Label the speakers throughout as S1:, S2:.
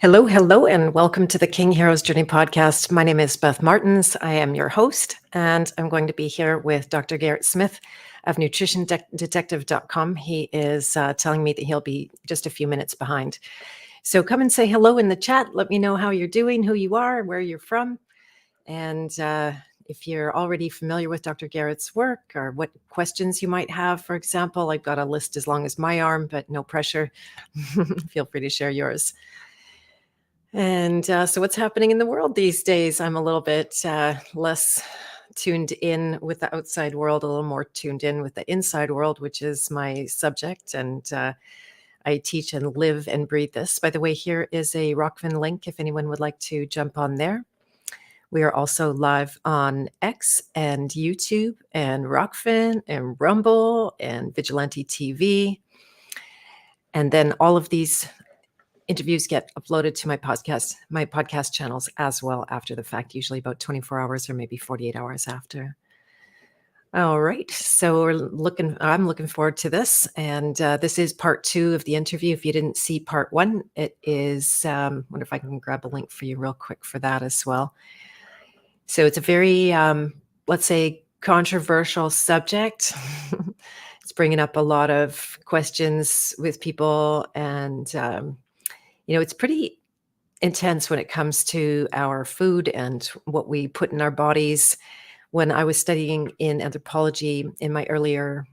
S1: Hello, hello, and welcome to the King Heroes Journey podcast. My name is Beth Martins. I am your host, and I'm going to be here with Dr. Garrett Smith of nutritiondetective.com. He is telling me that he'll be just a few minutes behind. So come and say hello in the chat. Let me know how you're doing, who you are, where you're from, and if you're already familiar with Dr. Garrett's work or what questions you might have. For example, I've got a list as long as my arm, but no pressure. Feel free to share yours. And so what's happening in the world these days? I'm a little bit less tuned in with the outside world, a little more tuned in with the inside world, which is my subject. And I teach and live and breathe this. By the way, here is a Rockfin link if anyone would like to jump on there. We are also live on X and YouTube and Rockfin and Rumble and Vigilante TV. And then all of these interviews get uploaded to my podcast channels as well after the fact, usually about 24 hours or maybe 48 hours after. All right. So I'm looking forward to this. And this is part 2 of the interview. If you didn't see part 1, it is, wonder if I can grab a link for you real quick for that as well. So it's a very, let's say, controversial subject. It's bringing up a lot of questions with people, and it's pretty intense when it comes to our food and what we put in our bodies. When I was studying in anthropology in my earlier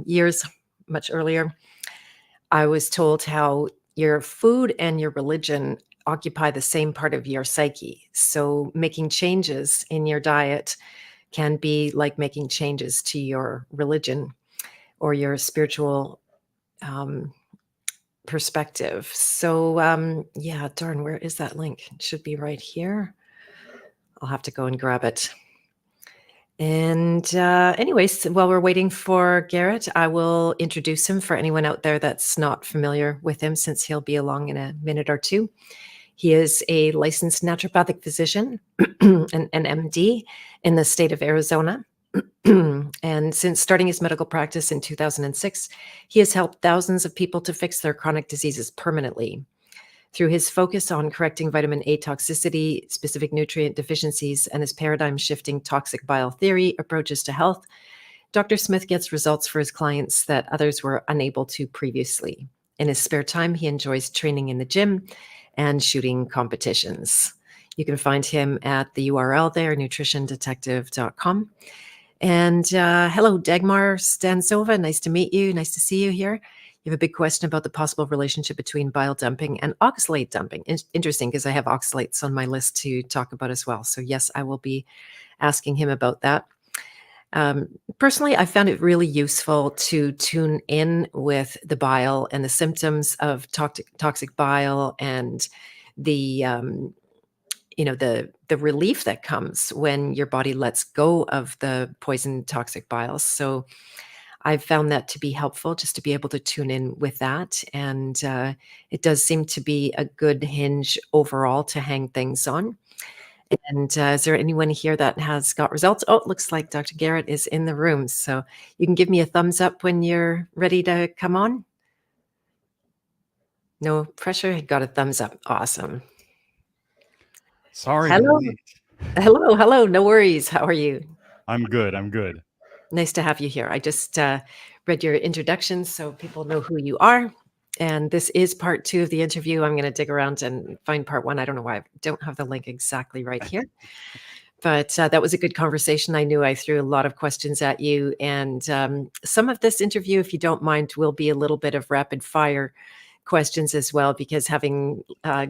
S1: years, much earlier, I was told how your food and your religion occupy the same part of your psyche. So making changes in your diet can be like making changes to your religion or your spiritual perspective. So yeah, darn, where is that link? It should be right here. I'll have to go and grab it. And anyways, while we're waiting for Garrett, I will introduce him for anyone out there that's not familiar with him, since he'll be along in a minute or two. He is a licensed naturopathic physician, an MD in the state of Arizona. And since starting his medical practice in 2006, he has helped thousands of people to fix their chronic diseases permanently. Through his focus on correcting vitamin A toxicity, specific nutrient deficiencies, and his paradigm-shifting toxic bile theory approaches to health, Dr. Smith gets results for his clients that others were unable to previously. In his spare time, he enjoys training in the gym and shooting competitions. You can find him at the URL there, nutritiondetective.com. And hello, Dagmar Stansova. Nice to meet you. Nice to see you here. You have a big question about the possible relationship between bile dumping and oxalate dumping. Interesting, because I have oxalates on my list to talk about as well. So yes, I will be asking him about that. Personally, I found it really useful to tune in with the bile and the symptoms of toxic bile and the the relief that comes when your body lets go of the poison toxic biles. So I've found that to be helpful, just to be able to tune in with that. And it does seem to be a good hinge overall to hang things on. And is there anyone here that has got results? Oh, it looks like Dr. Garrett is in the room. So you can give me a thumbs up when you're ready to come on. No pressure. He got a thumbs up. Awesome.
S2: Sorry.
S1: Hello. Hello. No worries. How are you?
S2: I'm good.
S1: Nice to have you here. I just read your introduction so people know who you are. And this is part 2 of the interview. I'm going to dig around and find part 1. I don't know why I don't have the link exactly right here. But that was a good conversation. I knew I threw a lot of questions at you. And some of this interview, if you don't mind, will be a little bit of rapid fire questions as well, because having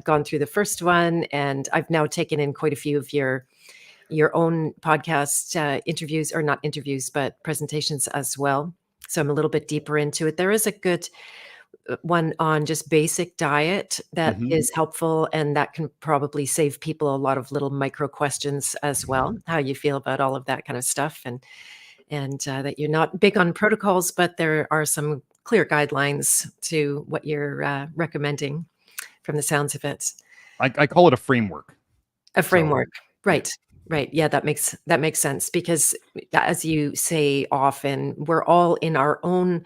S1: gone through the first one, and I've now taken in quite a few of your own podcast interviews, or not interviews, but presentations as well. So I'm a little bit deeper into it. There is a good one on just basic diet that is helpful, and that can probably save people a lot of little micro questions as well. How you feel about all of that kind of stuff, and that you're not big on protocols, but there are some clear guidelines to what you're recommending from the sounds of it.
S2: I call it a framework.
S1: A framework, right? Right. Yeah, that makes sense, because as you say often, we're all in our own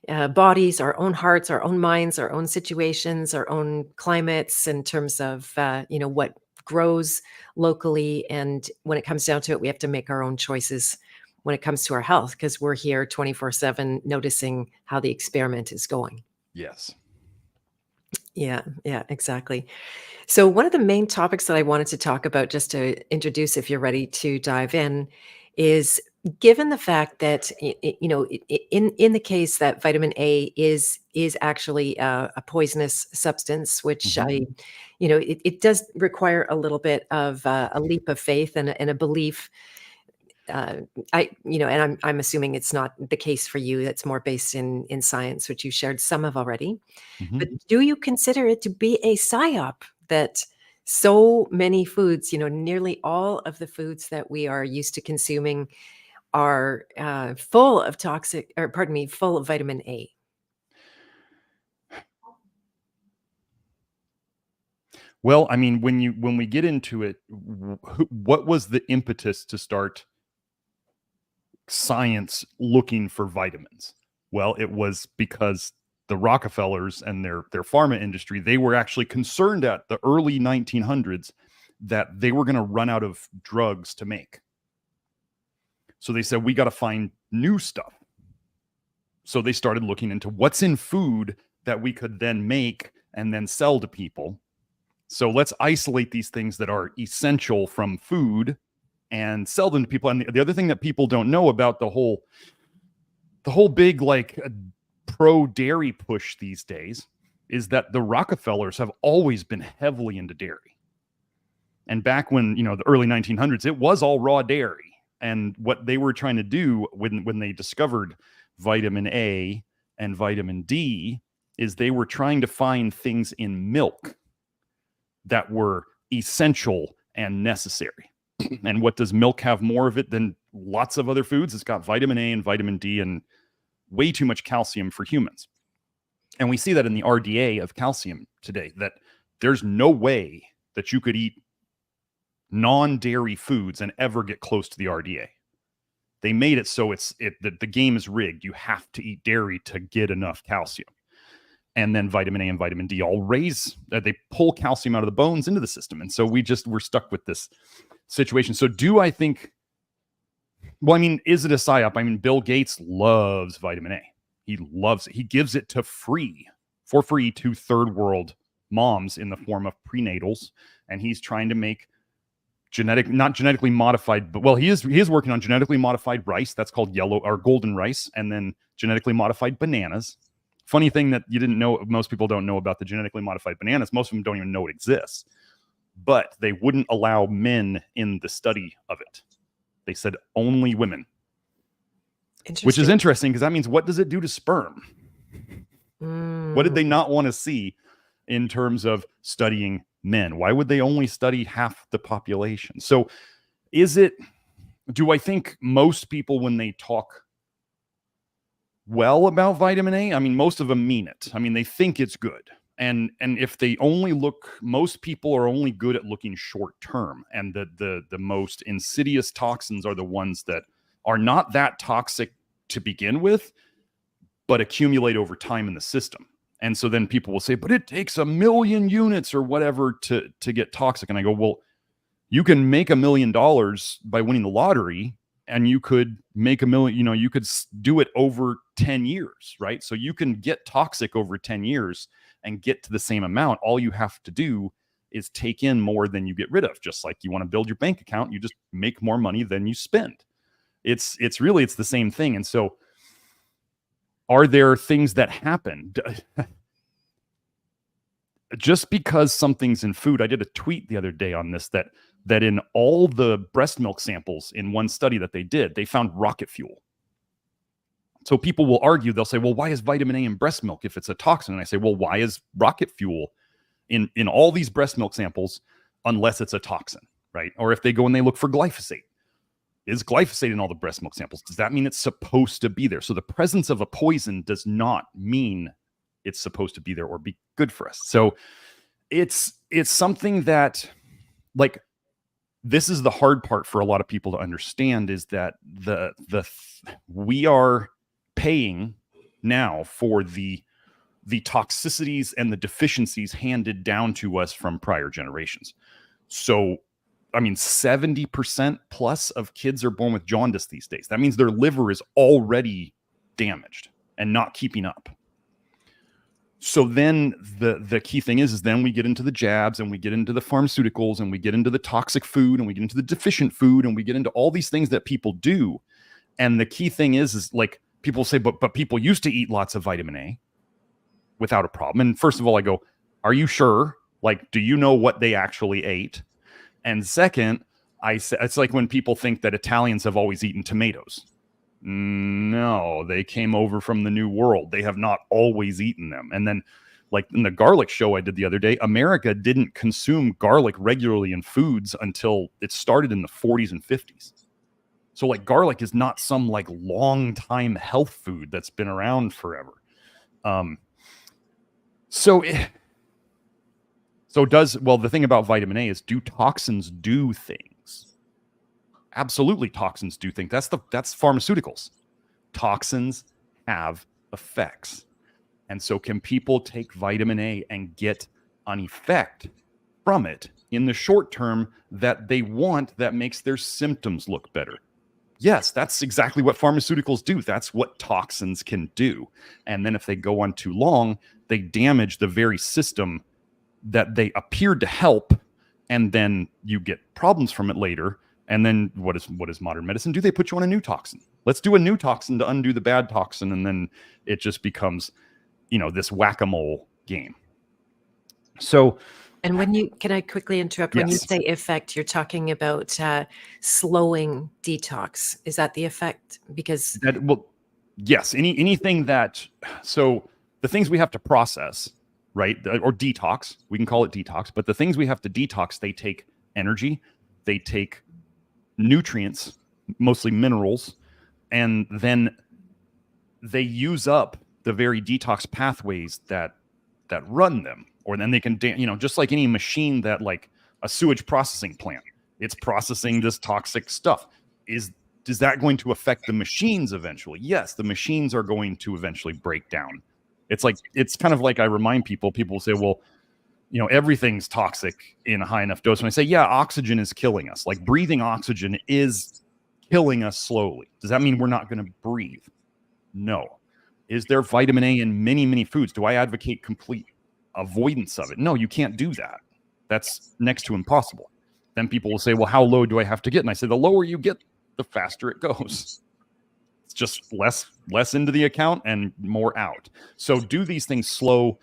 S1: bodies, our own hearts, our own minds, our own situations, our own climates in terms of, what grows locally. And when it comes down to it, we have to make our own choices when it comes to our health, because we're here 24/7 noticing how the experiment is going.
S2: Yes.
S1: Yeah, yeah, exactly. So, one of the main topics that I wanted to talk about, just to introduce, if you're ready to dive in, is given the fact that in the case that vitamin A is actually a poisonous substance, which
S2: Mhm.
S1: it does require a little bit of a leap of faith and a belief. uh, and I'm assuming it's not the case for you. That's more based in science, which you shared some of already.
S2: Mhm.
S1: But do you consider it to be a psyop that so many foods, nearly all of the foods that we are used to consuming are full of full of vitamin A?
S2: Well, I mean, when we get into it, what was the impetus to start science looking for vitamins? Well, it was because the Rockefellers and their pharma industry, they were actually concerned at the early 1900s that they were going to run out of drugs to make. So they said, we got to find new stuff. So they started looking into what's in food that we could then make and then sell to people. So let's isolate these things that are essential from food and sell them to people. And the other thing that people don't know about the whole big pro dairy push these days is that the Rockefellers have always been heavily into dairy. And back when, the early 1900s, it was all raw dairy. And what they were trying to do when they discovered vitamin A and vitamin D is they were trying to find things in milk that were essential and necessary. And what does milk have more of it than lots of other foods? It's got vitamin A and vitamin D and way too much calcium for humans. And we see that in the RDA of calcium today, that there's no way that you could eat non-dairy foods and ever get close to the RDA. They made it so the game is rigged. You have to eat dairy to get enough calcium. And then vitamin A and vitamin D all they pull calcium out of the bones into the system. And so we're stuck with this situation. So do I think, well, I mean, is it a psyop? I mean, Bill Gates loves vitamin A. He loves it. He gives it for free to third world moms in the form of prenatals. And he's trying to make not genetically modified, but he is working on genetically modified rice. That's called yellow or golden rice. And then genetically modified bananas. Funny thing that you didn't know, most people don't know about the genetically modified bananas. Most of them don't even know it exists. But they wouldn't allow men in the study of it. They said only women. Which is interesting because that means, what does it do to sperm? What did they not want to see in terms of studying men? Why would they only study half the population? So do I think most people, when they talk well about vitamin A, I mean, most of them mean it. I mean, they think it's good. And if they only look, most people are only good at looking short term. And the most insidious toxins are the ones that are not that toxic to begin with, but accumulate over time in the system. And so then people will say, but it takes 1 million units or whatever to get toxic. And I go, well, you can make $1 million by winning the lottery, and you could make $1 million, you could do it over 10 years, right? So you can get toxic over 10 years and get to the same amount. All you have to do is take in more than you get rid of. Just like you want to build your bank account, you just make more money than you spend. It's the same thing. And so are there things that happen? Just because something's in food, I did a tweet the other day on this, that in all the breast milk samples in one study that they did, they found rocket fuel. So people will argue, they'll say, well, why is vitamin A in breast milk if it's a toxin? And I say, well, why is rocket fuel in all these breast milk samples unless it's a toxin, right? Or if they go and they look for glyphosate, is glyphosate in all the breast milk samples? Does that mean it's supposed to be there? So the presence of a poison does not mean it's supposed to be there or be good for us. So it's something that, like, this is the hard part for a lot of people to understand, is that we are paying now for the toxicities and the deficiencies handed down to us from prior generations. So, I mean, 70% plus of kids are born with jaundice these days. That means their liver is already damaged and not keeping up. So then the key thing is then we get into the jabs and we get into the pharmaceuticals and we get into the toxic food and we get into the deficient food and we get into all these things that people do. And the key thing is like people say, but people used to eat lots of vitamin A without a problem. And first of all, I go, are you sure? Like, do you know what they actually ate? And second, I say, it's like when people think that Italians have always eaten tomatoes. No, they came over from the New World. They have not always eaten them. And then, like in the garlic show I did the other day, America didn't consume garlic regularly in foods until it started in the 40s and 50s. So like garlic is not some like long time health food that's been around forever. So the thing about vitamin A is, do toxins do things? Absolutely, toxins do things. That's pharmaceuticals. Toxins have effects. And so can people take vitamin A and get an effect from it in the short term that they want that makes their symptoms look better? Yes, that's exactly what pharmaceuticals do. That's what toxins can do. And then if they go on too long, they damage the very system that they appeared to help, and then you get problems from it later. And then what is modern medicine do? They put you on a new toxin. Let's do a new toxin to undo the bad toxin, and then it just becomes, this whack-a-mole game. So,
S1: and can I quickly interrupt? When
S2: yes.
S1: You say effect, you're talking about slowing detox. Is that the effect? Because
S2: yes, anything that, so the things we have to process, right? Or detox, we can call it detox, but the things we have to detox, they take energy, they take nutrients, mostly minerals, and then they use up the very detox pathways that run them. Or then they can, just like any machine that, like a sewage processing plant, it's processing this toxic stuff. Is that going to affect the machines eventually? Yes, the machines are going to eventually break down. It's kind of like I remind people will say, well, everything's toxic in a high enough dose. And I say, yeah, oxygen is killing us. Like breathing oxygen is killing us slowly. Does that mean we're not going to breathe? No. Is there vitamin A in many, many foods? Do I advocate complete avoidance of it? No, you can't do that. That's next to impossible. Then people will say, well, how low do I have to get? And I say, the lower you get, the faster it goes. It's just less into the account and more out. So do these things slow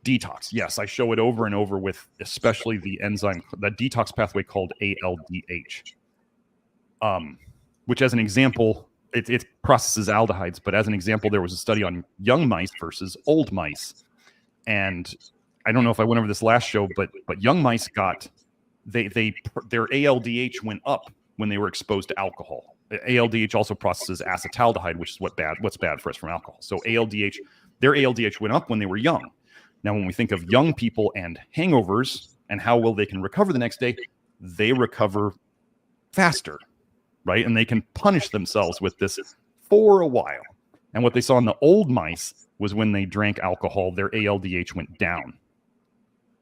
S2: detox? Yes, I show it over and over with especially the enzyme, the detox pathway called ALDH, which as an example, it processes aldehydes. But as an example, there was a study on young mice versus old mice. And I don't know if I went over this last show, but young mice got, their ALDH went up when they were exposed to alcohol. ALDH also processes acetaldehyde, which is what's bad for us from alcohol. So their ALDH went up when they were young. Now, when we think of young people and hangovers and how well they can recover the next day, they recover faster, right? And they can punish themselves with this for a while. And what they saw in the old mice was when they drank alcohol, their ALDH went down,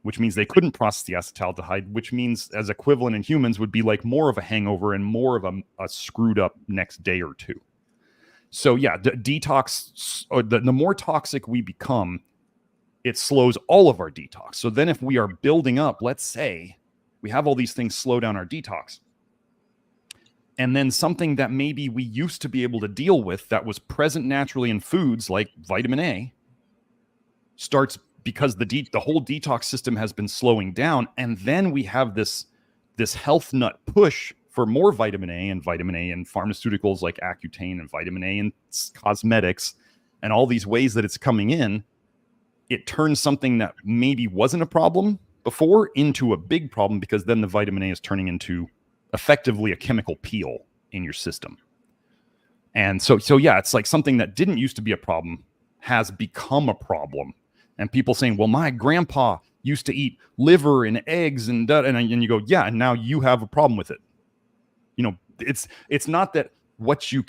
S2: which means they couldn't process the acetaldehyde, which means as equivalent in humans would be like more of a hangover and more of a screwed up next day or two. So yeah, detox, or the more toxic we become, it slows all of our detox. So then if we are building up, let's say we have all these things slow down our detox, and then something that maybe we used to be able to deal with that was present naturally in foods like vitamin A starts, because the whole detox system has been slowing down, and then we have this health nut push for more vitamin A and pharmaceuticals like Accutane and vitamin A and cosmetics and all these ways that it's coming in. It turns something that maybe wasn't a problem before into a big problem, because then the vitamin A is turning into effectively a chemical peel in your system. And so yeah, it's like something that didn't used to be a problem has become a problem. And people saying, well, my grandpa used to eat liver and eggs and you go, yeah, and now you have a problem with it. It's not that what your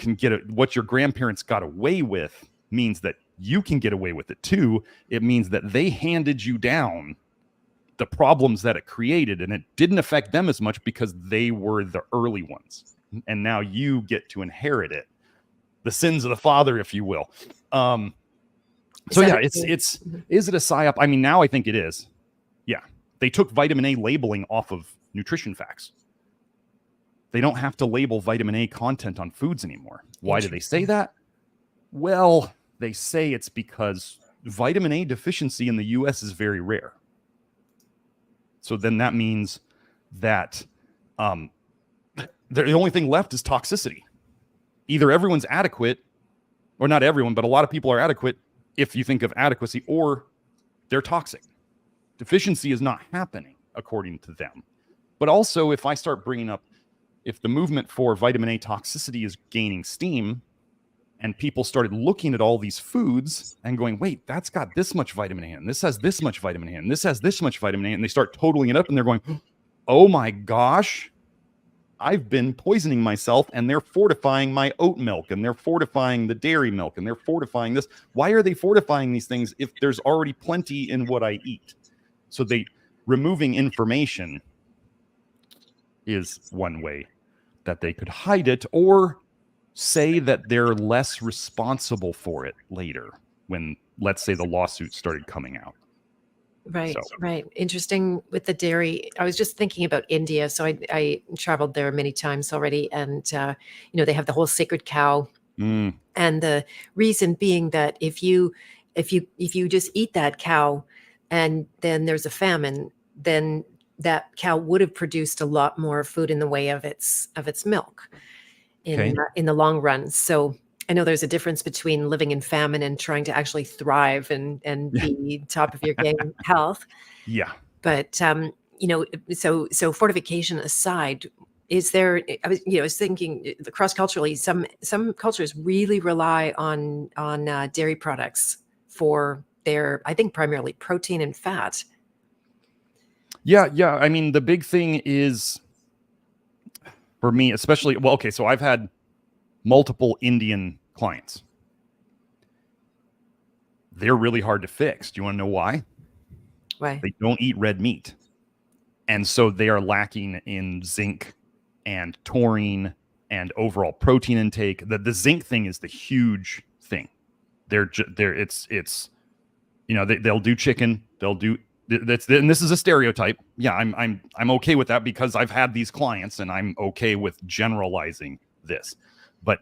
S2: grandparents got away with means that you can get away with it too. It means that they handed you down the problems that it created, and it didn't affect them as much because they were the early ones. And now you get to inherit it, the sins of the father, if you will. So yeah, is it a psyop? I mean, now I think it is. Yeah. They took vitamin A labeling off of nutrition facts. They don't have to label vitamin A content on foods anymore. Why do they say that? Well, they say it's because vitamin A deficiency in the US is very rare. So then that means that the only thing left is toxicity. Either everyone's adequate, or not everyone, but a lot of people are adequate if you think of adequacy, or they're toxic. Deficiency is not happening according to them. But also, if I start bringing up, if the movement for vitamin A toxicity is gaining steam, and people started looking at all these foods and going, wait, that's got this much vitamin A in, this has this much vitamin A in, this has this much vitamin A, and they start totaling it up and they're going, oh my gosh, I've been poisoning myself, and they're fortifying my oat milk, and they're fortifying the dairy milk, and they're fortifying this. Why are they fortifying these things if there's already plenty in what I eat? So removing information is one way that they could hide it, or say that they're less responsible for it later when, let's say, the lawsuits started coming out.
S1: Right, right. Interesting with the dairy. I was just thinking about India. So I traveled there many times already, and they have the whole sacred cow, and the reason being that if you just eat that cow, and then there's a famine, then that cow would have produced a lot more food in the way of its milk in the long run. So I know there's a difference between living in famine and trying to actually thrive and be top of your game health.
S2: Yeah.
S1: But so fortification aside, is there? I was thinking cross culturally, some cultures really rely on dairy products for their, I think, primarily protein and fat.
S2: Yeah. I mean, the big thing is, for me, especially, well, okay, so I've had multiple Indian clients. They're really hard to fix. Do you want to know why?
S1: Why?
S2: They don't eat red meat. And so they are lacking in zinc and taurine and overall protein intake. The zinc thing is the huge thing. They'll do chicken, they'll do that's, and this is a stereotype. Yeah, I'm okay with that because I've had these clients, and I'm okay with generalizing this. But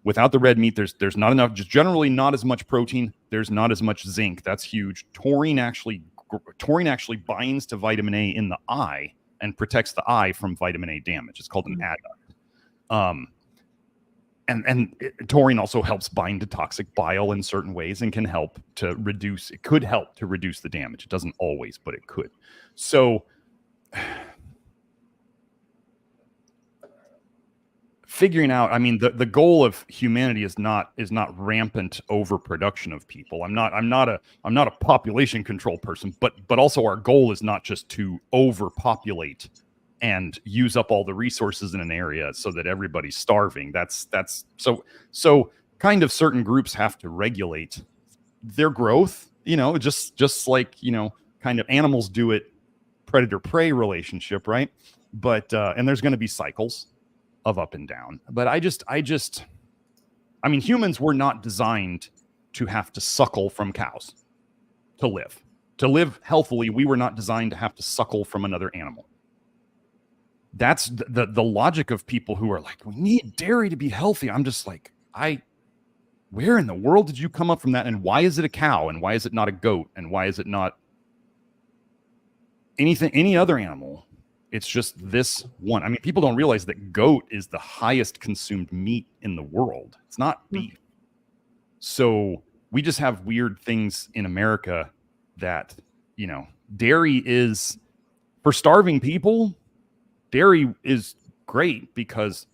S2: without the red meat, there's not enough, just generally not as much protein. There's not as much zinc. That's huge. Taurine actually binds to vitamin A in the eye and protects the eye from vitamin A damage. It's called an adduct. Taurine also helps bind to toxic bile in certain ways and could help to reduce the damage. It doesn't always, but it could. So figuring out, I mean, the goal of humanity is not rampant overproduction of people. I'm not a population control person, but also our goal is not just to overpopulate and use up all the resources in an area so that everybody's starving. That's so kind of certain groups have to regulate their growth, just like, kind of animals do it, predator-prey relationship, right? But and there's going to be cycles of up and down. But I mean, humans were not designed to have to suckle from cows to live. To live healthily, we were not designed to have to suckle from another animal. That's the logic of people who are like, we need dairy to be healthy. I'm just like, where in the world did you come up from that? And why is it a cow? And why is it not a goat? And why is it not any other animal? It's just this one. I mean, people don't realize that goat is the highest consumed meat in the world. It's not beef. So we just have weird things in America that, dairy is, for starving people, dairy is great because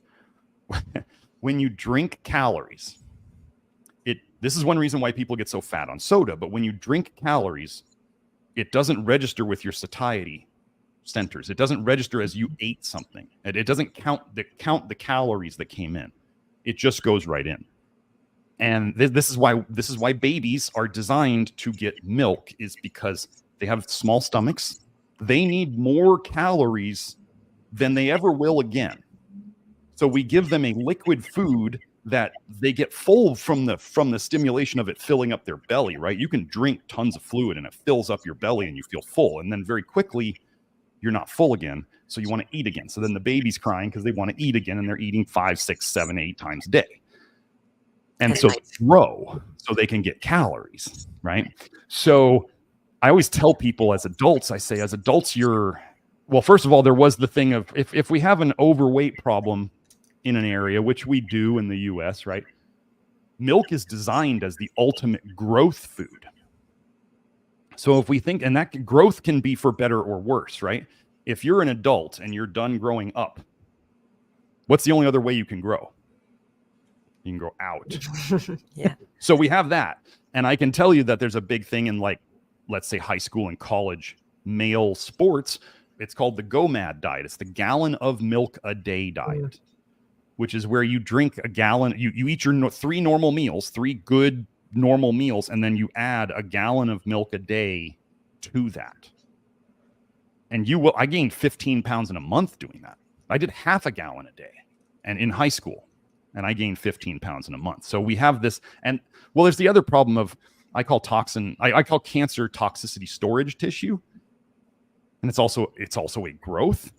S2: when you drink calories, this is one reason why people get so fat on soda, but when you drink calories, it doesn't register with your satiety centers. It doesn't register as you ate something. It doesn't count the calories that came in. It just goes right in. And this is why babies are designed to get milk, is because they have small stomachs. They need more calories than they ever will again. So we give them a liquid food that they get full from the stimulation of it filling up their belly, right? You can drink tons of fluid and it fills up your belly and you feel full. And then very quickly, you're not full again. So you want to eat again. So then the baby's crying because they want to eat again, and they're eating 5, 6, 7, 8 times a day. And so they grow so they can get calories, right? So I always tell people as adults, well, first of all, there was the thing of if we have an overweight problem in an area, which we do in the US, right? Milk is designed as the ultimate growth food. So if we think, and that growth can be for better or worse, right? If you're an adult and you're done growing up, what's the only other way you can grow? You can grow out.
S1: Yeah.
S2: So we have that. And I can tell you that there's a big thing in, like, let's say high school and college male sports. It's called the GOMAD diet. It's the gallon of milk a day diet, which is where you drink a gallon. You eat your 3 normal meals, 3 good normal meals, and then you add a gallon of milk a day to that. And I gained 15 pounds in a month doing that. I did half a gallon a day and in high school, and I gained 15 pounds in a month. So we have this, and well, there's the other problem of, I call cancer toxicity storage tissue. And it's also a growth.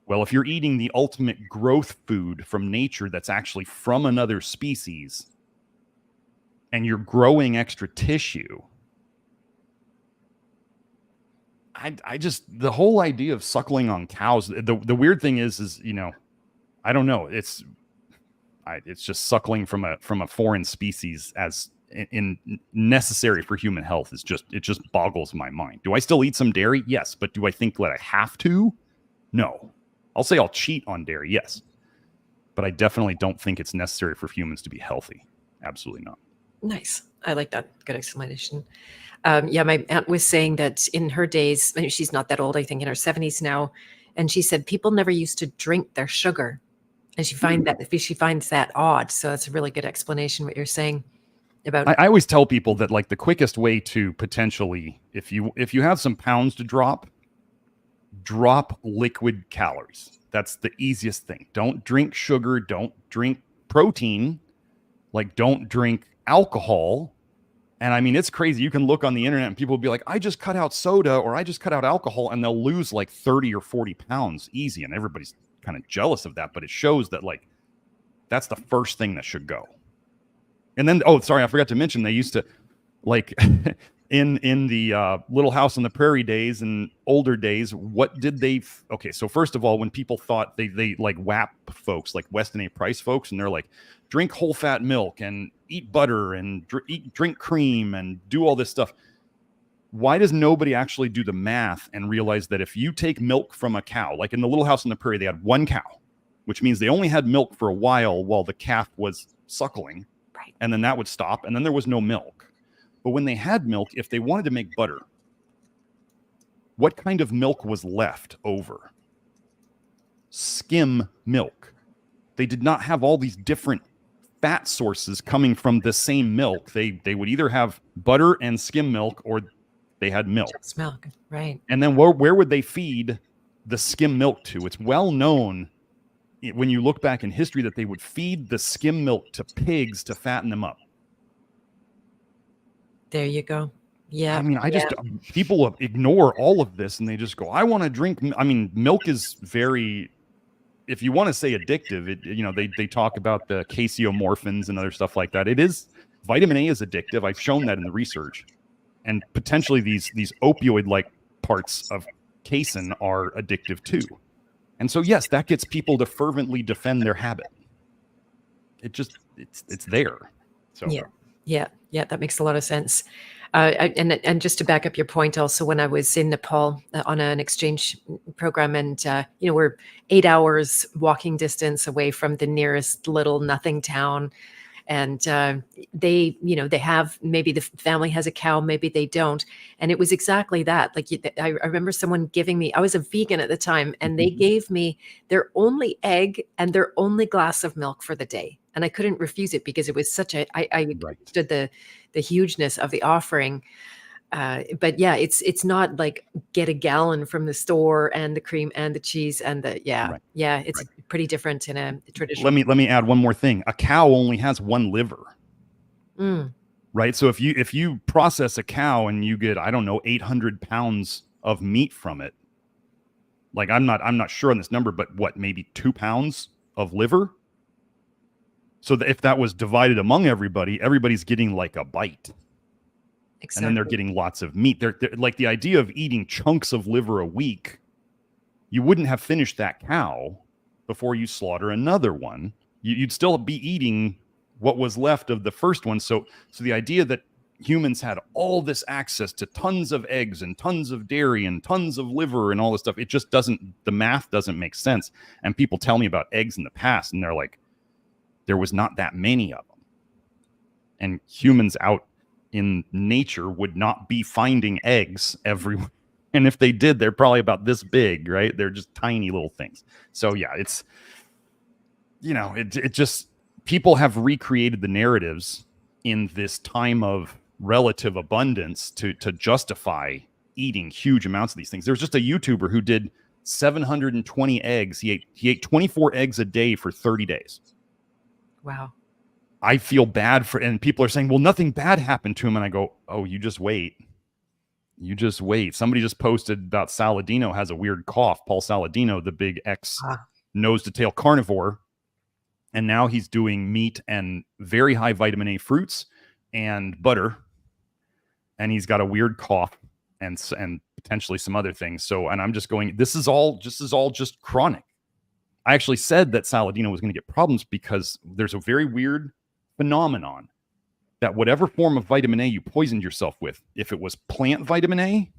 S2: Well, if you're eating the ultimate growth food from nature that's actually from another species, and you're growing extra tissue, the whole idea of suckling on cows, the weird thing is, you know, I don't know. It's just suckling from a foreign species as in necessary for human health it just boggles my mind. Do I still eat some dairy? Yes. But do I think that I have to? No. I'll say I'll cheat on dairy. Yes. But I definitely don't think it's necessary for humans to be healthy. Absolutely not.
S1: Nice. I like that. Good explanation. My aunt was saying that in her days, she's not that old, I think in her 70s now. And she said people never used to drink their sugar. And she finds that odd. So that's a really good explanation what you're saying about.
S2: I always tell people that, like, the quickest way to potentially, if you have some pounds to drop liquid calories. That's the easiest thing. Don't drink sugar. Don't drink protein. Like, don't drink alcohol. And I mean, it's crazy. You can look on the internet and people will be like, I just cut out soda or I just cut out alcohol, and they'll lose like 30 or 40 pounds easy. And everybody's kind of jealous of that, but it shows that, like, that's the first thing that should go. And then, I forgot to mention, they used to, like, in the Little House on the Prairie days and older days, what did they? Okay, so first of all, when people thought they like WAP folks, like Weston A. Price folks, and they're like, drink whole fat milk and eat butter and drink cream and do all this stuff. Why does nobody actually do the math and realize that if you take milk from a cow, like in the Little House on the Prairie, they had one cow, which means they only had milk for a while the calf was suckling.
S1: Right.
S2: And then that would stop, and then there was no milk. But when they had milk, if they wanted to make butter, what kind of milk was left over? Skim milk. They did not have all these different fat sources coming from the same milk. They would either have butter and skim milk, or they had milk.
S1: Just milk, right.
S2: And then where would they feed the skim milk to? It's well known when you look back in history that they would feed the skim milk to pigs to fatten them up.
S1: There you go. Yeah.
S2: I mean, people ignore all of this and they just go, I want to drink. I mean, milk is very, if you want to say addictive, they talk about the caseomorphins and other stuff like that. Vitamin A is addictive. I've shown that in the research. And potentially these opioid-like parts of casein are addictive too. And so, yes, that gets people to fervently defend their habit. It's there. So
S1: Yeah, that makes a lot of sense. And just to back up your point, also, when I was in Nepal on an exchange program, and we're 8 hours walking distance away from the nearest little nothing town, and they have, maybe the family has a cow, maybe they don't, and it was exactly that. Like, I remember someone giving me, I was a vegan at the time, and they gave me their only egg and their only glass of milk for the day. and I couldn't refuse it because it was such a, I
S2: Right.
S1: understood the hugeness of the offering. But yeah, it's not like get a gallon from the store and the cream and the cheese and
S2: Right.
S1: it's
S2: Right.
S1: pretty different in a traditional.
S2: Let me add one more thing. A cow only has one liver.
S1: Mm.
S2: Right. So if you process a cow and you get, I don't know, 800 pounds of meat from it, like I'm not sure on this number, but what, maybe 2 pounds of liver? So that if that was divided among everybody, everybody's getting like a bite.
S1: Exactly.
S2: And then they're getting lots of meat. They're like the idea of eating chunks of liver a week. You wouldn't have finished that cow before you slaughter another one. You'd still be eating what was left of the first one. So the idea that humans had all this access to tons of eggs and tons of dairy and tons of liver and all this stuff, it just doesn't, the math doesn't make sense. And people tell me about eggs in the past, and they're like, there was not that many of them. And humans out in nature would not be finding eggs everywhere. And if they did, they're probably about this big, right? They're just tiny little things. So yeah, it's, you know, it just, people have recreated the narratives in this time of relative abundance to justify eating huge amounts of these things. There's just a YouTuber who did 720 eggs. He ate 24 eggs a day for 30 days.
S1: Wow.
S2: I feel bad for, and people are saying, well, nothing bad happened to him. And I go, oh, you just wait. You just wait. Somebody just posted about Saladino has a weird cough. Paul Saladino, the big nose to tail carnivore. And now he's doing meat and very high vitamin A fruits and butter. And he's got a weird cough and potentially some other things. So, and I'm just going, this is all just chronic. I actually said that Saladino was going to get problems because there's a very weird phenomenon that whatever form of vitamin A you poisoned yourself with, if it was plant vitamin A,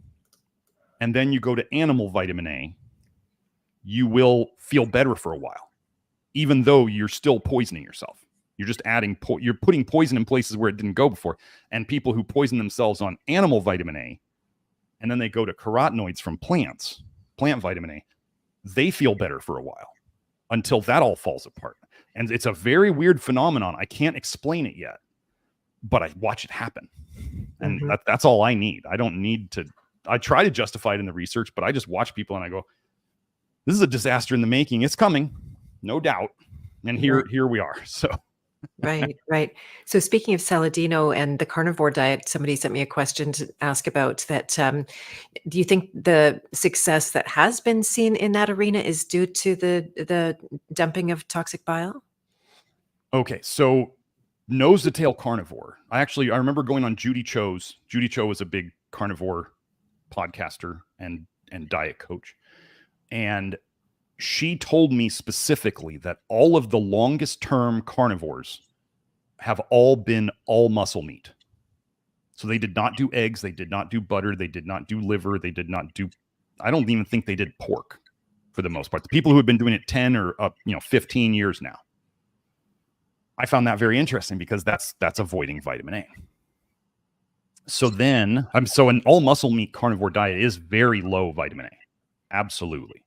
S2: and then you go to animal vitamin A, you will feel better for a while, even though you're still poisoning yourself. You're just adding, you're putting poison in places where it didn't go before. And people who poison themselves on animal vitamin A, and then they go to carotenoids from plants, plant vitamin A, they feel better for a while until that all falls apart. And it's a very weird phenomenon. I can't explain it yet, but I watch it happen. And that's all I need. I don't need to, I try to justify it in the research, but I just watch people and I go, this is a disaster in the making. It's coming, no doubt. And here we are. So.
S1: Right. So speaking of Saladino and the carnivore diet, somebody sent me a question to ask about that. Do you think the success that has been seen in that arena is due to the dumping of toxic bile? Okay,
S2: so nose to tail carnivore. I remember going on Judy Cho's. Judy Cho was a big carnivore podcaster and diet coach. And she told me specifically that all of the longest term carnivores have all been all muscle meat. So they did not do eggs. They did not do butter. They did not do liver. They did not do, I don't even think they did pork for the most part. The people who have been doing it 10 or 15 years now. I found that very interesting because that's avoiding vitamin A. So then, so an all muscle meat carnivore diet is very low vitamin A. Absolutely.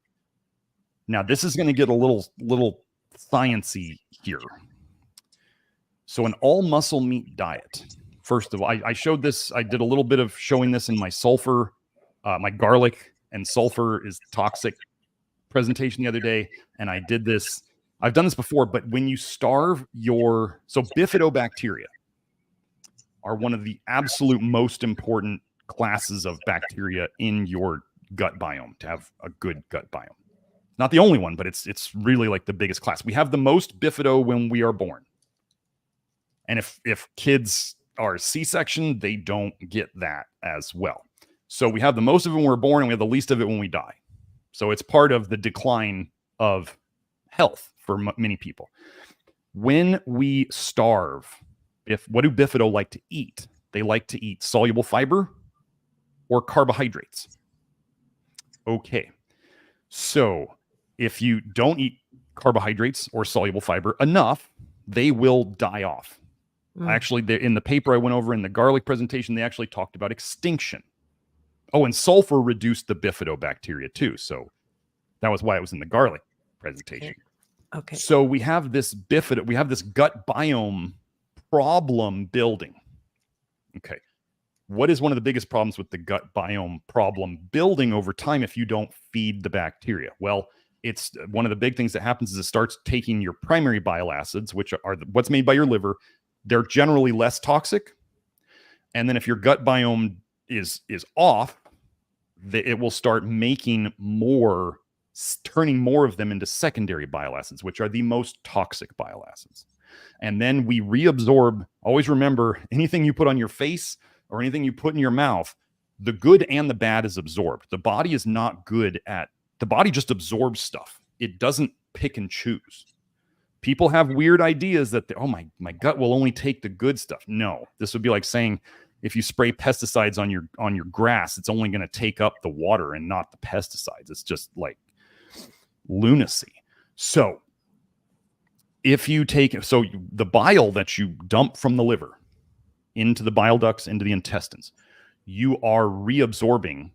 S2: Now this is going to get a little sciencey here. So an all muscle meat diet. First of all, I showed this. I did a little bit of showing this in my sulfur, my garlic and sulfur is toxic presentation the other day, and I did this. I've done this before, but when you starve so bifidobacteria are one of the absolute most important classes of bacteria in your gut biome to have a good gut biome. Not the only one, but it's really like the biggest class. We have the most bifido when we are born. And if kids are C-section, they don't get that as well. So we have the most of it when we're born, and we have the least of it when we die. So it's part of the decline of health for many people. When we starve, what do bifido like to eat? They like to eat soluble fiber or carbohydrates. Okay. So if you don't eat carbohydrates or soluble fiber enough, they will die off. Actually, in the paper I went over in the garlic presentation, they actually talked about extinction. Oh, and sulfur reduced the bifidobacteria too. So that was why it was in the garlic presentation.
S1: Okay.
S2: So we have this we have this gut biome problem building. Okay. What is one of the biggest problems with the gut biome problem building over time if you don't feed the bacteria? Well, it's one of the big things that happens is it starts taking your primary bile acids, which are what's made by your liver. They're generally less toxic. And then if your gut biome is off, it will start making more, turning more of them into secondary bile acids, which are the most toxic bile acids. And then we reabsorb. Always remember, anything you put on your face or anything you put in your mouth, the good and the bad is absorbed. The body is not good at, the body just absorbs stuff. It doesn't pick and choose. People have weird ideas that, oh, my gut will only take the good stuff. No, this would be like saying if you spray pesticides on your grass, it's only going to take up the water and not the pesticides. It's just like lunacy. So if you take, the bile that you dump from the liver into the bile ducts, into the intestines, you are reabsorbing.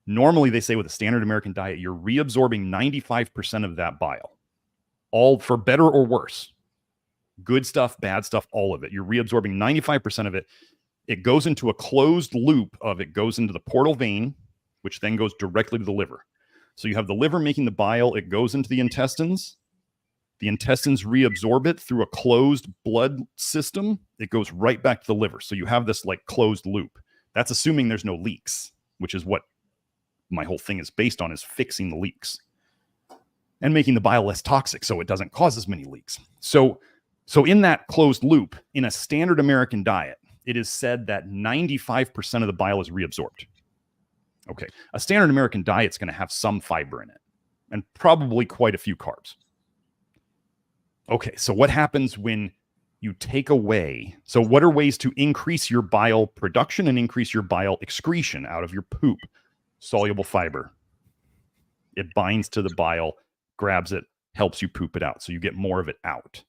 S2: Normally, they say with a standard American diet, you're reabsorbing 95% of that bile, all for better or worse. Good stuff, bad stuff, all of it. You're reabsorbing 95% of it. It goes into a closed loop of it goes into the portal vein, which then goes directly to the liver. So you have the liver making the bile. It goes into the intestines. The intestines reabsorb it through a closed blood system. It goes right back to the liver. So you have this like closed loop. That's assuming there's no leaks, which is what my whole thing is based on, is fixing the leaks and making the bile less toxic so it doesn't cause as many leaks. So in that closed loop, in a standard American diet, it is said that 95% of the bile is reabsorbed. Okay. A standard American diet is going to have some fiber in it and probably quite a few carbs. Okay, so what happens when you take away? So what are ways to increase your bile production and increase your bile excretion out of your poop? Soluble fiber. It binds to the bile, grabs it, helps you poop it out. So you get more of it out.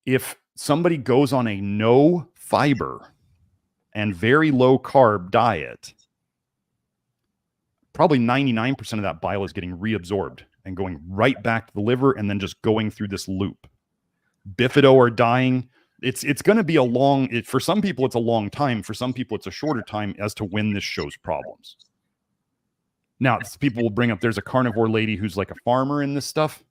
S2: If somebody goes on a no fiber and very low carb diet, probably 99% of that bile is getting reabsorbed and going right back to the liver and then just going through this loop. Bifido are dying. It's going to be for some people, it's a long time. For some people, it's a shorter time as to when this shows problems. Now, people will bring up, there's a carnivore lady who's like a farmer in this stuff.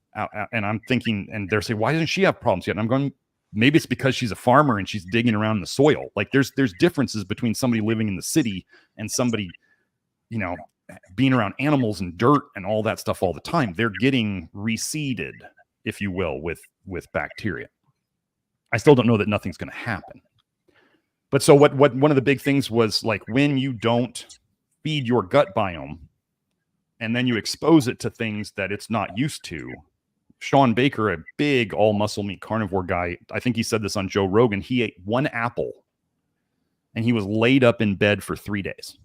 S2: And I'm thinking, and they're saying, why doesn't she have problems yet? And I'm going, maybe it's because she's a farmer and she's digging around in the soil. Like there's differences between somebody living in the city and somebody, being around animals and dirt and all that stuff all the time. They're getting reseeded, if you will, with bacteria. I still don't know that nothing's going to happen. But so what one of the big things was, like, when you don't feed your gut biome and then you expose it to things that it's not used to. Sean Baker, a big all muscle meat carnivore guy, I think he said this on Joe Rogan, he ate one apple and he was laid up in bed for 3 days.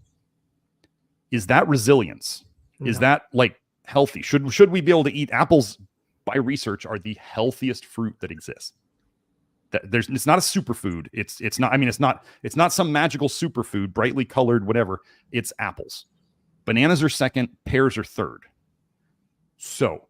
S2: Is that resilience? No. Is that like healthy? Should we be able to eat apples? By research, are the healthiest fruit that exists. It's not a superfood. It's not. I mean, it's not some magical superfood, brightly colored, whatever. It's apples. Bananas are second. Pears are third. So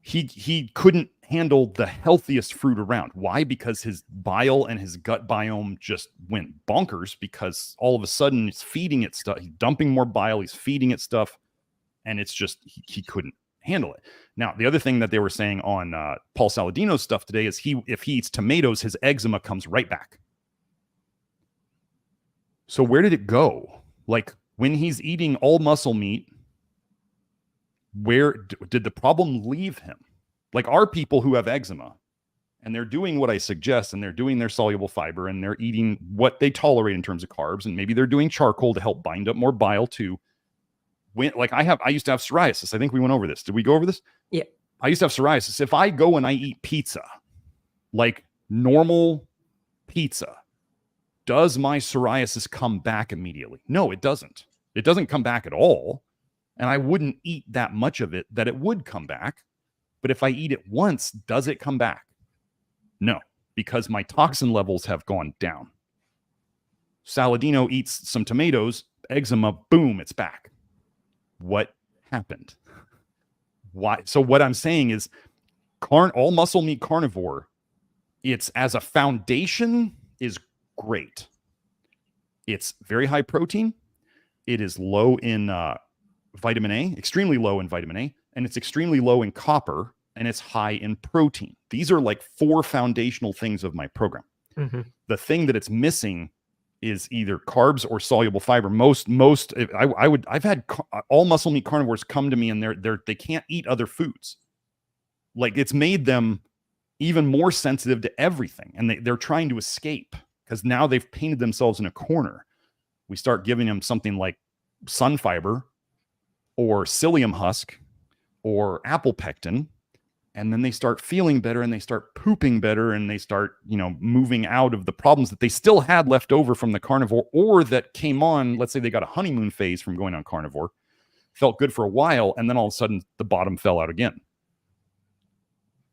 S2: he couldn't handle the healthiest fruit around. Why? Because his bile and his gut biome just went bonkers, because all of a sudden it's feeding it stuff. He's dumping more bile. He's feeding it stuff. And it's just, he couldn't handle it. Now, the other thing that they were saying on Paul Saladino's stuff today is if he eats tomatoes, his eczema comes right back. So where did it go? Like, when he's eating all muscle meat, where did the problem leave him? Like, our people who have eczema and they're doing what I suggest, and they're doing their soluble fiber, and they're eating what they tolerate in terms of carbs, and maybe they're doing charcoal to help bind up more bile too. I used to have psoriasis. I think we went over this. Did we go over this?
S1: Yeah.
S2: I used to have psoriasis. If I go and I eat pizza, like normal pizza, does my psoriasis come back immediately? No, it doesn't. It doesn't come back at all. And I wouldn't eat that much of it that it would come back. But if I eat it once, does it come back? No, because my toxin levels have gone down. Saladino eats some tomatoes, eczema, boom, it's back. What happened? Why? So what I'm saying is all muscle meat carnivore, it's as a foundation is great. It's very high protein. It is low in vitamin A, extremely low in vitamin A, and it's extremely low in copper, and it's high in protein. These are like 4 foundational things of my program.
S1: Mm-hmm.
S2: The thing that it's missing is either carbs or soluble fiber. I've had all muscle meat carnivores come to me and they can't eat other foods. Like, it's made them even more sensitive to everything, and they're trying to escape because now they've painted themselves in a corner. We start giving them something like sun fiber or psyllium husk or apple pectin, and then they start feeling better and they start pooping better and they start, moving out of the problems that they still had left over from the carnivore, or that came on. Let's say they got a honeymoon phase from going on carnivore, felt good for a while, and then all of a sudden the bottom fell out again.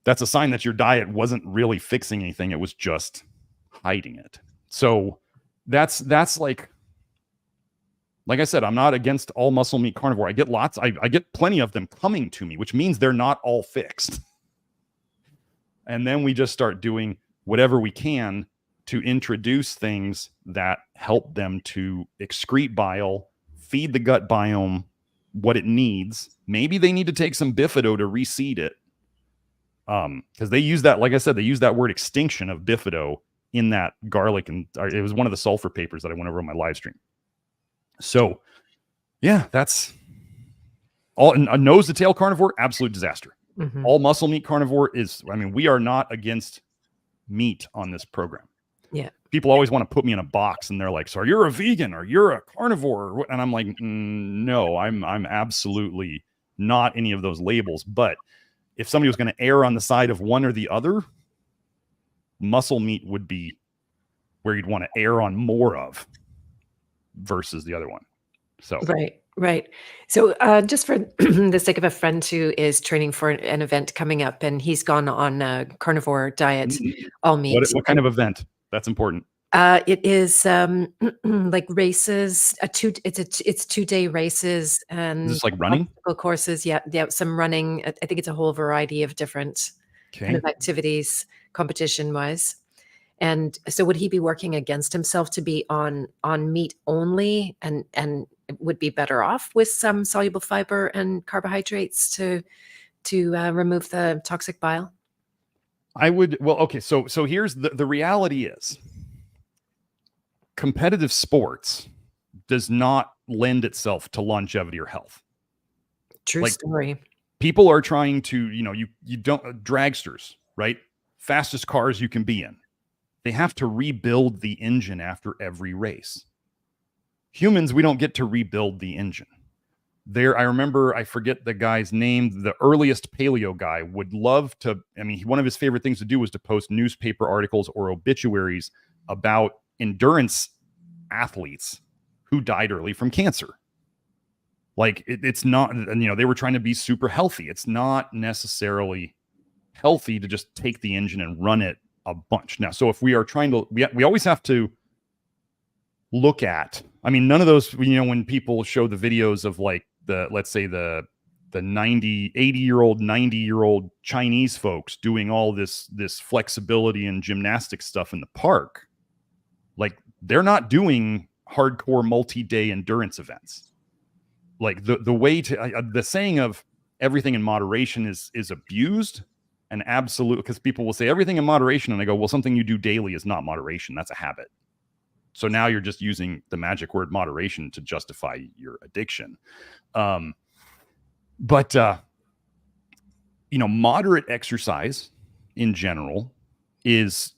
S2: That's a sign that your diet wasn't really fixing anything. It was just hiding it. So that's like I said, I'm not against all muscle meat carnivore. I get I get plenty of them coming to me, which means they're not all fixed. And then we just start doing whatever we can to introduce things that help them to excrete bile, feed the gut biome what it needs. Maybe they need to take some bifido to reseed it. Because they use that, like I said, they use that word extinction of bifido in that garlic, and it was one of the sulfur papers that I went over on my live stream. So yeah, that's all. A nose to tail carnivore, absolute disaster. Mm-hmm. All muscle meat carnivore we are not against meat on this program.
S1: Yeah.
S2: People always want to put me in a box and they're like, so you're a vegan or you're a carnivore. And I'm like, no, I'm absolutely not any of those labels. But if somebody was going to err on the side of one or the other, muscle meat would be where you'd want to err on more of versus the other one. So
S1: Right. So just for the sake of a friend who is training for an event coming up, and he's gone on a carnivore diet, all meat.
S2: What kind of event? That's important.
S1: It is like races. It's 2-day races, and
S2: is this like running
S1: courses? Yeah, some running. I think it's a whole variety of different kind of activities, competition wise. And so, would he be working against himself to be on meat only, and would be better off with some soluble fiber and carbohydrates to remove the toxic bile?
S2: I would. Well, okay. So here's the reality is, competitive sports does not lend itself to longevity or health.
S1: True story.
S2: People are trying to, you don't, dragsters, right? Fastest cars you can be in. They have to rebuild the engine after every race. Humans, we don't get to rebuild the engine. I remember, I forget the guy's name, the earliest paleo guy would love to, one of his favorite things to do was to post newspaper articles or obituaries about endurance athletes who died early from cancer. Like, it's not, they were trying to be super healthy. It's not necessarily healthy to just take the engine and run it a bunch. Now, so if we are trying to, we always have to look at, none of those, when people show the videos of like let's say the 80-year-old, 90-year-old Chinese folks doing all this flexibility and gymnastic stuff in the park, like, they're not doing hardcore multi-day endurance events. Like, the way to, the saying of everything in moderation is abused. And absolute, because people will say everything in moderation, and I go, well, something you do daily is not moderation. That's a habit. So now you're just using the magic word moderation to justify your addiction. But moderate exercise in general is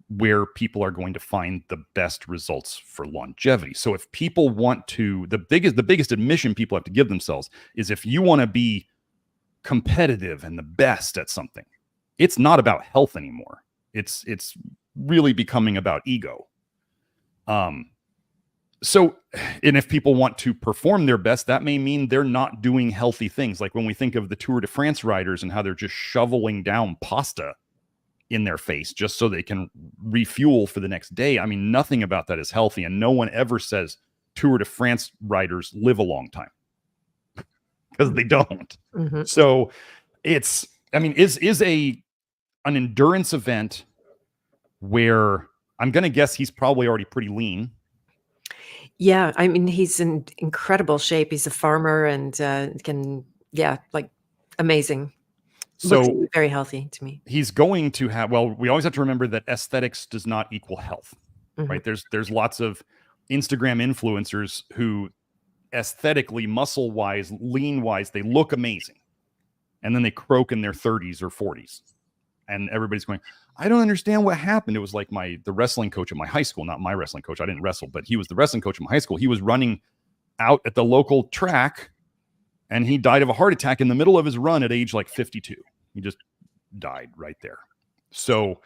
S2: where people are going to find the best results for longevity. So if people want to, the biggest admission people have to give themselves is, if you want to be competitive and the best at something, it's not about health anymore. It's really becoming about ego. So, and if people want to perform their best, that may mean they're not doing healthy things. Like when we think of the Tour de France riders and how they're just shoveling down pasta in their face just so they can refuel for the next day. Nothing about that is healthy. And no one ever says Tour de France riders live a long time. because they don't.
S1: Mm-hmm.
S2: So it's, I mean, is an endurance event where I'm going to guess he's probably already pretty lean.
S1: Yeah, I mean, he's in incredible shape. He's a farmer and like amazing. Looks
S2: So
S1: very healthy to me.
S2: he's going to have, well, we always have to remember that aesthetics does not equal health, right? There's lots of Instagram influencers who aesthetically, muscle wise, lean wise, they look amazing. And then they croak in their 30s or 40s. And everybody's going, I don't understand what happened. It was like the wrestling coach at my high school, not my wrestling coach. I didn't wrestle, but he was the wrestling coach at my high school. He was running out at the local track and he died of a heart attack in the middle of his run at age like 52. He just died right there. So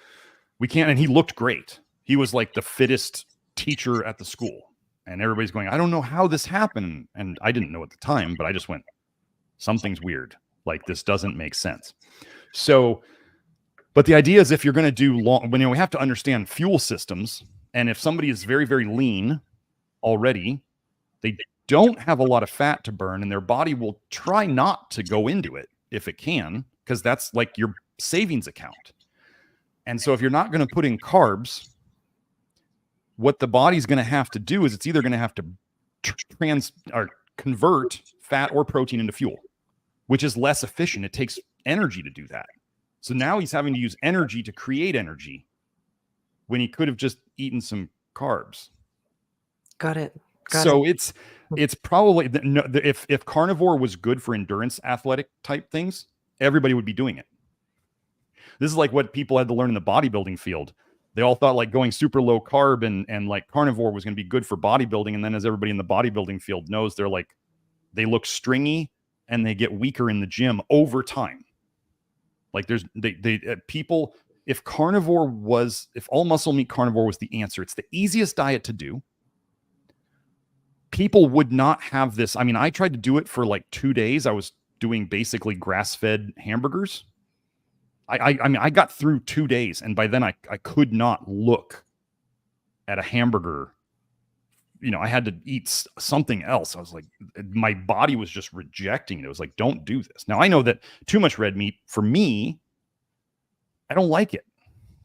S2: we can't, and he looked great. He was like the fittest teacher at the school. And everybody's going, I don't know how this happened. And I didn't know at the time, but I just went, something's weird. Like this doesn't make sense. So, but the idea is if you're going to do long, we have to understand fuel systems. And if somebody is very, very lean already, they don't have a lot of fat to burn and their body will try not to go into it if it can, because that's like your savings account. And so if you're not going to put in carbs, what the body's going to have to do is it's either going to have to convert fat or protein into fuel, which is less efficient. It takes energy to do that. So now he's having to use energy to create energy when he could have just eaten some carbs.
S1: Got it.
S2: It's probably, if carnivore was good for endurance athletic type things, everybody would be doing it. This is like what people had to learn in the bodybuilding field. They all thought like going super low carb and like carnivore was going to be good for bodybuilding. And then as everybody in the bodybuilding field knows, they look stringy and they get weaker in the gym over time. Like people, if all muscle meat carnivore was the answer, it's the easiest diet to do. People would not have this. I mean, I tried to do it for like 2 days. I was doing basically grass-fed hamburgers. I mean, I got through 2 days, and by then I could not look at a hamburger. You know, I had to eat something else. I was like, my body was just rejecting it. It was like, don't do this. Now, I know that too much red meat, for me, I don't like it.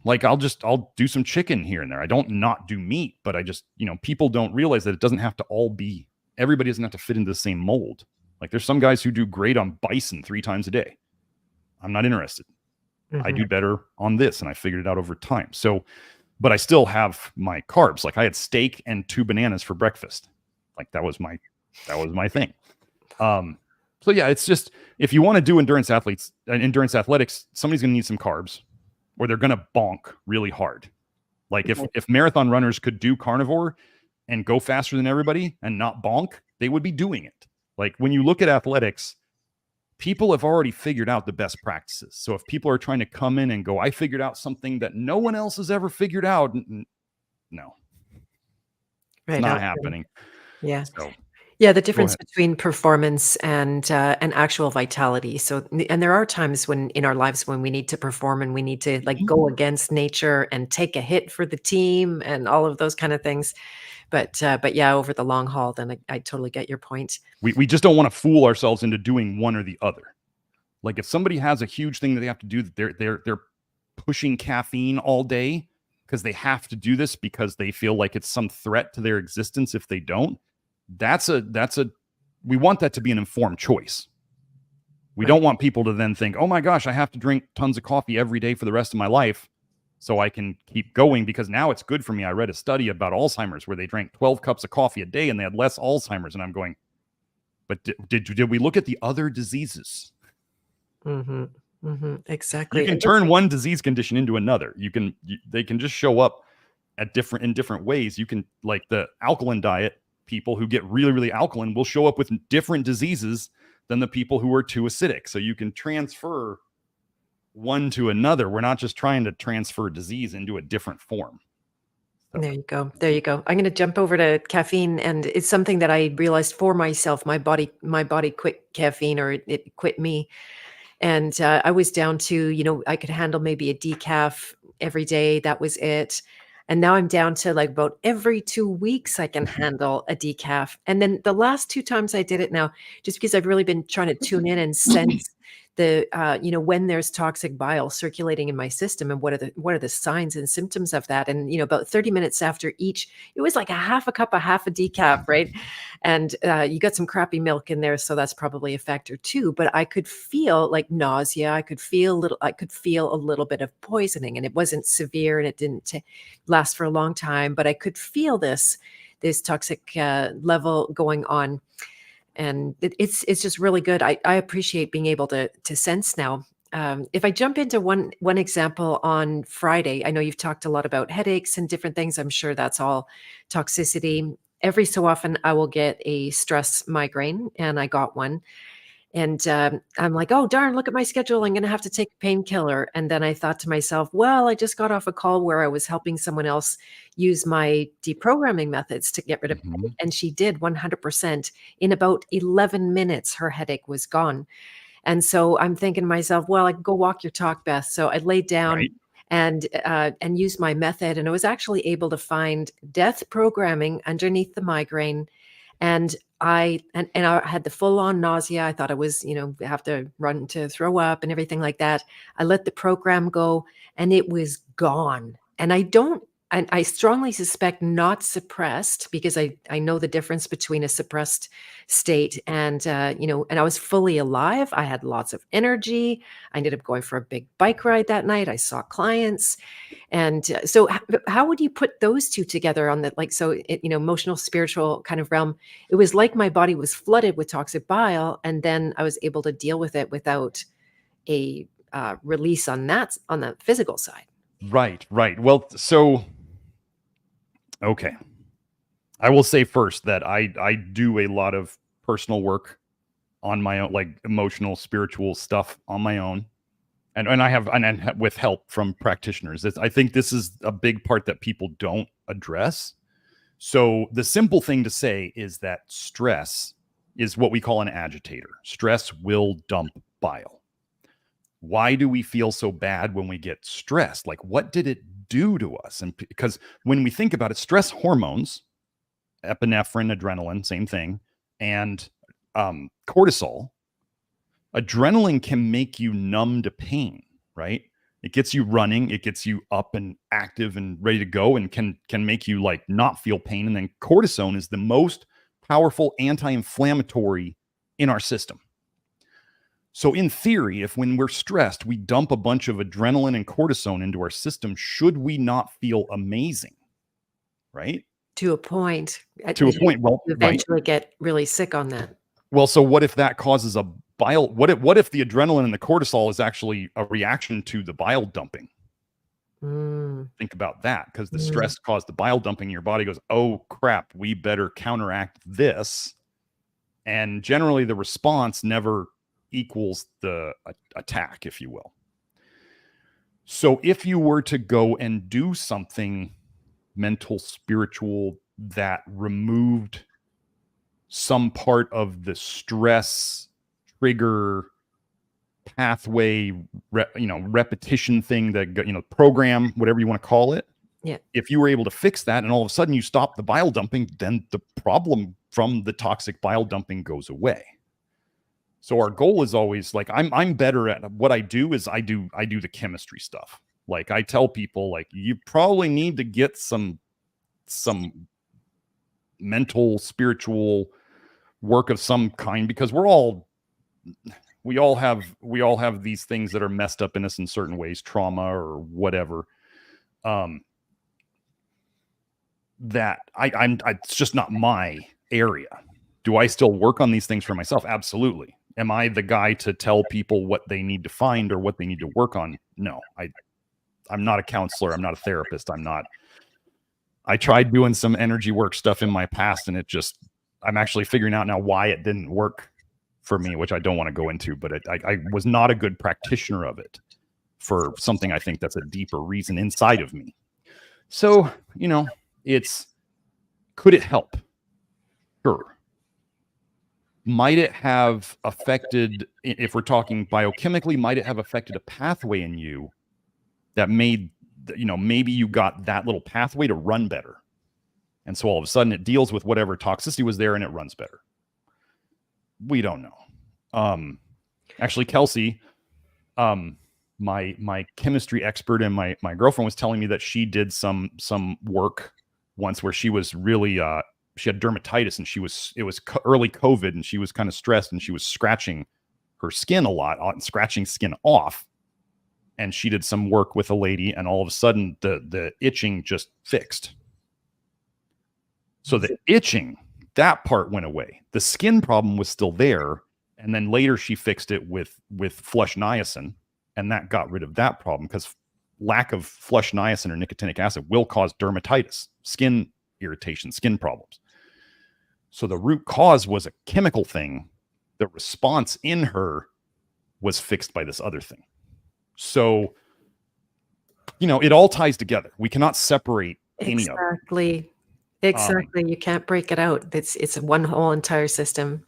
S2: Like, I'll do some chicken here and there. I don't not do meat, but I just, people don't realize that it doesn't have to all be, everybody doesn't have to fit into the same mold. Like, there's some guys who do great on bison 3 times a day. I'm not interested. I do better on this, and I figured it out over time. So, but I still have my carbs. Like I had steak and 2 bananas for breakfast. Like that was my thing. So yeah, it's just, if you want to do endurance athletics, somebody's going to need some carbs or they're going to bonk really hard. Like if marathon runners could do carnivore and go faster than everybody and not bonk, they would be doing it. Like when you look at athletics, people have already figured out the best practices. So if people are trying to come in and go, I figured out something that no one else has ever figured out. No, it's not happening.
S1: Yeah. So, yeah. The difference between performance and actual vitality. So, and there are times when in our lives when we need to perform and we need to like go against nature and take a hit for the team and all of those kind of things. But yeah, over the long haul, then I totally get your point.
S2: We just don't want to fool ourselves into doing one or the other. Like if somebody has a huge thing that they have to do, they're pushing caffeine all day because they have to do this because they feel like it's some threat to their existence if they don't. We want that to be an informed choice. We don't want people to then think, oh my gosh, I have to drink tons of coffee every day for the rest of my life so I can keep going because now it's good for me. I read a study about Alzheimer's where they drank 12 cups of coffee a day and they had less Alzheimer's. And I'm going, but did we look at the other diseases?
S1: Exactly.
S2: You can turn one disease condition into another. They can just show up in different ways. You can, like the alkaline diet, people who get really, really alkaline will show up with different diseases than the people who are too acidic. So you can transfer one to another. We're not just trying to transfer disease into a different form.
S1: So. There you go. I'm going to jump over to caffeine, and it's something that I realized for myself. My body quit caffeine, or it quit me. And I was down to, I could handle maybe a decaf every day. That was it. And now I'm down to like about every 2 weeks I can handle a decaf. And then the last 2 times I did it now, just because I've really been trying to tune in and sense the when there's toxic bile circulating in my system and what are the signs and symptoms of that. And about 30 minutes after each, it was like a half a cup, a half a decaf, right? And you got some crappy milk in there, so that's probably a factor too. But I could feel like nausea. I could feel a little bit of poisoning, and it wasn't severe, and it didn't last for a long time. But I could feel this toxic level going on, and it's just really good. I appreciate being able to sense now. If I jump into one example on Friday, I know you've talked a lot about headaches and different things. I'm sure that's all toxicity. Every so often, I will get a stress migraine, and I got one. And I'm like, oh, darn, look at my schedule. I'm going to have to take a painkiller. And then I thought to myself, well, I just got off a call where I was helping someone else use my deprogramming methods to get rid of
S2: Mhm.
S1: it. And she did 100%. In about 11 minutes, her headache was gone. And so I'm thinking to myself, well, I can go walk your talk, Beth. So I laid down
S2: Right.
S1: and used my method. And I was actually able to find death programming underneath the migraine. And I had the full on nausea. I thought I was, have to run to throw up and everything like that. I let the program go and it was gone. And I strongly suspect not suppressed, because I know the difference between a suppressed state and, and I was fully alive. I had lots of energy. I ended up going for a big bike ride that night. I saw clients. And so how would you put those two together on the, emotional, spiritual kind of realm? It was like my body was flooded with toxic bile, and then I was able to deal with it without a release on the physical side.
S2: Right. Well, so okay. I will say first that I do a lot of personal work on my own, like emotional, spiritual stuff on my own. And I have and with help from practitioners. I think this is a big part that people don't address. So the simple thing to say is that stress is what we call an agitator. Stress will dump bile. Why do we feel so bad when we get stressed? Like, what did it do to us? And because when we think about it, stress hormones, epinephrine, adrenaline, same thing, and cortisol. Adrenaline can make you numb to pain, right? It gets you running, it gets you up and active and ready to go, and can make you like not feel pain. And then cortisone is the most powerful anti-inflammatory in our system. So in theory, if when we're stressed, we dump a bunch of adrenaline and cortisone into our system, should we not feel amazing? Right?
S1: To a point.
S2: To a point. Well,
S1: You
S2: right.
S1: eventually get really sick on that.
S2: Well, so what if that causes a bile? What if the adrenaline and the cortisol is actually a reaction to the bile dumping? Think about that, because the stress caused the bile dumping. Your body goes, oh crap, we better counteract this. And generally the response never equals the attack, if you will. So if you were to go and do something mental, spiritual, that removed some part of the stress trigger pathway, repetition thing, that, program, whatever you want to call it.
S1: Yeah.
S2: If you were able to fix that and all of a sudden you stop the bile dumping, then the problem from the toxic bile dumping goes away. So our goal is always like, I'm better at what I do is I do the chemistry stuff. Like I tell people, like, you probably need to get some mental, spiritual work of some kind, because we all have these things that are messed up in us in certain ways, trauma or whatever. That it's just not my area. Do I still work on these things for myself? Absolutely. Am I the guy to tell people what they need to find or what they need to work on? No, I'm not a counselor. I'm not a therapist. I tried doing some energy work stuff in my past, and I'm actually figuring out now why it didn't work for me, which I don't want to go into, but I was not a good practitioner of it for something I think that's a deeper reason inside of me. So, could it help? Sure. Might it have affected, if we're talking biochemically, might it have affected a pathway in you that made maybe you got that little pathway to run better. And so all of a sudden it deals with whatever toxicity was there and it runs better. We don't know. Actually, Kelsey, my chemistry expert and my girlfriend was telling me that she did some work once where she was really, she had dermatitis and it was early COVID and she was kind of stressed and she was scratching her skin a lot, scratching skin off. And she did some work with a lady and all of a sudden the itching just fixed. So the itching, that part went away. The skin problem was still there. And then later she fixed it with flush niacin, and that got rid of that problem, because lack of flush niacin or nicotinic acid will cause dermatitis, skin irritation, skin problems. So the root cause was a chemical thing. The response in her was fixed by this other thing. So, it all ties together. We cannot separate any of it.
S1: Exactly. You can't break it out. It's one whole entire system.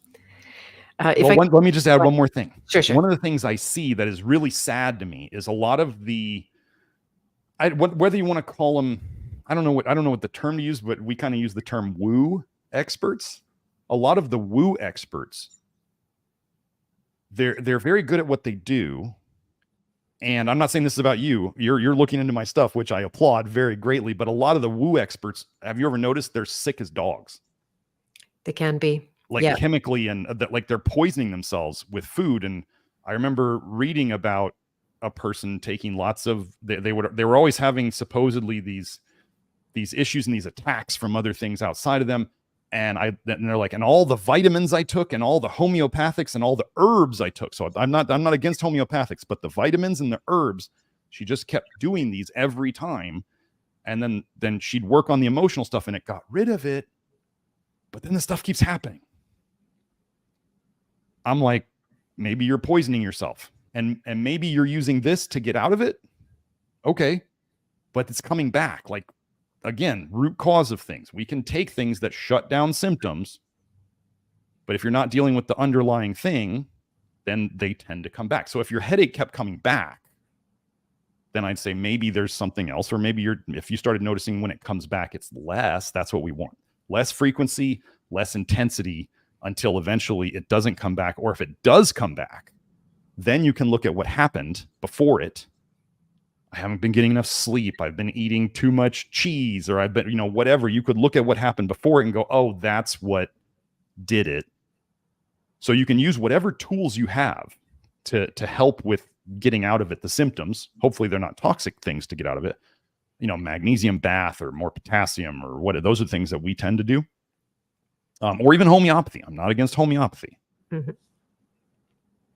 S2: Let me just add one more thing.
S1: Sure.
S2: One of the things I see that is really sad to me is a lot of whether you want to call them, I don't know what the term to use, but we kind of use the term woo experts. A lot of the woo experts, they're very good at what they do. And I'm not saying this is about you. You're looking into my stuff, which I applaud very greatly. But a lot of the woo experts, have you ever noticed they're sick as dogs?
S1: They can be.
S2: Chemically, and they're poisoning themselves with food. And I remember reading about a person taking lots of, they were always having supposedly these issues and these attacks from other things outside of them. And they're like, and all the vitamins I took and all the homeopathics and all the herbs I took. So I'm not against homeopathics, but the vitamins and the herbs, she just kept doing these every time. And then she'd work on the emotional stuff and it got rid of it. But then the stuff keeps happening. I'm like, maybe you're poisoning yourself, and maybe you're using this to get out of it. Okay. But it's coming back. Like, again, root cause of things. We can take things that shut down symptoms, but if you're not dealing with the underlying thing, then they tend to come back. So if your headache kept coming back, then I'd say maybe there's something else, or maybe if you started noticing when it comes back, it's less. That's what we want. Less frequency, less intensity, until eventually it doesn't come back. Or if it does come back, then you can look at what happened before it. I haven't been getting enough sleep. I've been eating too much cheese, or I've been, whatever. You could look at what happened before it and go, oh, that's what did it. So you can use whatever tools you have to help with getting out of it, the symptoms. Hopefully they're not toxic things to get out of it. Magnesium bath or more potassium or what. Those are things that we tend to do. Or even homeopathy. I'm not against homeopathy. Mm-hmm.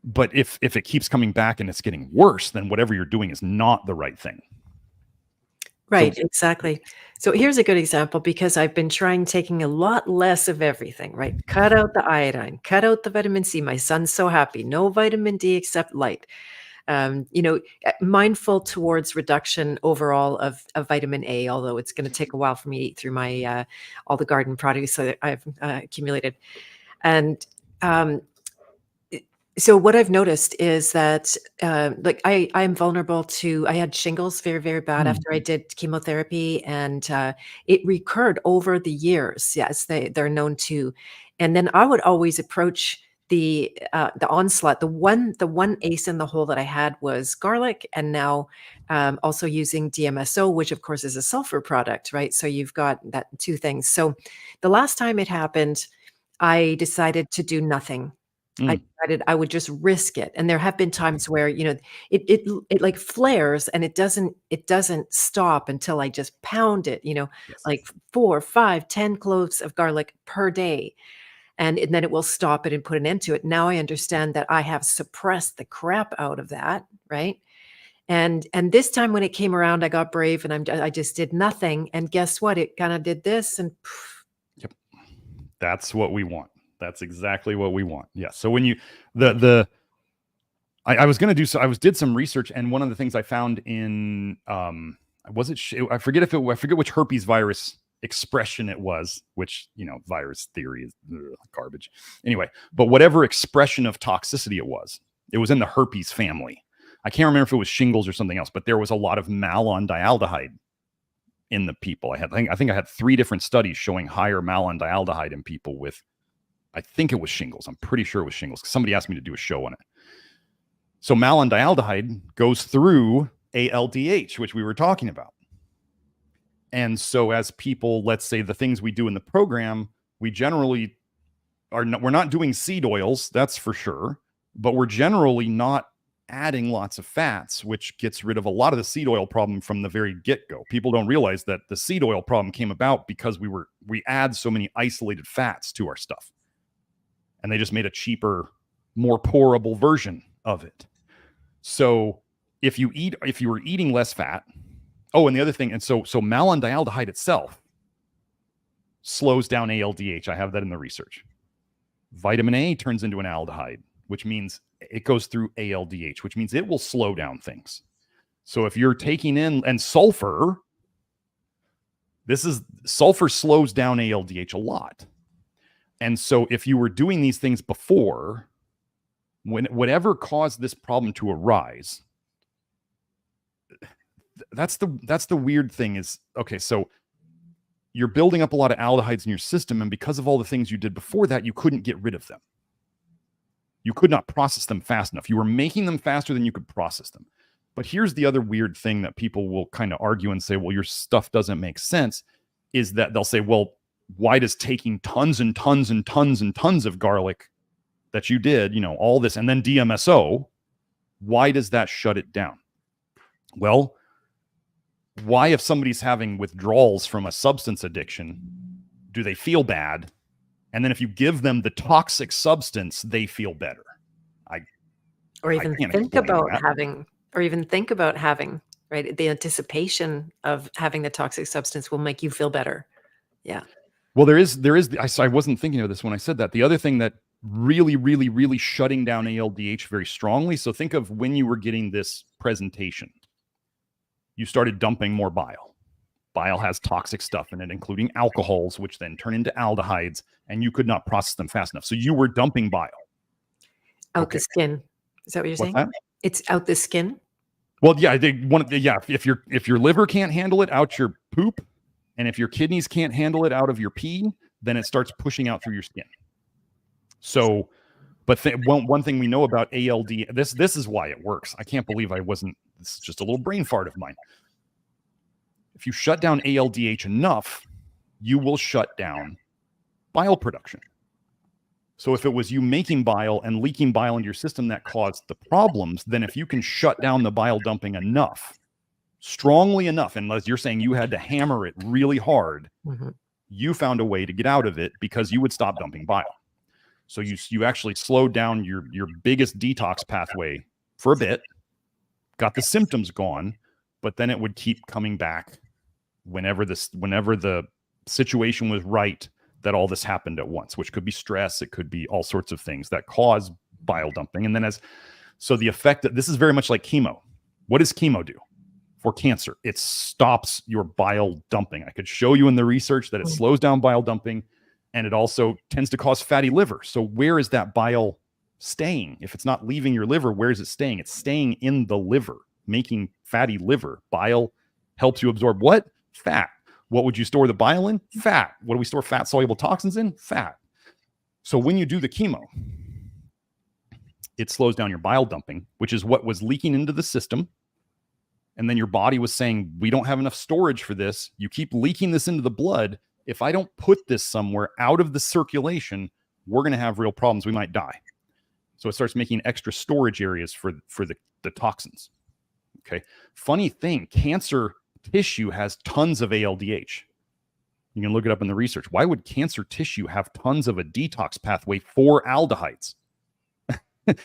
S2: But if it keeps coming back and it's getting worse, then whatever you're doing is not the right thing.
S1: Right, exactly. So here's a good example, because I've been taking a lot less of everything, right? Cut out the iodine, cut out the vitamin C. My son's so happy. No vitamin D except light. Mindful towards reduction overall of vitamin A, although it's going to take a while for me to eat through my all the garden produce that I've accumulated. And so what I've noticed is that I'm vulnerable to, I had shingles very, very bad after I did chemotherapy, and it recurred over the years. Yes, they're known to. And then I would always approach the onslaught. The one ace in the hole that I had was garlic, and now also using DMSO, which of course is a sulfur product, right? So you've got that two things. So the last time it happened, I decided to do nothing. I decided I would just risk it. And there have been times where, it like flares and it doesn't stop until I just pound it, yes. Like 4, 5, 10 cloves of garlic per day. And then it will stop it and put an end to it. Now I understand that I have suppressed the crap out of that, right? And this time when it came around, I got brave and I just did nothing. And guess what? It kind of did this and poof.
S2: Yep. That's what we want. That's exactly what we want. Yeah. So when you I was going to do, so I did some research, and one of the things I found in I forget which herpes virus expression it was, which, virus theory is garbage anyway, but whatever expression of toxicity it was in the herpes family. I can't remember if it was shingles or something else, but there was a lot of malondialdehyde in the people. I think I had 3 different studies showing higher malondialdehyde in people with, I think it was shingles. I'm pretty sure it was shingles, because somebody asked me to do a show on it. So malondialdehyde goes through ALDH, which we were talking about. And so as people, let's say the things we do in the program, we generally we're not doing seed oils, that's for sure, but we're generally not adding lots of fats, which gets rid of a lot of the seed oil problem from the very get-go. People don't realize that the seed oil problem came about because we add so many isolated fats to our stuff. And they just made a cheaper, more pourable version of it. So if you were eating less fat, and the other thing, and so malondialdehyde itself slows down ALDH. I have that in the research. Vitamin A turns into an aldehyde, which means it goes through ALDH, which means it will slow down things. So if you're taking in, and sulfur slows down ALDH a lot. And so if you were doing these things before, whatever caused this problem to arise, that's the weird thing is, okay, so you're building up a lot of aldehydes in your system, and because of all the things you did before that, you couldn't get rid of them. You could not process them fast enough. You were making them faster than you could process them. But here's the other weird thing that people will kind of argue and say, well, your stuff doesn't make sense, is that they'll say, well, why does taking tons and tons and tons and tons of garlic that you did, all this, and then DMSO, why does that shut it down? Well, why, if somebody's having withdrawals from a substance addiction, do they feel bad? And then if you give them the toxic substance, they feel better.
S1: Or even think about having, right? The anticipation of having the toxic substance will make you feel better. Yeah.
S2: Well, I wasn't thinking of this when I said that. The other thing that really, really, really shutting down ALDH very strongly. So think of when you were getting this presentation, you started dumping more bile. Bile has toxic stuff in it, including alcohols, which then turn into aldehydes, and you could not process them fast enough. So you were dumping bile.
S1: Out the skin. Is that what you're saying?
S2: That?
S1: It's out the skin?
S2: Well, yeah, if your liver can't handle it, out your poop, and if your kidneys can't handle it, out of your pee, then it starts pushing out through your skin. So, but one thing we know about ALD, this is why it works. I can't believe this is just a little brain fart of mine. If you shut down ALDH enough, you will shut down bile production. So if it was you making bile and leaking bile into your system that caused the problems, then if you can shut down the bile dumping enough, strongly enough, unless you're saying you had to hammer it really hard, you found a way to get out of it because you would stop dumping bile. So you actually slowed down your biggest detox pathway for a bit, got the symptoms gone, but then it would keep coming back whenever the situation was right, that all this happened at once, which could be stress, it could be all sorts of things that cause bile dumping. And then so the effect that this is very much like chemo. What does chemo do for cancer? It stops your bile dumping. I could show you in the research that it slows down bile dumping, and it also tends to cause fatty liver. So where is that bile staying? If it's not leaving your liver, where is it staying? It's staying in the liver, making fatty liver. Bile helps you absorb what? Fat. What would you store the bile in? Fat. What do we store fat soluble toxins in? Fat. So when you do the chemo, it slows down your bile dumping, which is what was leaking into the system. And then your body was saying, we don't have enough storage for this. You keep leaking this into the blood. If I don't put this somewhere out of the circulation, we're going to have real problems. We might die. So it starts making extra storage areas for the toxins. Okay. Funny thing, cancer tissue has tons of ALDH. You can look it up in the research. Why would cancer tissue have tons of a detox pathway for aldehydes?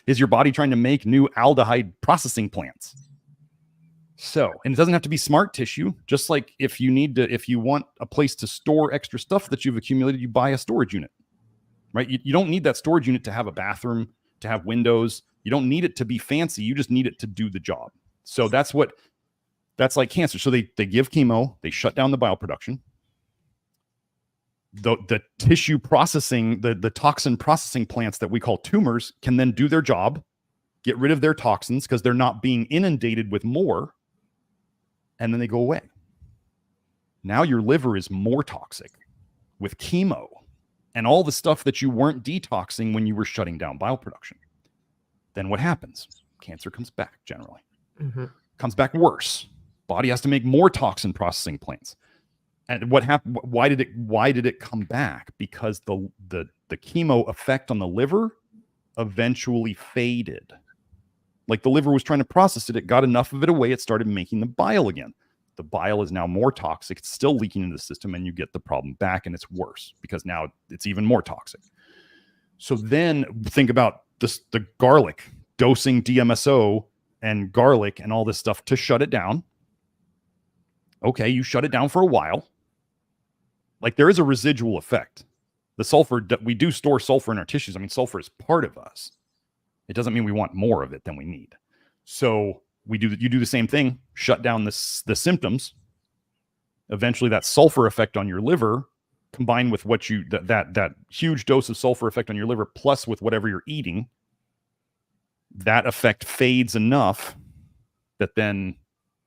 S2: Is your body trying to make new aldehyde processing plants? So, and it doesn't have to be smart tissue. Just like if you want a place to store extra stuff that you've accumulated, you buy a storage unit, right? You don't need that storage unit to have a bathroom, to have windows. You don't need it to be fancy. You just need it to do the job. So that's like cancer. So they give chemo, they shut down the bile production. The tissue processing, the toxin processing plants that we call tumors can then do their job. get rid of their toxins because they're not being inundated with more, and then they go away. Now your liver is more toxic with chemo and all the stuff that you weren't detoxing when you were shutting down bile production. Then what happens? Cancer comes back generally. Comes back worse. Body has to make more toxin processing plants. And what happened? Why did it come back? Because the chemo effect on the liver eventually faded. Like the liver was trying to process it. It got enough of it away. It started making the bile again. The bile is now more toxic. It's still leaking into the system, and you get the problem back, and it's worse because now it's even more toxic. So then think about the garlic, dosing DMSO and garlic and all this stuff to shut it down. Okay, you shut it down for a while. Like there is a residual effect. The sulfur, we do store sulfur in our tissues. I mean, sulfur is part of us. It doesn't mean we want more of it than we need. So you do the same thing, shut down the symptoms. Eventually that sulfur effect on your liver combined with what that huge dose of sulfur effect on your liver plus with whatever you're eating, that effect fades enough that then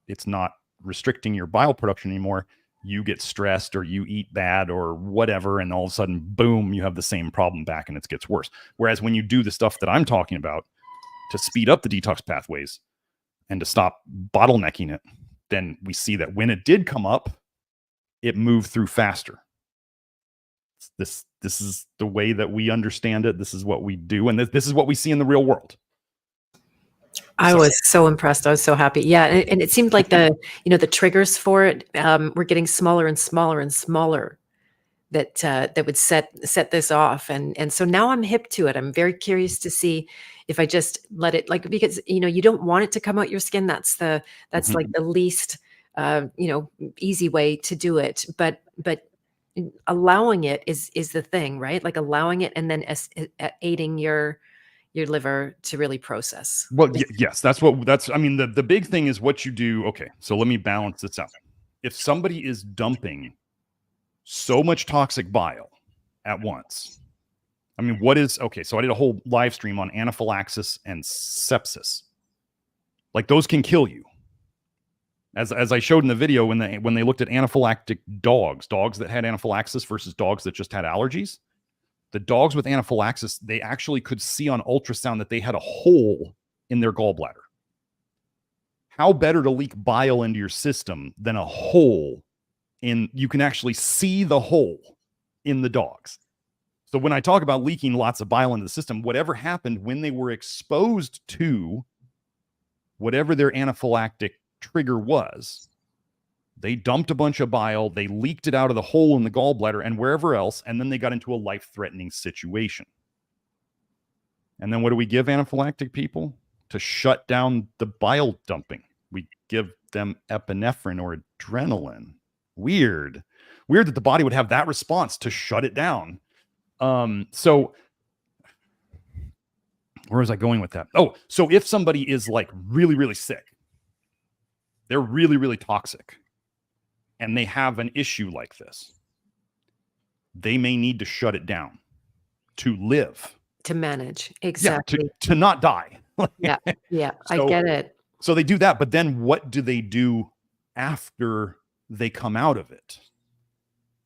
S2: it's not restricting your bile production anymore. You get stressed or you eat bad or whatever, and all of a sudden, boom, you have the same problem back and it gets worse. Whereas when you do the stuff that I'm talking about to speed up the detox pathways and to stop bottlenecking it, then we see that when it did come up, it moved through faster. This is the way that we understand it. This is what we do. And this is what we see in the real world.
S1: I was so impressed. I was so happy. Yeah. And it seemed like the triggers for it were getting smaller and smaller and smaller that would set this off. And so now I'm hip to it. I'm very curious to see if I just let it, like, because, you don't want it to come out your skin. That's like the least, easy way to do it. But allowing it is the thing, right? Like allowing it and then aiding your liver to really process.
S2: Well, yes, I mean, the big thing is what you do. Okay. So let me balance this out. If somebody is dumping so much toxic bile at once, I mean, okay. So I did a whole live stream on anaphylaxis and sepsis. Like those can kill you. As I showed in the video, when they looked at anaphylactic dogs that had anaphylaxis versus dogs that just had allergies, the dogs with anaphylaxis, they actually could see on ultrasound that they had a hole in their gallbladder. How better to leak bile into your system than a hole you can actually see the hole in the dogs. So when I talk about leaking lots of bile into the system, whatever happened when they were exposed to whatever their anaphylactic trigger was, they dumped a bunch of bile, they leaked it out of the hole in the gallbladder and wherever else, and then they got into a life-threatening situation. And then what do we give anaphylactic people? To shut down the bile dumping. We give them epinephrine or adrenaline. Weird that the body would have that response to shut it down. So where was I going with that? Oh, so if somebody is like really, really sick, they're really, really toxic, and they have an issue like this, they may need to shut it down to live. To
S1: manage. Exactly.
S2: Yeah, to not die.
S1: Yeah. I get it.
S2: So they do that, but then what do they do after they come out of it?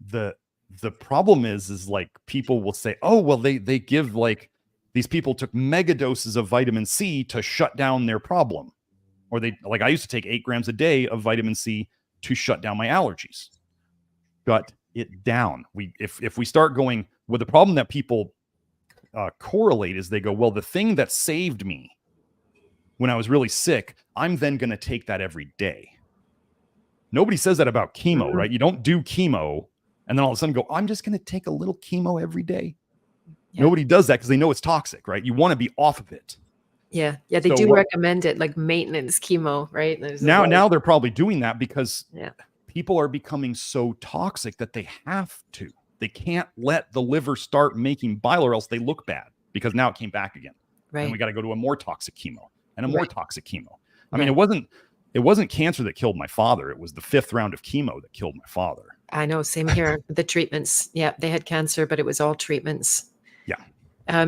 S2: The problem is like people will say, oh, well, they give, like, these people took mega doses of vitamin C to shut down their problem. Or I used to take 8 grams a day of vitamin C to shut down my allergies. Shut it down. If we start going with the problem that people correlate is they go, well, the thing that saved me when I was really sick, I'm then going to take that every day. Nobody says that about chemo, right? You don't do chemo and then all of a sudden go, I'm just going to take a little chemo every day. Yeah. Nobody does that because they know it's toxic, right? You want to be off of it.
S1: Yeah. They do recommend it, like maintenance chemo, right?
S2: Now they're probably doing that because people are becoming so toxic that they have to. They can't let the liver start making bile or else they look bad because now it came back again. Right. And we got to go to a more toxic chemo and a more toxic chemo. I mean, it wasn't cancer that killed my father. It was the 5th round of chemo that killed my father.
S1: I know. Same here. The treatments. Yeah. They had cancer, but it was all treatments.
S2: Yeah.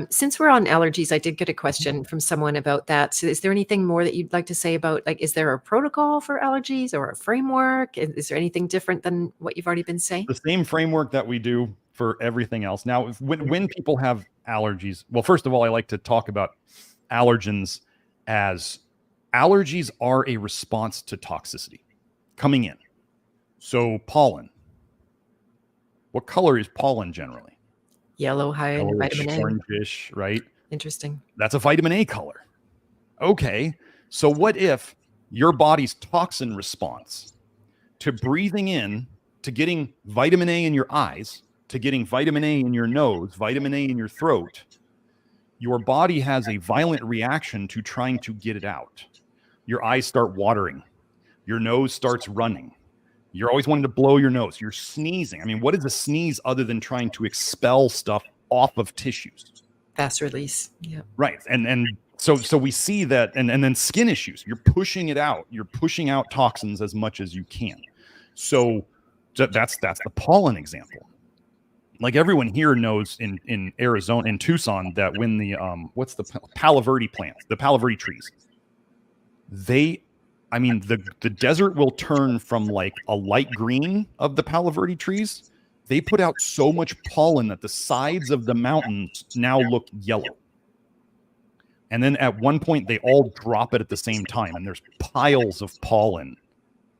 S1: Since we're on allergies, I did get a question from someone about that. So is there anything more that you'd like to say about, like, is there a protocol for allergies or a framework? Is there anything different than what you've already been saying?
S2: The same framework that we do for everything else. Now, when people have allergies, well, first of all, I like to talk about allergens as allergies are a response to toxicity coming in. So pollen. What color is pollen generally?
S1: Yellow, high in vitamin A.
S2: Orangish, right?
S1: Interesting.
S2: That's a vitamin A color. Okay. So what if your body's toxin response to breathing in, to getting vitamin A in your eyes, to getting vitamin A in your nose, vitamin A in your throat, your body has a violent reaction to trying to get it out. Your eyes start watering. Your nose starts running. You're always wanting to blow your nose. You're sneezing. I mean, what is a sneeze other than trying to expel stuff off of tissues?
S1: Fast release. Yeah.
S2: Right. And so we see that, and then skin issues. You're pushing it out. You're pushing out toxins as much as you can. So that's the pollen example. Like everyone here knows in Arizona, in Tucson, that when the what's the Palo Verde plants, the Palo Verde trees, the desert will turn from like a light green of the Palo Verde trees. They put out so much pollen that the sides of the mountains now look yellow. And then at one point they all drop it at the same time, and there's piles of pollen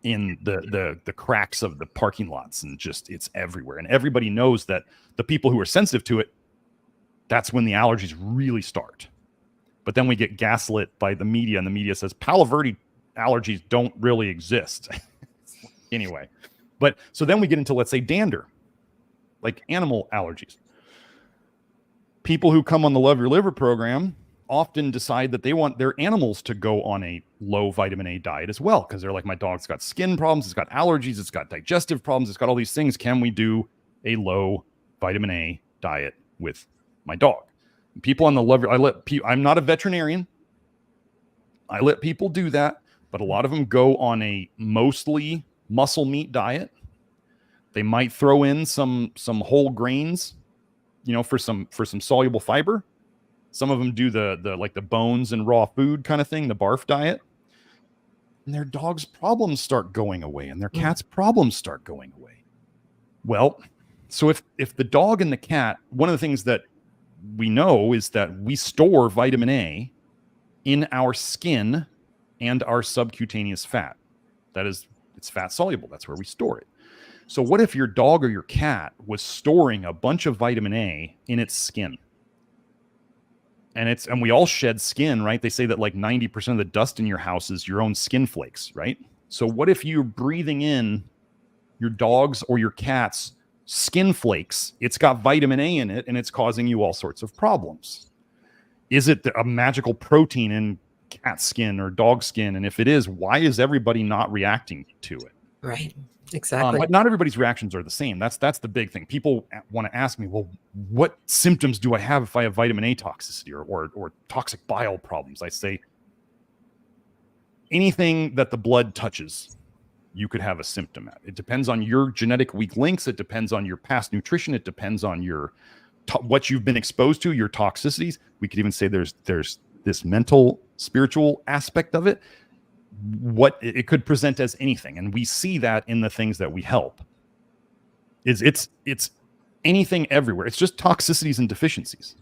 S2: in the cracks of the parking lots, and just it's everywhere. And everybody knows that the people who are sensitive to it, that's when the allergies really start. But then we get gaslit by the media, and the media says Palo Verde allergies don't really exist. Anyway, but so then we get into, let's say, dander, like animal allergies. People who come on the Love Your Liver program often decide that they want their animals to go on a low vitamin A diet as well, because they're like, my dog's got skin problems, it's got allergies, it's got digestive problems, it's got all these things. Can we do a low vitamin A diet with my dog? People on the Love Your, I'm not a veterinarian. I let people do that, but a lot of them go on a mostly muscle meat diet. They might throw in some whole grains, for some soluble fiber. Some of them do the like the bones and raw food kind of thing, the barf diet. And their dog's problems start going away, and their cat's problems start going away. Well, so if the dog and the cat, one of the things that we know is that we store vitamin A in our skin and our subcutaneous fat. That is, it's fat soluble. That's where we store it. So what if your dog or your cat was storing a bunch of vitamin A in its skin? And we all shed skin, right? They say that like 90% of the dust in your house is your own skin flakes, right? So what if you're breathing in your dog's or your cat's skin flakes? It's got vitamin A in it, and it's causing you all sorts of problems. Is it a magical protein in cat skin or dog skin? And if it is, why is everybody not reacting to it?
S1: Right. Exactly.
S2: But not everybody's reactions are the same. That's the big thing. People want to ask me, well, what symptoms do I have if I have vitamin A toxicity or toxic bile problems? I say anything that the blood touches, you could have a symptom at. It depends on your genetic weak links. It depends on your past nutrition. It depends on your what you've been exposed to, your toxicities. We could even say there's this mental, spiritual aspect of it. What it could present as anything, and we see that in the things that we help. It's anything everywhere. It's just toxicities and deficiencies.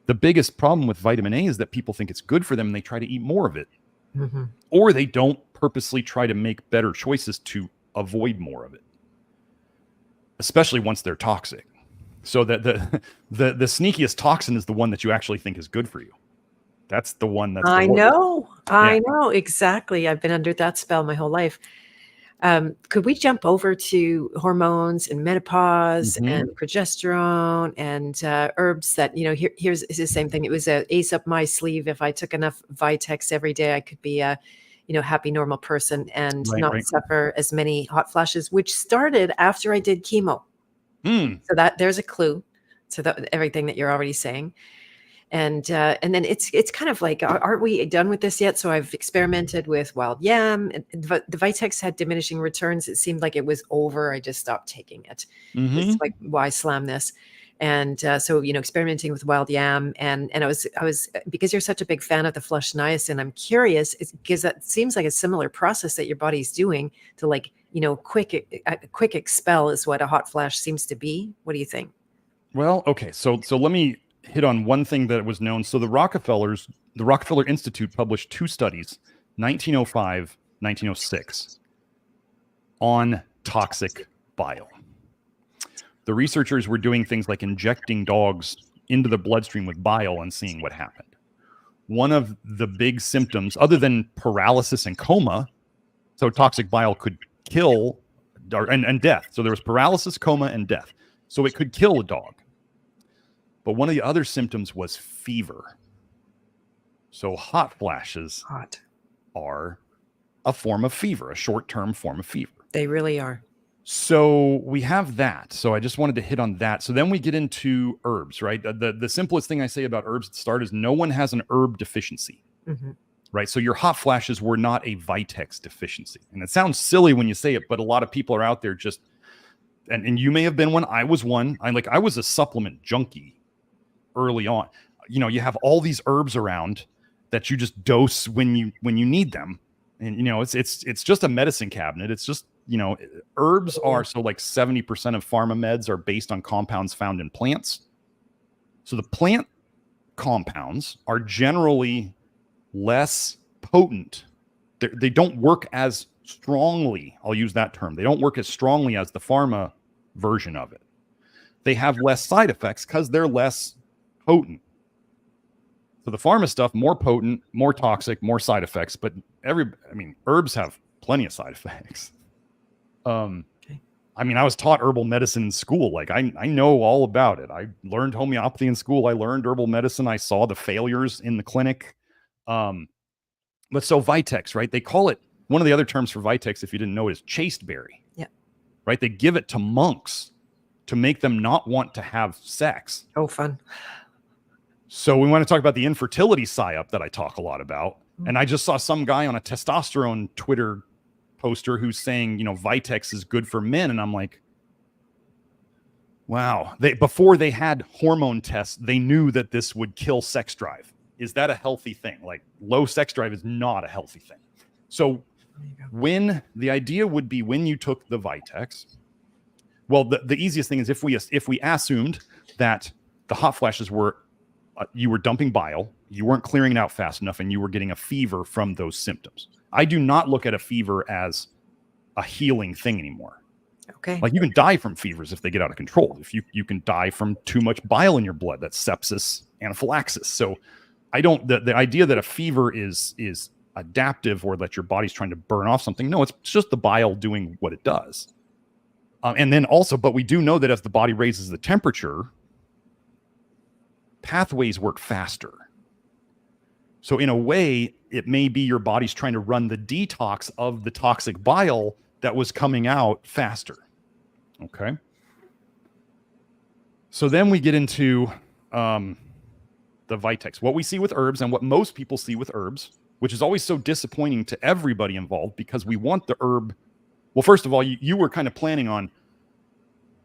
S2: The biggest problem with vitamin A is that people think it's good for them and they try to eat more of it, or they don't purposely try to make better choices to avoid more of it, especially once they're toxic. So that the sneakiest toxin is the one that you actually think is good for you. That's the one that's
S1: I know exactly. I've been under that spell my whole life. Could we jump over to hormones and menopause and progesterone and herbs that, here's the same thing. It was a ace up my sleeve. If I took enough Vitex every day, I could be a, happy, normal person and not suffer as many hot flashes, which started after I did chemo. So that there's a clue to everything that you're already saying. And then it's kind of like, aren't we done with this yet? So I've experimented with wild yam. The Vitex had diminishing returns. It seemed like it was over. I just stopped taking it. It's like, why slam this? And so, experimenting with wild yam, and I was because you're such a big fan of the flush niacin, I'm curious because that seems like a similar process that your body's doing to quick expel is what a hot flash seems to be. What do you think?
S2: Well, okay, so let me hit on one thing that was known. So the Rockefeller Institute published 2 studies, 1905, 1906, on toxic bile. The researchers were doing things like injecting dogs into the bloodstream with bile and seeing what happened. One of the big symptoms, other than paralysis and coma, so toxic bile could kill and death. So there was paralysis, coma, and death. So it could kill a dog. But one of the other symptoms was fever. So hot flashes are a form of fever, a short-term form of fever.
S1: They really are.
S2: So we have that. So I just wanted to hit on that. So then we get into herbs, right? The simplest thing I say about herbs at the start is no one has an herb deficiency, right? So your hot flashes were not a Vitex deficiency. And it sounds silly when you say it, but a lot of people are out there just, and you may have been one, I was one. I was a supplement junkie early on. You have all these herbs around that you just dose when you need them. And, it's just a medicine cabinet. It's just, herbs are, so like 70% of pharma meds are based on compounds found in plants. So the plant compounds are generally less potent. They don't work as strongly. I'll use that term. They don't work as strongly as the pharma version of it. They have less side effects because they're less potent. So the pharma stuff, more potent, more toxic, more side effects, but herbs have plenty of side effects. I was taught herbal medicine in school. Like I know all about it. I learned homeopathy in school. I learned herbal medicine. I saw the failures in the clinic. But so Vitex, right? They call it, one of the other terms for Vitex, if you didn't know, is chasteberry.
S1: Yeah.
S2: Right? They give it to monks to make them not want to have sex.
S1: Oh, fun.
S2: So we want to talk about the infertility psyop that I talk a lot about. And I just saw some guy on a testosterone Twitter poster who's saying, Vitex is good for men. And I'm like, wow. Before they had hormone tests, they knew that this would kill sex drive. Is that a healthy thing? Like low sex drive is not a healthy thing. So when the idea would be when you took the Vitex, well, the easiest thing is if we assumed that the hot flashes were, you were dumping bile, you weren't clearing it out fast enough, and you were getting a fever from those symptoms. I do not look at a fever as a healing thing anymore.
S1: Okay.
S2: Like you can die from fevers if they get out of control. If you can die from too much bile in your blood, that's sepsis, anaphylaxis. So I don't, the idea that a fever is adaptive or that your body's trying to burn off something. No, it's just the bile doing what it does. And then also, but we do know that as the body raises the temperature, pathways work faster. So in a way, it may be your body's trying to run the detox of the toxic bile that was coming out faster. Okay. So then we get into the Vitex. What we see with herbs and what most people see with herbs, which is always so disappointing to everybody involved because we want the herb. Well, first of all, you were kind of planning on,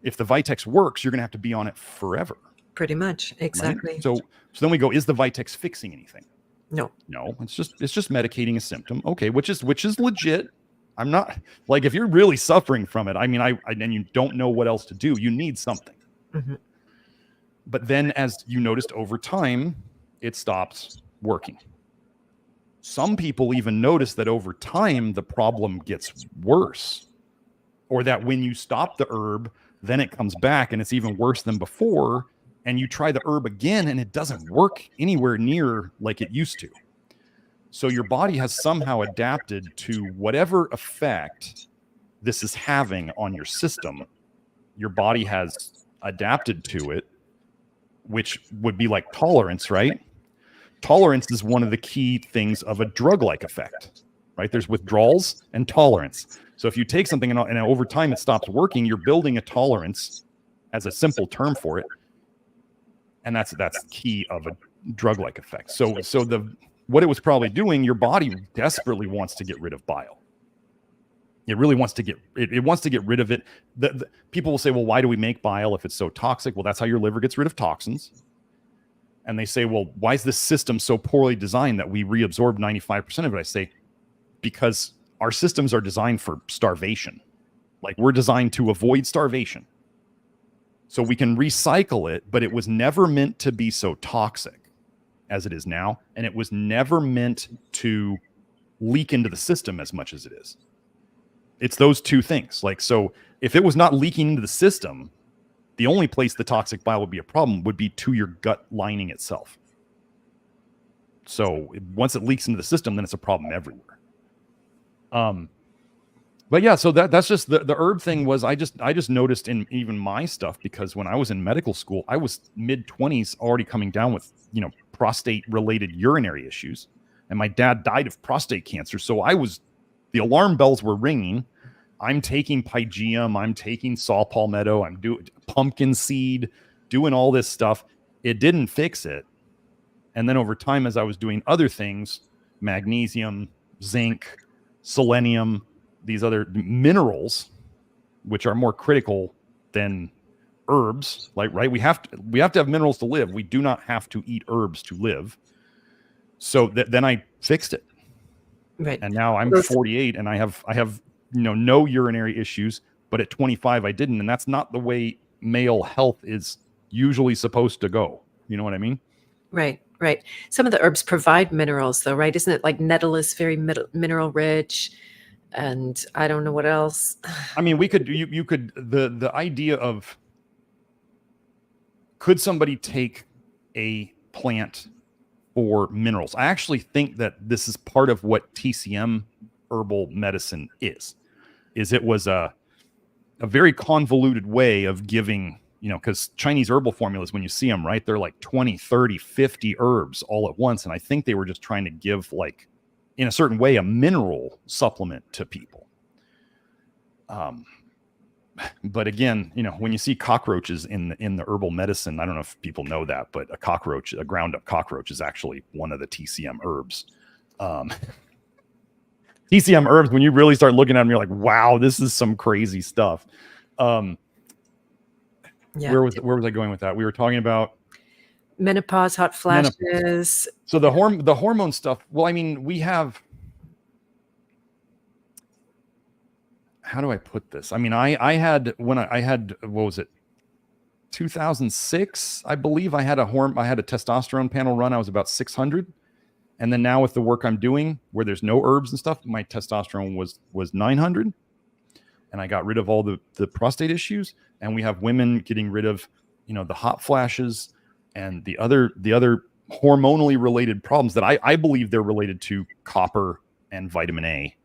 S2: if the Vitex works, you're going to have to be on it forever.
S1: Pretty much. Exactly.
S2: Right? So then we go, is the Vitex fixing anything?
S1: No,
S2: it's just medicating a symptom. Okay. Which is legit. I'm not like, if you're really suffering from it, and you don't know what else to do, you need something. But then as you noticed over time, it stops working. Some people even notice that over time, the problem gets worse, or that when you stop the herb, then it comes back and it's even worse than before. And you try the herb again and it doesn't work anywhere near like it used to. So your body has somehow adapted to whatever effect this is having on your system. Your body has adapted to it, which would be like tolerance, right? Tolerance is one of the key things of a drug-like effect, right? There's withdrawals and tolerance. So if you take something and over time it stops working, you're building a tolerance as a simple term for it. And that's the key of a drug-like effect. So what it was probably doing, your body desperately wants to get rid of bile. It really wants to get it wants to get rid of it. People will say, well, why do we make bile if it's so toxic? Well, that's how your liver gets rid of toxins. And they say, well, why is this system so poorly designed that we reabsorb 95% of it? I say, because our systems are designed for starvation. Like, we're designed to avoid starvation. So we can recycle it, but it was never meant to be so toxic as it is now. And it was never meant to leak into the system as much as it is. It's those two things. Like, so if it was not leaking into the system, the only place the toxic bile would be a problem would be to your gut lining itself. So once it leaks into the system, then it's a problem everywhere. But yeah, so that's just the herb thing was, I just noticed in even my stuff, because when I was in medical school, I was mid-20s already coming down with, prostate related urinary issues. And my dad died of prostate cancer. So the alarm bells were ringing. I'm taking pygeum, I'm taking saw palmetto, I'm doing pumpkin seed, doing all this stuff. It didn't fix it. And then over time, as I was doing other things, magnesium, zinc, selenium, these other minerals, which are more critical than herbs, like, right? We have to have minerals to live. We do not have to eat herbs to live. So then I fixed it.
S1: Right.
S2: And now I'm 48 and I have no urinary issues, but at 25 I didn't. And that's not the way male health is usually supposed to go. You know what I mean?
S1: Right. Some of the herbs provide minerals though, right? Isn't it like nettle is very mineral rich? And I don't know what else.
S2: I mean, you could, the idea of, could somebody take a plant for minerals? I actually think that this is part of what TCM herbal medicine is it was a very convoluted way of giving, because Chinese herbal formulas, when you see them, right, they're like 20, 30, 50 herbs all at once. And I think they were just trying to give, like, in a certain way, a mineral supplement to people. But again, when you see cockroaches in the herbal medicine, I don't know if people know that, but a ground up cockroach is actually one of the TCM herbs. TCM herbs, when you really start looking at them, you're like, wow, this is some crazy stuff. Where was I going with that? We were talking about
S1: menopause, hot flashes.
S2: Menopause. So the hormone stuff. Well, I mean, we have. How do I put this? I mean, I had what was it? 2006, I believe. I had a testosterone panel run. I was about 600, and then now with the work I'm doing, where there's no herbs and stuff, my testosterone was 900, and I got rid of all the prostate issues. And we have women getting rid of, the hot flashes and the other hormonally related problems that I believe they're related to copper and vitamin A.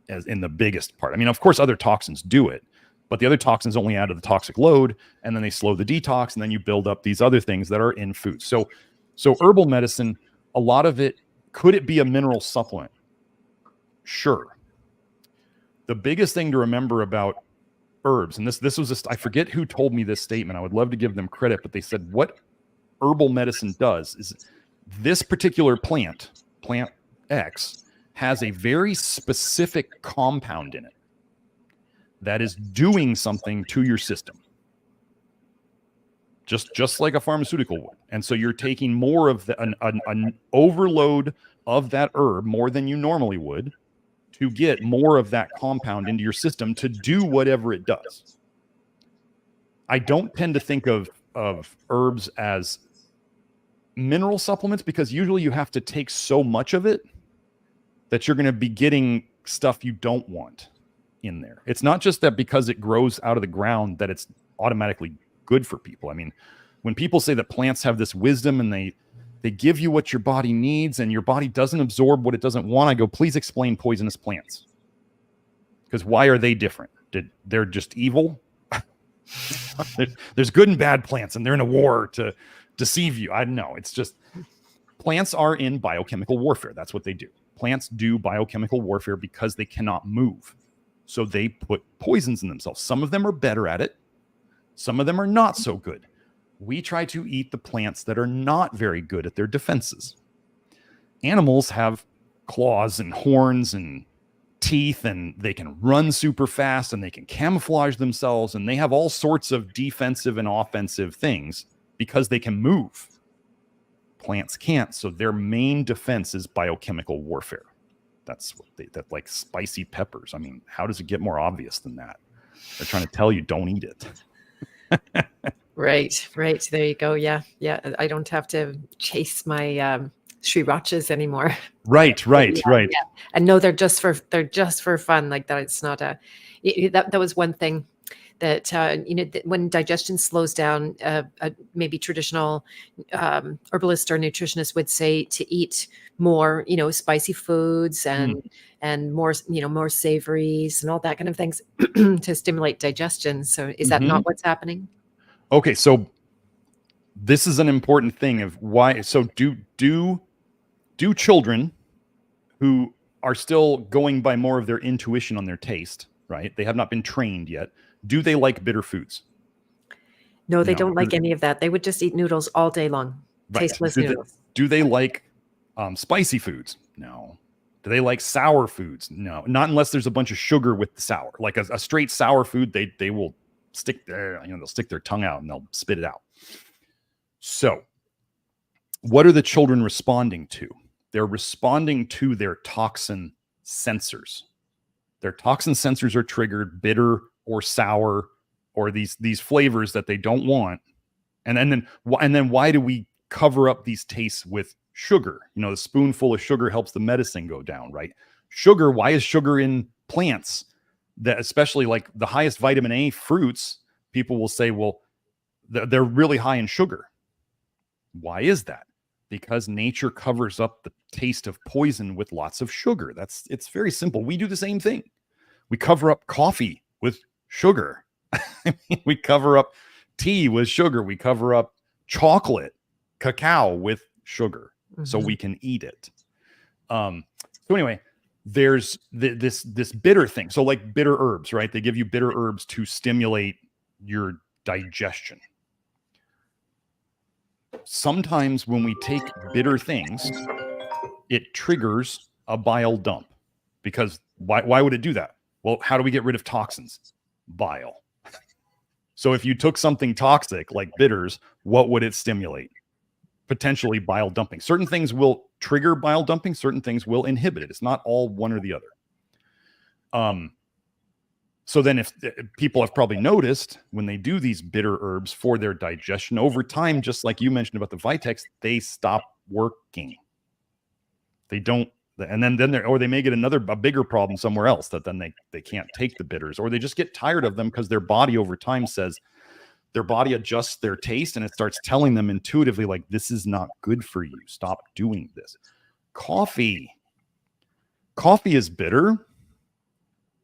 S2: As in the biggest part. I mean, of course, other toxins do it, but the other toxins only add to the toxic load, and then they slow the detox, and then you build up these other things that are in food. So herbal medicine, a lot of it, could it be a mineral supplement? Sure. The biggest thing to remember about herbs, and this was I forget who told me this statement. I would love to give them credit, but they said what herbal medicine does is this particular plant X, has a very specific compound in it that is doing something to your system, just like a pharmaceutical would. And so you're taking more of an overload of that herb, more than you normally would, to get more of that compound into your system to do whatever it does. I don't tend to think of herbs as mineral supplements, because usually you have to take so much of it that you're going to be getting stuff you don't want in there. It's not just that because it grows out of the ground that it's automatically good for people. I mean, when people say that plants have this wisdom and they give you what your body needs and your body doesn't absorb what it doesn't want, I go, please explain poisonous plants. Because why are they different? They're just evil? There's good and bad plants, and they're in a war to deceive you. I don't know. It's just plants are in biochemical warfare. That's what they do. Plants do biochemical warfare because they cannot move. So they put poisons in themselves. Some of them are better at it. Some of them are not so good. We try to eat the plants that are not very good at their defenses. Animals have claws and horns and teeth, and they can run super fast, and they can camouflage themselves, and they have all sorts of defensive and offensive things because they can move. Plants can't. So their main defense is biochemical warfare. That's what that like spicy peppers. I mean, how does it get more obvious than that? They're trying to tell you don't eat it.
S1: Right. There you go. Yeah. I don't have to chase my srirachas anymore.
S2: Right.
S1: Yeah. And no, they're just for fun. Like that. It's not that was one thing that when digestion slows down, maybe traditional herbalist or nutritionist would say to eat more, spicy foods and more, more savories and all that kind of things to stimulate digestion. So is that not what's happening?
S2: Okay, so this is an important thing of why. So do children who are still going by more of their intuition on their taste, right? They have not been trained yet. Do they like bitter foods?
S1: No, they don't like any of that. They would just eat noodles all day long.
S2: Right.
S1: Tasteless noodles.
S2: Do they like spicy foods? No. Do they like sour foods? No. Not unless there's a bunch of sugar with the sour. Like a straight sour food, they will stick their, they'll stick their tongue out and they'll spit it out. So what are the children responding to? They're responding to their toxin sensors. Their toxin sensors are triggered, bitter or sour, or these flavors that they don't want. And then why do we cover up these tastes with sugar? The spoonful of sugar helps the medicine go down, right? Sugar, why is sugar in plants? That especially like the highest vitamin A fruits, people will say, well, they're really high in sugar. Why is that? Because nature covers up the taste of poison with lots of sugar. It's very simple. We do the same thing. We cover up coffee with sugar. We cover up tea with sugar. We cover up chocolate, cacao with sugar, so we can eat it. So anyway, there's this bitter thing. So like bitter herbs, right? They give you bitter herbs to stimulate your digestion. Sometimes when we take bitter things, it triggers a bile dump. Because why would it do that? Well, how do we get rid of toxins? Bile. So if you took something toxic like bitters, what would it stimulate? Potentially bile dumping. Certain things will trigger bile dumping. Certain things will inhibit it. It's not all one or the other. So then if people have probably noticed when they do these bitter herbs for their digestion over time, just like you mentioned about the Vitex, they stop working. They don't. And then they may get a bigger problem somewhere else that then they can't take the bitters, or they just get tired of them because their body over time says their body adjusts their taste and it starts telling them intuitively, like, this is not good for you. Stop doing this. Coffee is bitter.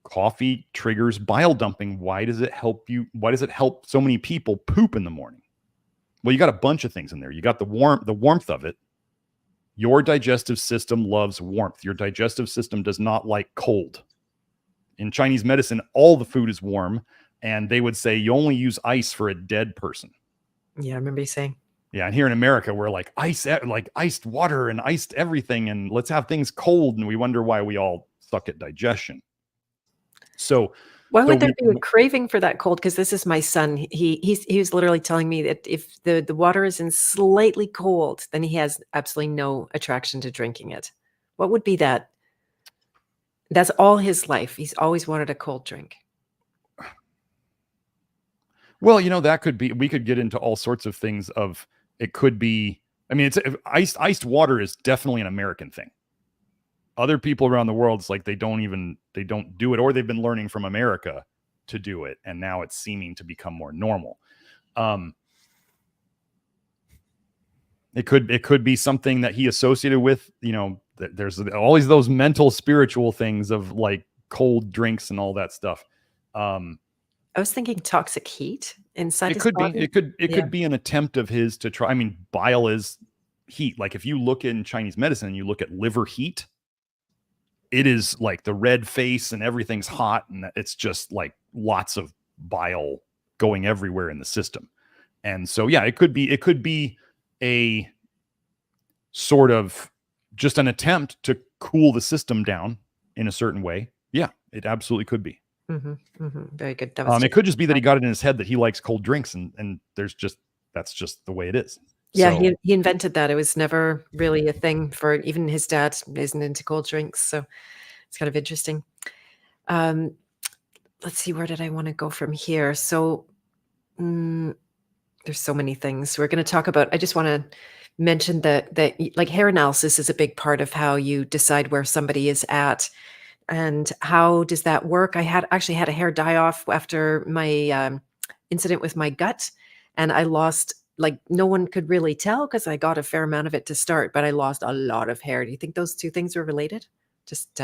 S2: Coffee triggers bile dumping. Why does it help you? Why does it help so many people poop in the morning? Well, you got a bunch of things in there. You got the warmth of it. Your digestive system loves warmth. Your digestive system does not like cold. In Chinese medicine, all the food is warm, and they would say you only use ice for a dead person.
S1: Yeah, I remember you saying.
S2: Yeah, and here in America, we're like iced water and iced everything, and let's have things cold, and we wonder why we all suck at digestion. So
S1: why would there be a craving for that cold? Because this is my son. He was literally telling me that if the water is in slightly cold, then he has absolutely no attraction to drinking it. What would be that? That's all his life. He's always wanted a cold drink.
S2: Well, that could be. We could get into all sorts of things. It could be. I mean, it's iced water is definitely an American thing. Other people around the world, it's like they don't do it, or they've been learning from America to do it, and now it's seeming to become more normal. It could be something that he associated with, there's always those mental, spiritual things of like cold drinks and all that stuff.
S1: I was thinking toxic heat inside his
S2: body.
S1: It
S2: could be an attempt of his to try. I mean, bile is heat. Like if you look in Chinese medicine and you look at liver heat, it is like the red face and everything's hot, and it's just like lots of bile going everywhere in the system. And so, yeah, it could be a sort of just an attempt to cool the system down in a certain way. Yeah, It absolutely could be.
S1: Very good.
S2: It could just be that he got it in his head that he likes cold drinks, and that's just the way it is.
S1: Yeah,
S2: So,
S1: he invented that. It was never really a thing for even his dad isn't into cold drinks. So it's kind of interesting. Let's see, where did I want to go from here? So there's so many things we're going to talk about. I just want to mention that like hair analysis is a big part of how you decide where somebody is at. And how does that work? I actually had a hair die off after my incident with my gut, and I lost, like, no one could really tell because I got a fair amount of it to start, but I lost a lot of hair. Do you think those two things are related? Just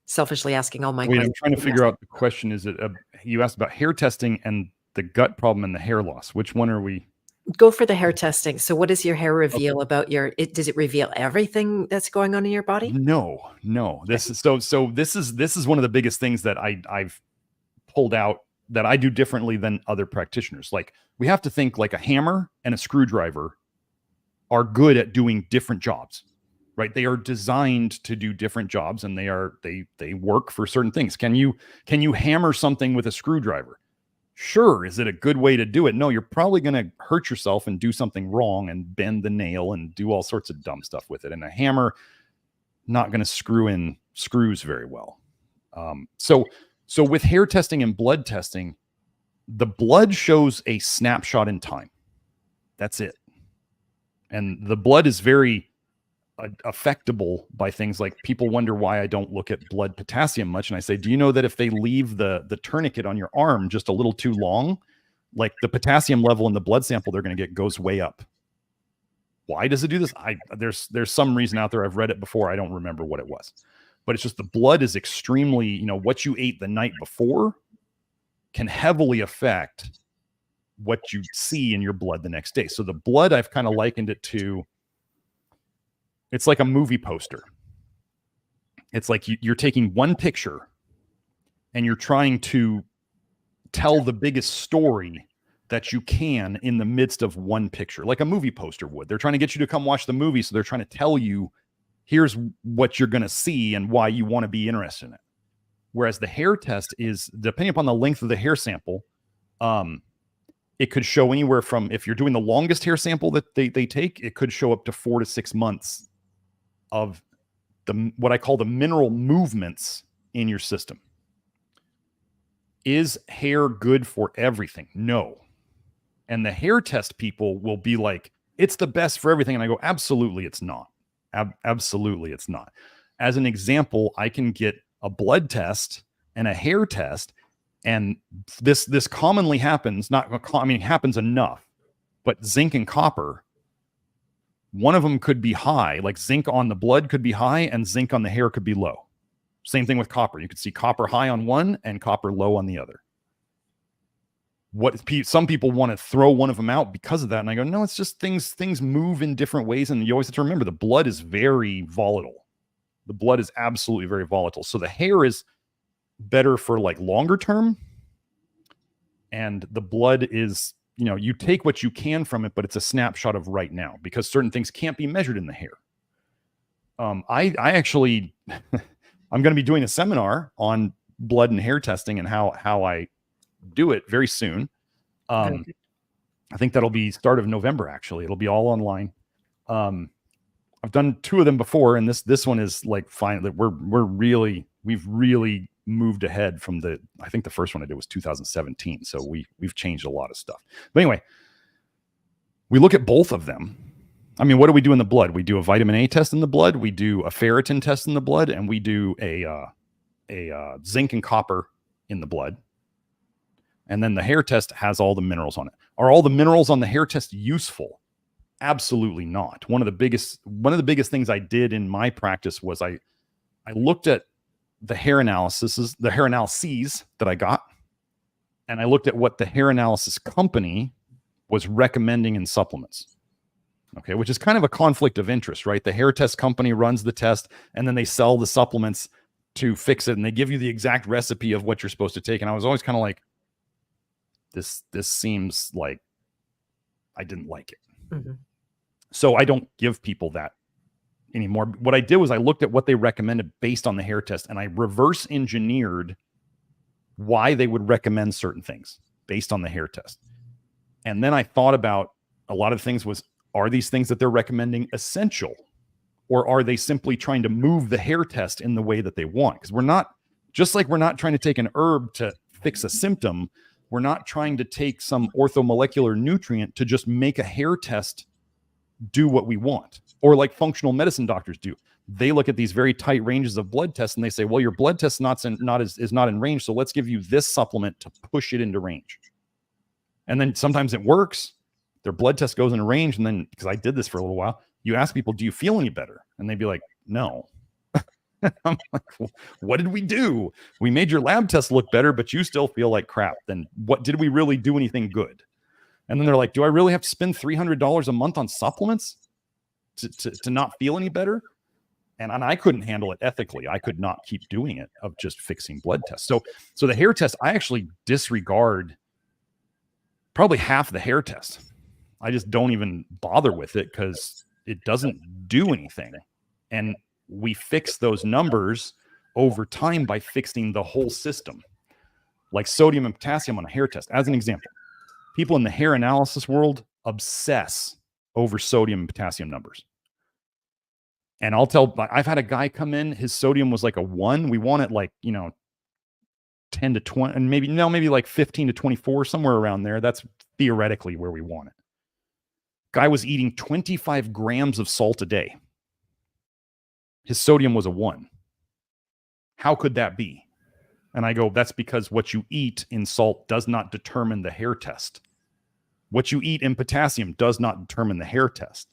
S1: selfishly asking all my
S2: wait,
S1: questions.
S2: I'm trying to figure out the question. Is it you asked about hair testing and the gut problem and the hair loss? Which one are we?
S1: Go for the hair testing. So what does your hair reveal about does it reveal everything that's going on in your body?
S2: No. This is this is one of the biggest things that I've pulled out that I do differently than other practitioners. Like, we have to think like a hammer and a screwdriver are good at doing different jobs, right? They are designed to do different jobs, and they work for certain things. Can you hammer something with a screwdriver? Sure. Is it a good way to do it? No, you're probably going to hurt yourself and do something wrong and bend the nail and do all sorts of dumb stuff with it. And a hammer, not going to screw in screws very well. So with hair testing and blood testing, the blood shows a snapshot in time. That's it. And the blood is very affectable by things like, people wonder why I don't look at blood potassium much. And I say, do you know that if they leave the tourniquet on your arm just a little too long, like, the potassium level in the blood sample they're going to get goes way up? Why does it do this? There's some reason out there. I've read it before. I don't remember what it was, but it's just the blood is extremely, what you ate the night before can heavily affect what you see in your blood the next day. So the blood, I've kind of likened it to, it's like a movie poster. It's like you're taking one picture and you're trying to tell the biggest story that you can in the midst of one picture, like a movie poster would. They're trying to get you to come watch the movie. So they're trying to tell you, here's what you're going to see and why you want to be interested in it. Whereas the hair test is, depending upon the length of the hair sample, it could show anywhere from, if you're doing the longest hair sample that they take, it could show up to 4 to 6 months of what I call the mineral movements in your system. Is hair good for everything? No. And the hair test people will be like, it's the best for everything. And I go, absolutely, it's not. Absolutely, it's not. As an example, I can get a blood test and a hair test, and this commonly happens, happens enough, but zinc and copper, one of them could be high, like zinc on the blood could be high and zinc on the hair could be low. Same thing with copper. You could see copper high on one and copper low on the other. Some people want to throw one of them out because of that. And I go, no, it's just things move in different ways. And you always have to remember, the blood is very volatile. The blood is absolutely very volatile. So the hair is better for like longer term. And the blood is, you take what you can from it, but it's a snapshot of right now because certain things can't be measured in the hair. I actually, I'm going to be doing a seminar on blood and hair testing and how I do it very soon. I think that'll be start of November. Actually, it'll be all online. I've done 2 of them before, and this one is like fine. We've really moved ahead from I think the first one I did was 2017. So we've changed a lot of stuff. But anyway, we look at both of them. I mean, what do we do in the blood? We do a vitamin A test in the blood. We do a ferritin test in the blood, and we do a zinc and copper in the blood. And then the hair test has all the minerals on it. Are all the minerals on the hair test useful? Absolutely not. One of the biggest things I did in my practice was I looked at the hair analyses that I got, and I looked at what the hair analysis company was recommending in supplements. Okay, which is kind of a conflict of interest, right? The hair test company runs the test, and then they sell the supplements to fix it, and they give you the exact recipe of what you're supposed to take. And I was always kind of like, this seems like I didn't like it. Mm-hmm. So I don't give people that anymore. What I did was I looked at what they recommended based on the hair test, and I reverse engineered why they would recommend certain things based on the hair test. And then I thought about a lot of things was, are these things that they're recommending essential? Or are they simply trying to move the hair test in the way that they want? Because we're not, just like we're not trying to take an herb to fix a symptom, we're not trying to take some orthomolecular nutrient to just make a hair test do what we want. Or like functional medicine doctors do. They look at these very tight ranges of blood tests and they say, well, your blood test is not in range, so let's give you this supplement to push it into range. And then sometimes it works. Their blood test goes into range, and then, because I did this for a little while, you ask people, do you feel any better? And they'd be like, no. I'm like, well, what did we do? We made your lab test look better, but you still feel like crap. Then what did we really do anything good? And then they're like, do I really have to spend $300 a month on supplements to not feel any better? And I couldn't handle it ethically. I could not keep doing it of just fixing blood tests. So the hair test, I actually disregard probably half the hair test. I just don't even bother with it because it doesn't do anything. And we fix those numbers over time by fixing the whole system. Like sodium and potassium on a hair test. As an example, people in the hair analysis world obsess over sodium and potassium numbers. And I've had a guy come in, his sodium was like a 1. We want it like, 10 to 20, and maybe like 15 to 24, somewhere around there. That's theoretically where we want it. Guy was eating 25 grams of salt a day. His sodium was a 1. How could that be? And I go, that's because what you eat in salt does not determine the hair test. What you eat in potassium does not determine the hair test.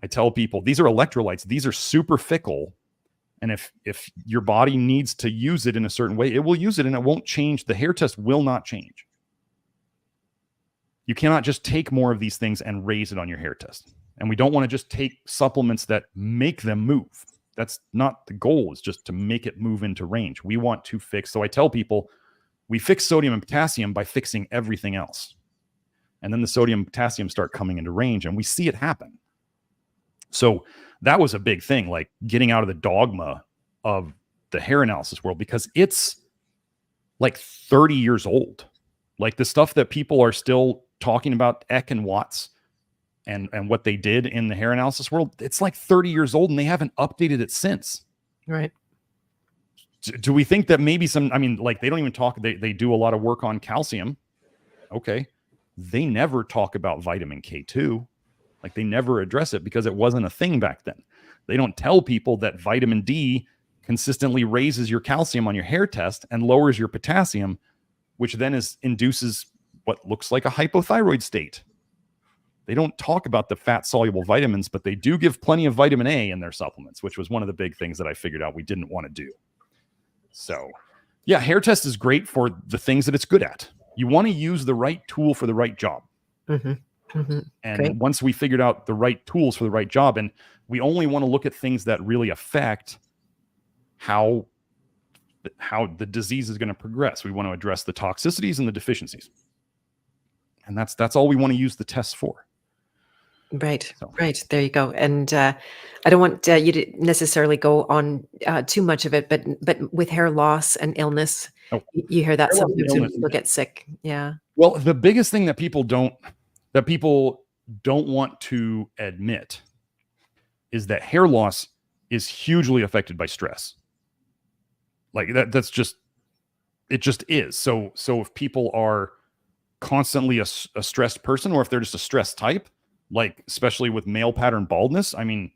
S2: I tell people, these are electrolytes. These are super fickle. And if your body needs to use it in a certain way, it will use it and it won't change. The hair test will not change. You cannot just take more of these things and raise it on your hair test. And we don't want to just take supplements that make them move. That's not the goal, is just to make it move into range. We want to fix. So I tell people, we fix sodium and potassium by fixing everything else. And then the sodium and potassium start coming into range and we see it happen. So that was a big thing, like getting out of the dogma of the hair analysis world, because it's like 30 years old. Like the stuff that people are still talking about, Eck and Watts and what they did in the hair analysis world, it's like 30 years old and they haven't updated it since.
S1: Right.
S2: Do we think that maybe like they don't even talk, they do a lot of work on calcium. Okay. They never talk about vitamin K2. Like they never address it because it wasn't a thing back then. They don't tell people that vitamin D consistently raises your calcium on your hair test and lowers your potassium, which then induces what looks like a hypothyroid state. They don't talk about the fat soluble vitamins, but they do give plenty of vitamin A in their supplements, which was one of the big things that I figured out we didn't want to do. So yeah, hair test is great for the things that it's good at. You want to use the right tool for the right job. Mm-hmm. Mm-hmm. And great. Once we figured out the right tools for the right job, and we only want to look at things that really affect how the disease is going to progress. We want to address the toxicities and the deficiencies. And that's all we want to use the tests for.
S1: Right. So. Right. There you go. And I don't want you to necessarily go on too much of it, but with hair loss and illness, you hear that sometimes when people get sick. Yeah. Well,
S2: the biggest thing that people don't want to admit is that hair loss is hugely affected by stress. Like it just is. So if people are constantly a stressed person, or if they're just a stress type, like especially with male pattern baldness, I mean,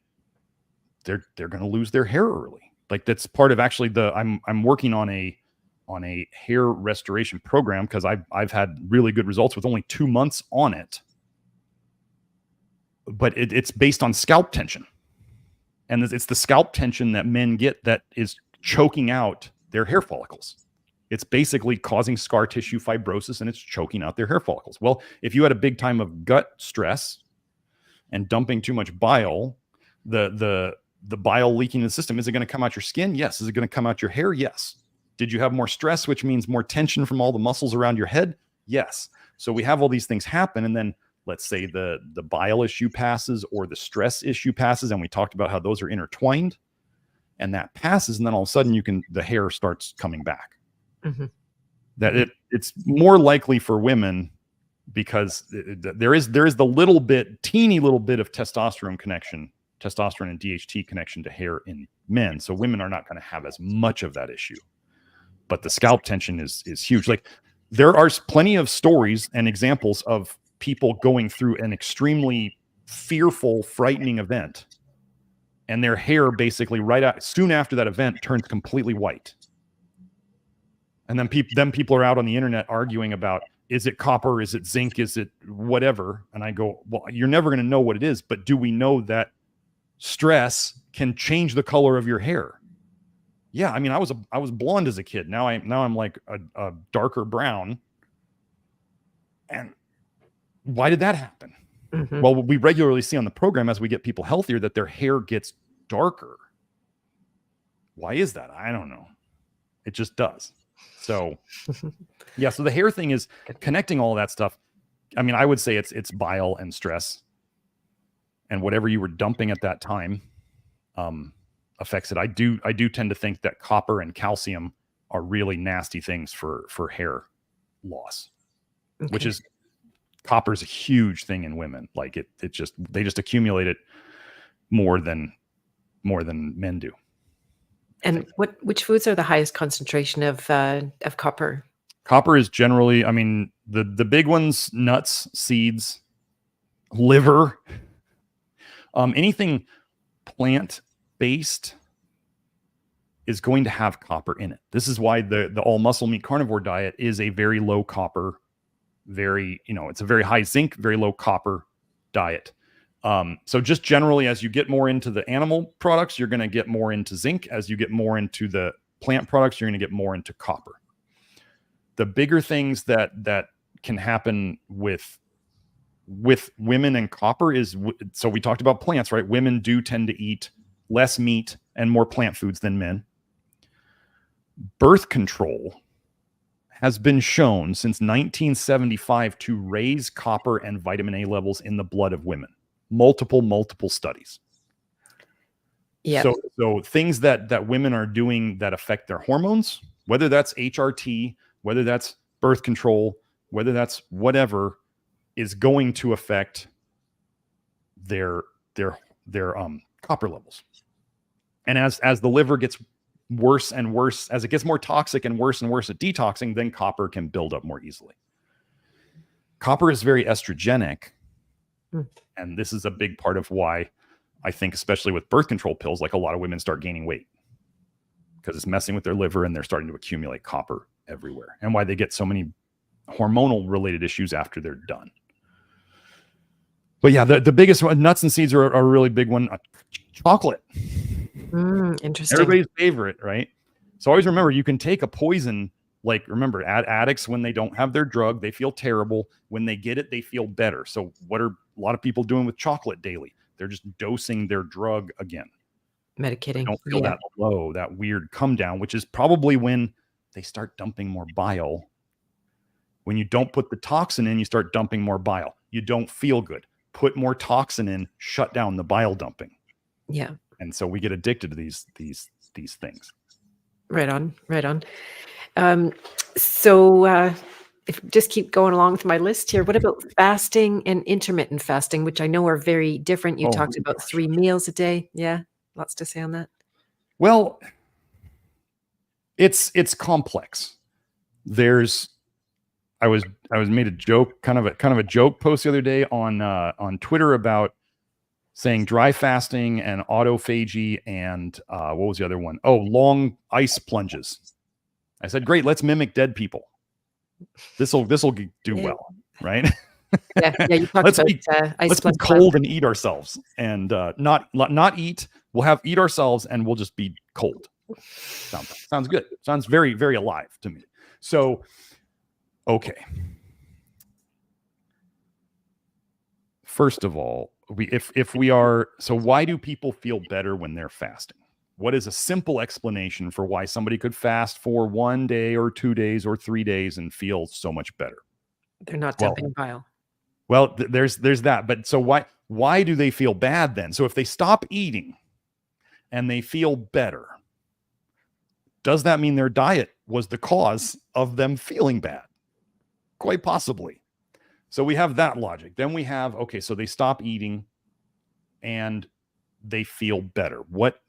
S2: they're going to lose their hair early. Like that's part of actually I'm working on a hair restoration program because I've had really good results with only 2 months on it. But it's based on scalp tension. And it's the scalp tension that men get that is choking out their hair follicles. It's basically causing scar tissue fibrosis and it's choking out their hair follicles. Well, if you had a big time of gut stress and dumping too much bile, the bile leaking in the system, is it going to come out your skin? Yes. Is it going to come out your hair? Yes. Did you have more stress, which means more tension from all the muscles around your head? Yes. So we have all these things happen, and then let's say the bile issue passes or the stress issue passes, and we talked about how those are intertwined, and that passes, and then all of a sudden the hair starts coming back.
S1: Mm-hmm.
S2: That it's more likely for women because there is the teeny little bit of testosterone and DHT connection to hair in men. So women are not going to have as much of that issue, but the scalp tension is huge. Like, there are plenty of stories and examples of people going through an extremely fearful, frightening event, and their hair basically soon after that event turns completely white. And then people are out on the internet arguing about, is it copper? Is it zinc? Is it whatever? And I go, well, you're never going to know what it is, but do we know that stress can change the color of your hair? Yeah, I mean, I was blonde as a kid. Now I'm like a darker brown. And why did that happen?
S1: Mm-hmm.
S2: Well, we regularly see on the program as we get people healthier that their hair gets darker. Why is that? I don't know. It just does. So, yeah. So the hair thing is connecting all that stuff. I mean, I would say it's bile and stress, and whatever you were dumping at that time affects it. I do tend to think that copper and calcium are really nasty things for hair loss,
S1: Okay.
S2: which is, copper is a huge thing in women. Like they just accumulate it more than men do.
S1: And which foods are the highest concentration of copper?
S2: Copper is generally, I mean, the big ones: nuts, seeds, liver, anything plant-based is going to have copper in it. This is why the all muscle meat carnivore diet is a very low copper, it's a very high zinc, very low copper diet. So just generally, as you get more into the animal products, you're going to get more into zinc. As you get more into the plant products, you're going to get more into copper. The bigger things that can happen with women and copper is, so we talked about plants, right? Women do tend to eat less meat and more plant foods than men. Birth control has been shown since 1975 to raise copper and vitamin A levels in the blood of women. Multiple studies.
S1: Yeah.
S2: So things that women are doing that affect their hormones, whether that's HRT, whether that's birth control, whether that's whatever, is going to affect their copper levels. And as the liver gets worse and worse, as it gets more toxic and worse at detoxing, then copper can build up more easily. Copper is very estrogenic. And this is a big part of why I think, especially with birth control pills, like a lot of women start gaining weight, because it's messing with their liver and they're starting to accumulate copper everywhere, and why they get so many hormonal related issues after they're done. But yeah, the biggest one, nuts and seeds are a really big one. Chocolate.
S1: Interesting.
S2: Everybody's favorite, right? So always remember, you can take a poison. Like, remember, addicts, when they don't have their drug, they feel terrible. When they get it, they feel better. So what are a lot of people doing with chocolate daily? They're just dosing their drug again.
S1: Medicating.
S2: They don't feel that low, that weird come down, which is probably when they start dumping more bile. When you don't put the toxin in, you start dumping more bile. You don't feel good. Put more toxin in, shut down the bile dumping.
S1: Yeah.
S2: And so we get addicted to these things.
S1: Right on. So if just keep going along with my list here, what about fasting and intermittent fasting, which I know are very different? You talked about 3 meals a day. Yeah. Lots to say on that.
S2: Well, it's complex. I was made a joke, kind of a joke post the other day on Twitter about saying dry fasting and autophagy and what was the other one? Oh, long ice plunges. I said, great, let's mimic dead people. This'll do well, right?
S1: Yeah, you talked about ice.
S2: Let's be cold and eat ourselves, and not eat. We'll eat ourselves, and we'll just be cold. Sounds good. Sounds very, very alive to me. So, okay. First of all, why do people feel better when they're fasting? What is a simple explanation for why somebody could fast for 1 day or 2 days or 3 days and feel so much better?
S1: They're not dumping bile.
S2: Well, there's that. But so why do they feel bad then? So if they stop eating and they feel better, does that mean their diet was the cause of them feeling bad? Quite possibly. So we have that logic. Then we have, okay, so they stop eating and they feel better. What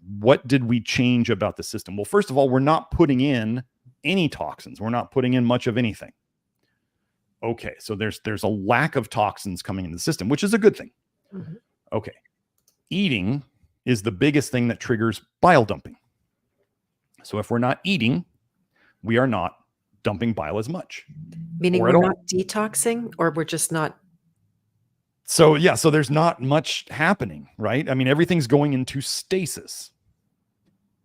S2: did we change about the system? Well, first of all, we're not putting in any toxins. We're not putting in much of anything. Okay, so there's a lack of toxins coming into the system, which is a good thing.
S1: Mm-hmm.
S2: Okay. Eating is the biggest thing that triggers bile dumping. So if we're not eating, we are not dumping bile as much.
S1: Meaning we're not detoxing, or we're just not.
S2: So yeah, so there's not much happening, right? I mean, everything's going into stasis.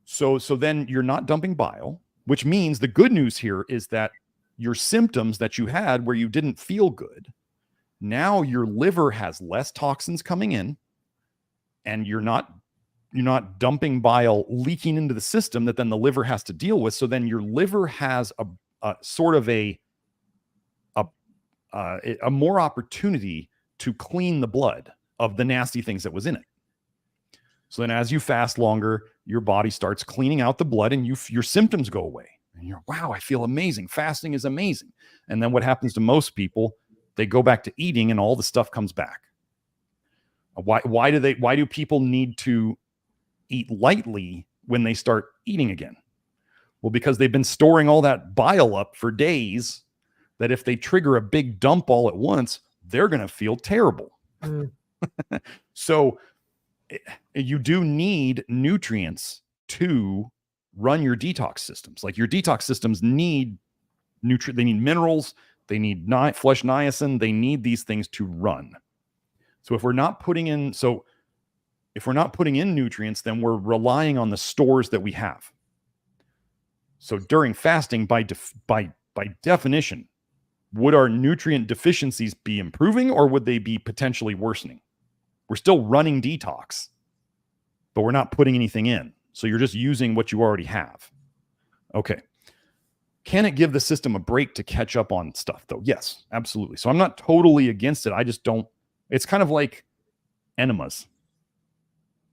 S2: So then you're not dumping bile, which means the good news here is that your symptoms that you had where you didn't feel good, now your liver has less toxins coming in, and you're not dumping bile leaking into the system that then the liver has to deal with. So then your liver has a sort of a more opportunity to clean the blood of the nasty things that was in it. So then as you fast longer, your body starts cleaning out the blood and your symptoms go away. And you're, wow, I feel amazing. Fasting is amazing. And then what happens to most people, they go back to eating and all the stuff comes back. Why do people need to eat lightly when they start eating again? Well, because they've been storing all that bile up for days, that if they trigger a big dump all at once, they're going to feel terrible.
S1: Mm.
S2: So you do need nutrients to run your detox systems. Like your detox systems need they need minerals, they need flesh niacin, they need these things to run. So if we're not putting in nutrients, then we're relying on the stores that we have. So during fasting, by definition, would our nutrient deficiencies be improving, or would they be potentially worsening? We're still running detox, but we're not putting anything in. So you're just using what you already have. Okay. Can it give the system a break to catch up on stuff though? Yes, absolutely. So I'm not totally against it. I just don't. It's kind of like enemas.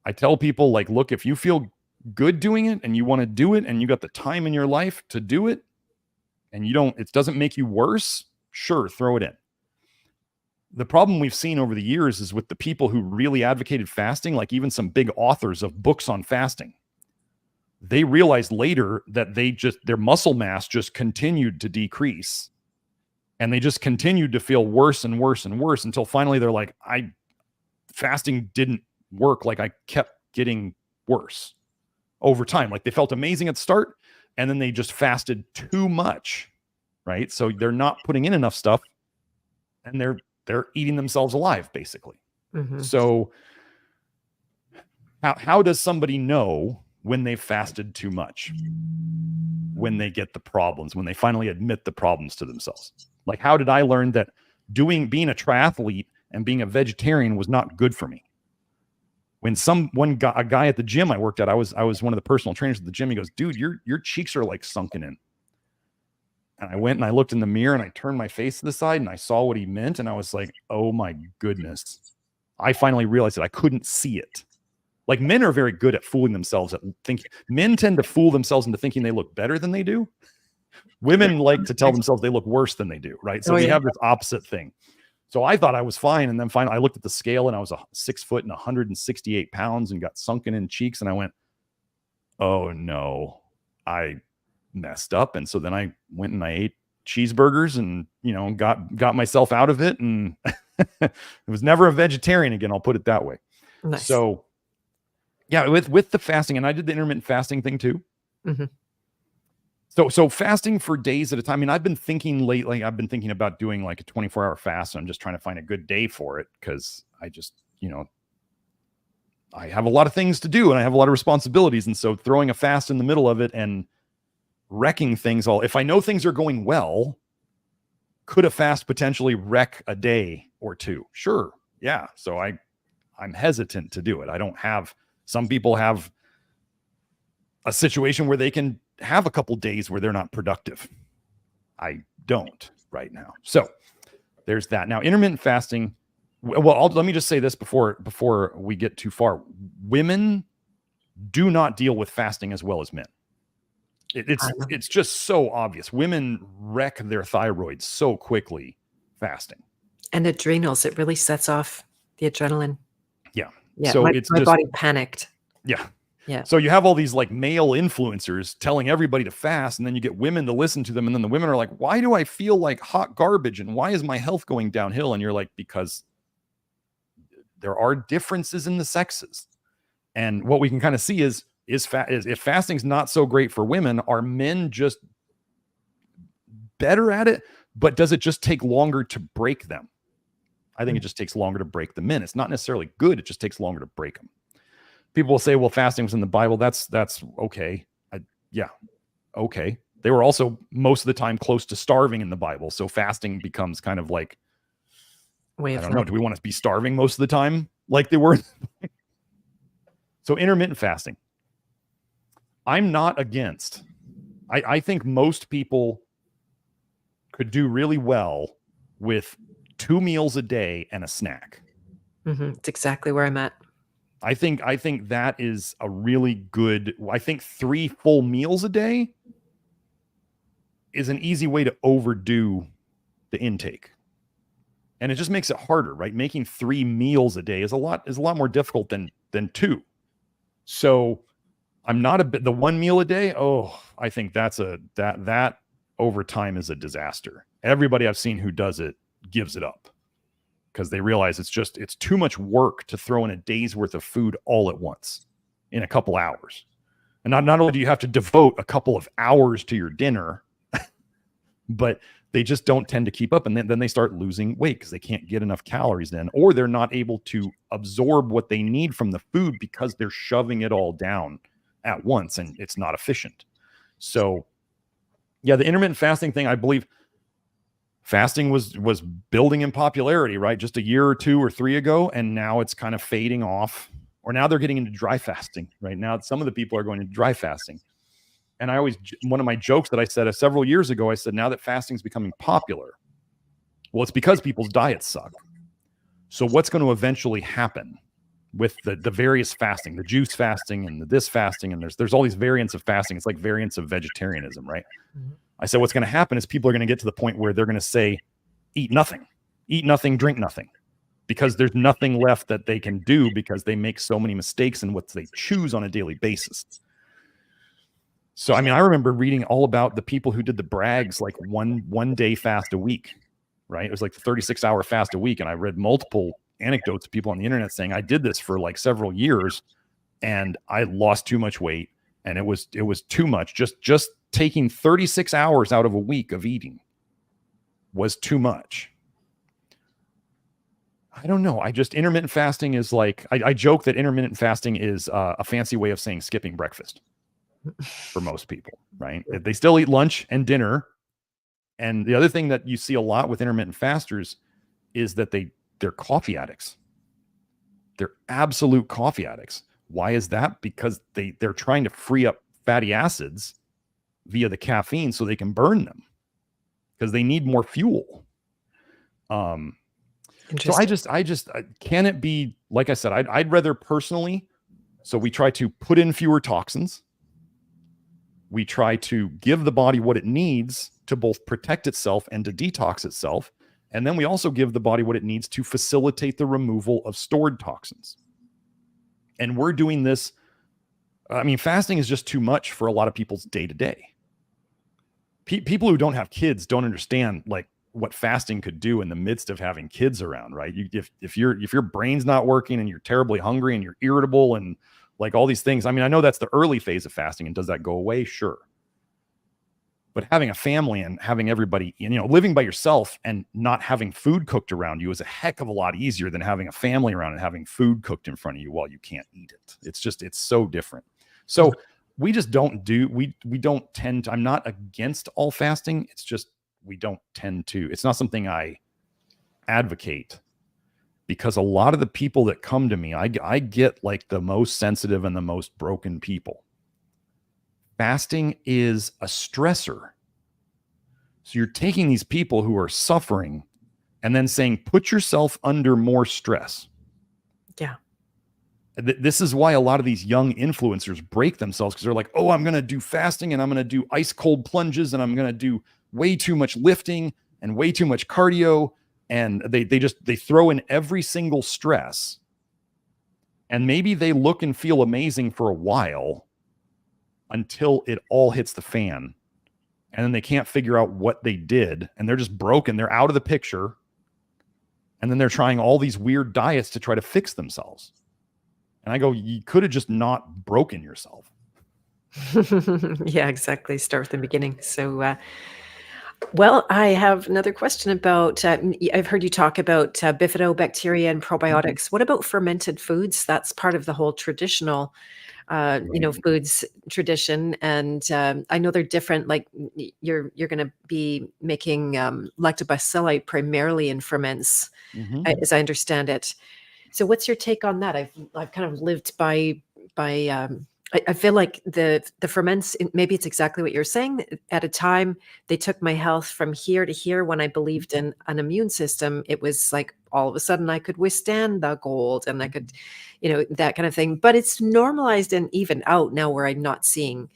S2: I tell people, like, look, if you feel good doing it and you want to do it and you got the time in your life to do it and it doesn't make you worse, sure, throw it in. The problem we've seen over the years is with the people who really advocated fasting, like even some big authors of books on fasting, they realized later that their muscle mass just continued to decrease, and they just continued to feel worse and worse and worse until finally they're like, fasting didn't work. Like I kept getting worse over time. Like they felt amazing at the start, and then they just fasted too much, right? So they're not putting in enough stuff, and they're eating themselves alive, basically. Mm-hmm. So how does somebody know when they've fasted too much? When they get the problems, when they finally admit the problems to themselves. Like, how did I learn that being a triathlete and being a vegetarian was not good for me? When a guy at the gym I worked at, I was one of the personal trainers at the gym. He goes, dude, your cheeks are like sunken in. And I went and I looked in the mirror and I turned my face to the side and I saw what he meant. And I was like, oh my goodness. I finally realized that I couldn't see it. Like, men are very good at fooling themselves. Men tend to fool themselves into thinking they look better than they do. Women like to tell themselves they look worse than they do, right? So we have this opposite thing. So I thought I was fine. And then finally I looked at the scale and I was 6 foot and 168 pounds and got sunken in cheeks. And I went, oh no, I messed up. And so then I went and I ate cheeseburgers and, got myself out of it. And it was never a vegetarian again. I'll put it that way. Nice. So yeah, with the fasting, and I did the intermittent fasting thing too. Mm-hmm. So fasting for days at a time. I mean, I've been thinking lately, about doing like a 24-hour fast. And I'm just trying to find a good day for it, because I just, I have a lot of things to do and I have a lot of responsibilities. And so throwing a fast in the middle of it and wrecking things if I know things are going well, could a fast potentially wreck a day or two? Sure. Yeah. So I'm hesitant to do it. Some people have a situation where they can have a couple days where they're not productive. I don't right now. So there's that. Now, intermittent fasting, well, let me just say this before we get too far. Women do not deal with fasting as well as men. It's just so obvious. Women wreck their thyroids so quickly fasting.
S1: And adrenals, it really sets off the adrenaline.
S2: Yeah.
S1: Yeah.
S2: So
S1: my body panicked.
S2: Yeah.
S1: Yeah.
S2: So you have all these like male influencers telling everybody to fast, and then you get women to listen to them. And then the women are like, why do I feel like hot garbage? And why is my health going downhill? And you're like, because there are differences in the sexes. And what we can kind of see is if fasting's not so great for women, are men just better at it? But does it just take longer to break them? I think it just takes longer to break the men. It's not necessarily good. It just takes longer to break them. People will say, well, fasting was in the Bible. That's okay. Yeah. Okay. They were also most of the time close to starving in the Bible. So fasting becomes kind of like, I don't know. Do we want to be starving most of the time like they were? So intermittent fasting, I'm not against. I think most people could do really well with 2 meals a day and a snack.
S1: It's exactly where I'm at.
S2: I think that is a really good. I think 3 full meals a day is an easy way to overdo the intake, and it just makes it harder, right? Making 3 meals a day is a lot more difficult than 2. So I'm not the 1 meal a day. Oh, I think that over time is a disaster. Everybody I've seen who does it gives it up because they realize it's too much work to throw in a day's worth of food all at once in a couple hours. And not only do you have to devote a couple of hours to your dinner, but they just don't tend to keep up. And then they start losing weight because they can't get enough calories in, or they're not able to absorb what they need from the food because they're shoving it all down at once and it's not efficient. So yeah, the intermittent fasting thing, I believe fasting was building in popularity, right? Just a year or 2 or 3 ago. And now it's kind of fading off, or now they're getting into dry fasting right now. Some of the people are going into dry fasting. And one of my jokes that I said several years ago, I said, now that fasting is becoming popular, well, it's because people's diets suck. So what's going to eventually happen with the various fasting, the juice fasting and this fasting, and there's all these variants of fasting. It's like variants of vegetarianism, right? Mm-hmm. I said, what's going to happen is people are going to get to the point where they're going to say, eat nothing, drink nothing, because there's nothing left that they can do because they make so many mistakes in what they choose on a daily basis. So, I mean, I remember reading all about the people who did the brags, like one day fast a week, right? It was like the 36-hour fast a week. And I read multiple anecdotes of people on the internet saying, I did this for like several years and I lost too much weight. And it was too much. Just taking 36 hours out of a week of eating was too much. I don't know. Intermittent fasting is like, I joke that intermittent fasting is a fancy way of saying skipping breakfast for most people, right? They still eat lunch and dinner. And the other thing that you see a lot with intermittent fasters is that they're coffee addicts. They're absolute coffee addicts. Why is that? Because they're trying to free up fatty acids via the caffeine so they can burn them because they need more fuel. So can it be, like I said, I'd rather personally, so we try to put in fewer toxins. We try to give the body what it needs to both protect itself and to detox itself. And then we also give the body what it needs to facilitate the removal of stored toxins. And we're doing this. I mean, fasting is just too much for a lot of people's day to day. People who don't have kids don't understand like what fasting could do in the midst of having kids around, right? If your brain's not working and you're terribly hungry and you're irritable and like all these things. I mean, I know that's the early phase of fasting, and does that go away? Sure. But having a family and having everybody, living by yourself and not having food cooked around you is a heck of a lot easier than having a family around and having food cooked in front of you while you can't eat it. It's so different. So we just don't tend to, I'm not against all fasting. It's just, we don't tend to, it's not something I advocate. Because a lot of the people that come to me, I get like the most sensitive and the most broken people. Fasting is a stressor. So you're taking these people who are suffering and then saying, put yourself under more stress.
S1: Yeah.
S2: This is why a lot of these young influencers break themselves, because they're like, oh, I'm going to do fasting and I'm going to do ice cold plunges and I'm going to do way too much lifting and way too much cardio. And they throw in every single stress, and maybe they look and feel amazing for a while until it all hits the fan. And then they can't figure out what they did, and they're just broken. They're out of the picture. And then they're trying all these weird diets to try to fix themselves. And I go, you could have just not broken yourself.
S1: Yeah, exactly. Start from the beginning. So, well, I have another question about, I've heard you talk about bifidobacteria and probiotics. What about fermented foods? That's part of the whole traditional, foods tradition. And I know they're different. Like you're going to be making lactobacilli primarily in ferments, as I understand it. So what's your take on that? I've kind of lived by I feel like the ferments, maybe it's exactly what you're saying. At a time, they took my health from here to here. When I believed in an immune system, it was like all of a sudden I could withstand the cold and I could, that kind of thing. But it's normalized and even out now where I'm not seeing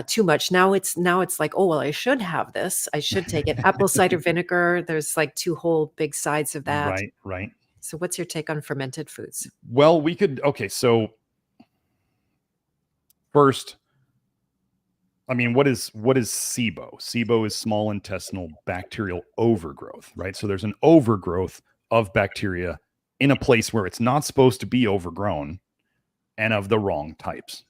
S1: too much. Now it's like, oh, well, I should have this. I should take it. Apple cider vinegar. There's like two whole big sides of that.
S2: Right.
S1: So what's your take on fermented foods?
S2: Well, so first, I mean, what is SIBO? SIBO is small intestinal bacterial overgrowth, right? So there's an overgrowth of bacteria in a place where it's not supposed to be overgrown and of the wrong types.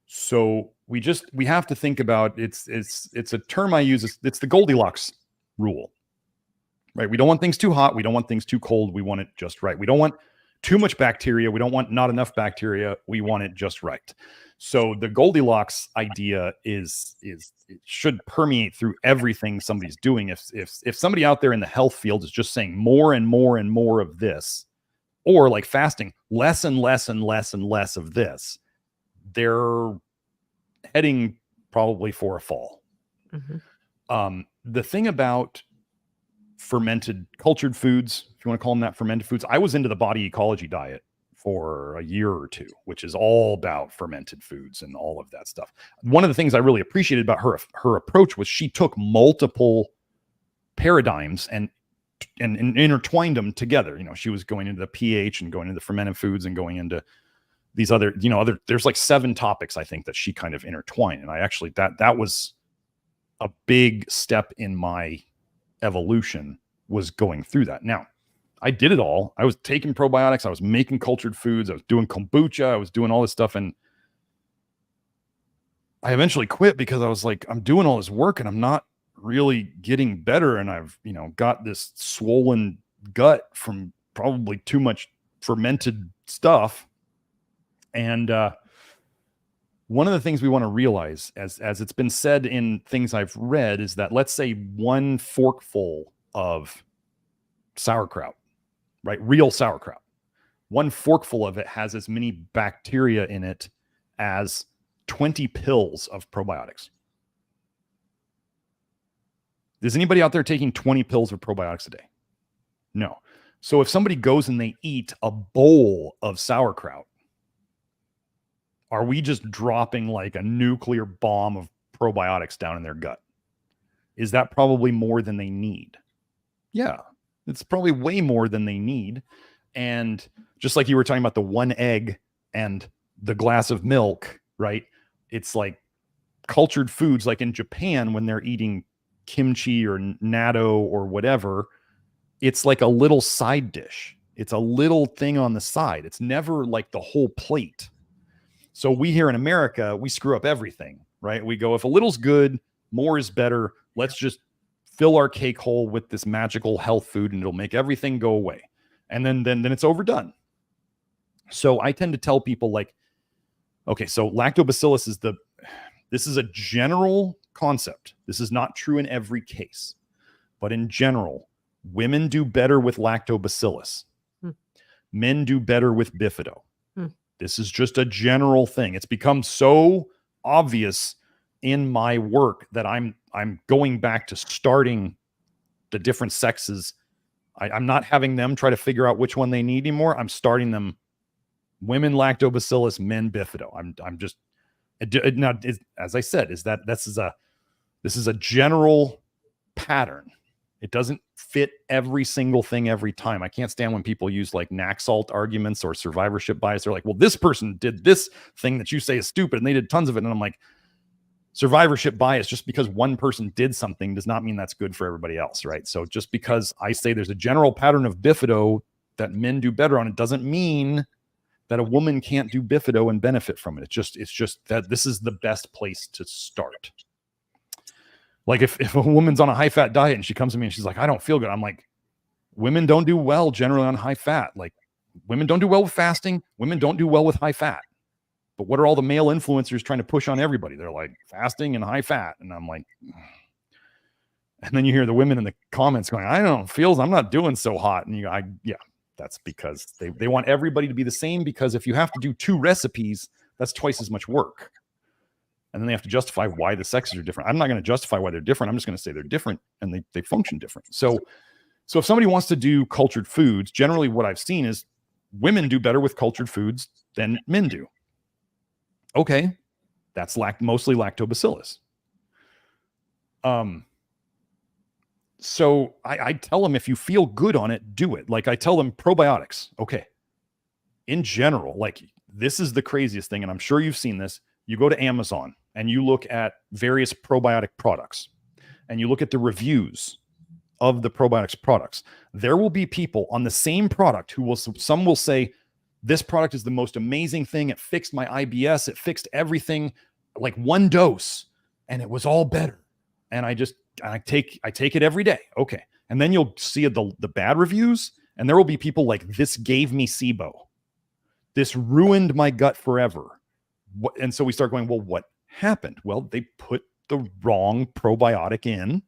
S2: So we have to think about it's a term I use. It's the Goldilocks rule, right? We don't want things too hot. We don't want things too cold. We want it just right. We don't want too much bacteria. We don't want not enough bacteria. We want it just right. So the Goldilocks idea is it should permeate through everything somebody's doing. If somebody out there in the health field is just saying more and more and more of this, or like fasting, less and less and less and less of this, they're heading probably for a fall. The thing about fermented cultured foods, if you want to call them that, fermented foods, I was into the body ecology diet for a year or two, which is all about fermented foods and all of that stuff. One of the things I really appreciated about her approach was she took multiple paradigms and intertwined them together. She was going into the pH and going into the fermented foods and going into these other, there's like 7 topics, I think, that she kind of intertwined. And I actually, that was a big step in my evolution, was going through that. Now, I did it all. I was taking probiotics. I was making cultured foods. I was doing kombucha. I was doing all this stuff. And I eventually quit because I was like, I'm doing all this work and I'm not really getting better. And I've, got this swollen gut from probably too much fermented stuff. And one of the things we want to realize, as it's been said in things I've read, is that let's say one forkful of sauerkraut, right? Real sauerkraut. One forkful of it has as many bacteria in it as 20 pills of probiotics. Is anybody out there taking 20 pills of probiotics a day? No. So if somebody goes and they eat a bowl of sauerkraut, are we just dropping like a nuclear bomb of probiotics down in their gut? Is that probably more than they need? Yeah, it's probably way more than they need. And just like you were talking about the one egg and the glass of milk, right? It's like cultured foods, like in Japan, when they're eating kimchi or natto or whatever, it's like a little side dish. It's a little thing on the side. It's never like the whole plate. So we here in America, we screw up everything, right? We go, if a little's good, more is better. Let's just fill our cake hole with this magical health food and it'll make everything go away. And then it's overdone. So I tend to tell people like, okay, so lactobacillus this is a general concept. This is not true in every case, but in general, women do better with lactobacillus. Men do better with bifido. This is just a general thing. It's become so obvious in my work that I'm going back to starting the different sexes I'm not having them try to figure out which one they need anymore. I'm starting them women lactobacillus, men bifido. I'm just now, as I said, this is a general pattern. It doesn't fit every single thing every time. I can't stand when people use like Naxalt arguments or survivorship bias. They're like, well, this person did this thing that you say is stupid, and they did tons of it. And I'm like, survivorship bias, just because one person did something does not mean that's good for everybody else, right? So just because I say there's a general pattern of bifido that men do better on, it doesn't mean that a woman can't do bifido and benefit from it. It's just that this is the best place to start. Like if a woman's on a high fat diet and she comes to me and she's like, I don't feel good. I'm like, women don't do well generally on high fat. Like women don't do well with fasting. Women don't do well with high fat. But what are all the male influencers trying to push on everybody? They're like fasting and high fat. And I'm like, and then you hear the women in the comments going, I don't feel, I'm not doing so hot. And you go, yeah, that's because they want everybody to be the same, because if you have to do 2 recipes, that's twice as much work. And then they have to justify why the sexes are different. I'm not going to justify why they're different. I'm just going to say they're different and they function different. So if somebody wants to do cultured foods, generally what I've seen is women do better with cultured foods than men do. Okay, that's mostly lactobacillus. So I tell them, if you feel good on it, do it. Like I tell them probiotics. Okay. In general, like this is the craziest thing. And I'm sure you've seen this. You go to Amazon and you look at various probiotic products and you look at the reviews of the probiotics products. There will be people on the same product who some will say, this product is the most amazing thing. It fixed my IBS. It fixed everything, like 1 dose, and it was all better. And I take it every day. Okay. And then you'll see the bad reviews, and there will be people like, this gave me SIBO. This ruined my gut forever. And so we start going, well, what happened? Well, they put the wrong probiotic in.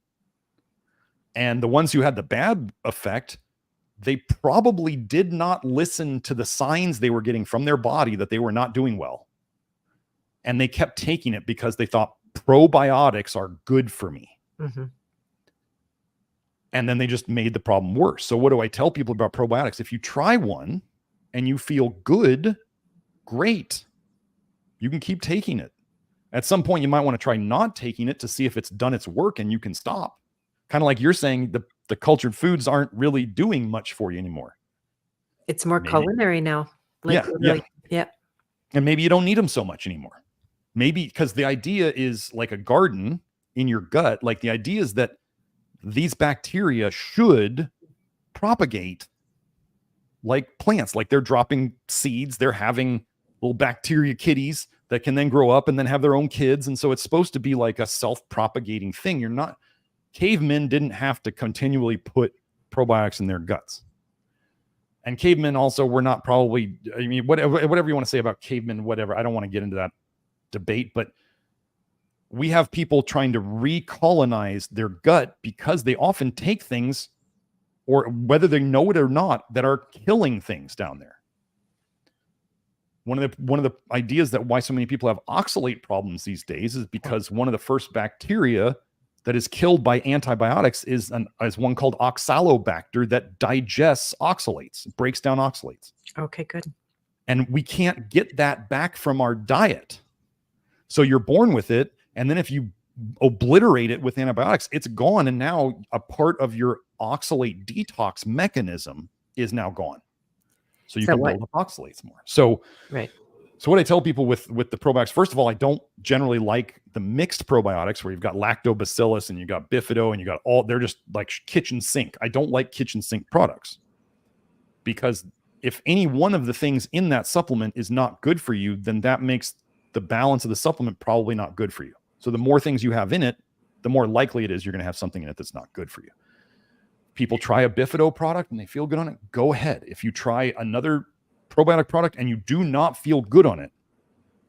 S2: And the ones who had the bad effect, they probably did not listen to the signs they were getting from their body that they were not doing well. And they kept taking it because they thought probiotics are good for me. Mm-hmm. And then they just made the problem worse. So what do I tell people about probiotics? If you try one and you feel good, great. You can keep taking it. At some point, you might want to try not taking it to see if it's done its work and you can stop. Kind of like you're saying, the cultured foods aren't really doing much for you anymore.
S1: It's more culinary now.
S2: Yeah. And maybe you don't need them so much anymore. Maybe because the idea is like a garden in your gut. Like the idea is that these bacteria should propagate like plants, like they're dropping seeds. They're having little bacteria kitties that can then grow up and then have their own kids. And so it's supposed to be like a self-propagating thing. Cavemen didn't have to continually put probiotics in their guts. And cavemen also were not probably, I mean, whatever you want to say about cavemen, whatever. I don't want to get into that debate, but we have people trying to recolonize their gut because they often take things, or whether they know it or not, that are killing things down there. One of the ideas that why so many people have oxalate problems these days is because one of the first bacteria that is killed by antibiotics is one called oxalobacter that digests oxalates, breaks down oxalates.
S1: Okay, good.
S2: And we can't get that back from our diet. So you're born with it, and then if you obliterate it with antibiotics, it's gone, and now a part of your oxalate detox mechanism is now gone. So you can build up oxalates more. So
S1: right.
S2: So what I tell people with the probiotics, first of all, I don't generally like the mixed probiotics where you've got lactobacillus and you got bifido and you got they're just like kitchen sink. I don't like kitchen sink products because if any one of the things in that supplement is not good for you, then that makes the balance of the supplement probably not good for you. So the more things you have in it, the more likely it is you're going to have something in it that's not good for you. People try a bifido product and they feel good on it. Go ahead. If you try another probiotic product and you do not feel good on it,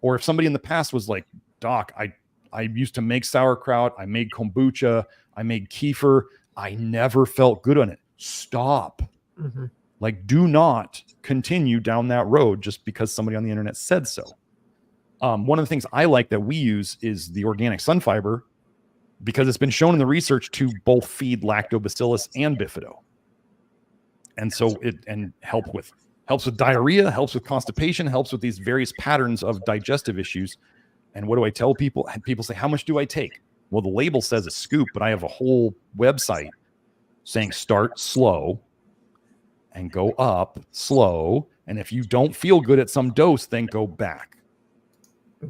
S2: or if somebody in the past was like, doc, I used to make sauerkraut, I made kombucha, I made kefir, I never felt good on it. Stop. Mm-hmm. Like, do not continue down that road just because somebody on the internet said so. One of the things I like that we use is the organic sun fiber, because it's been shown in the research to both feed lactobacillus and bifido. And so it helps with diarrhea, helps with constipation, helps with these various patterns of digestive issues. And what do I tell people? And people say, how much do I take? Well, the label says a scoop, but I have a whole website saying start slow and go up slow. And if you don't feel good at some dose, then go back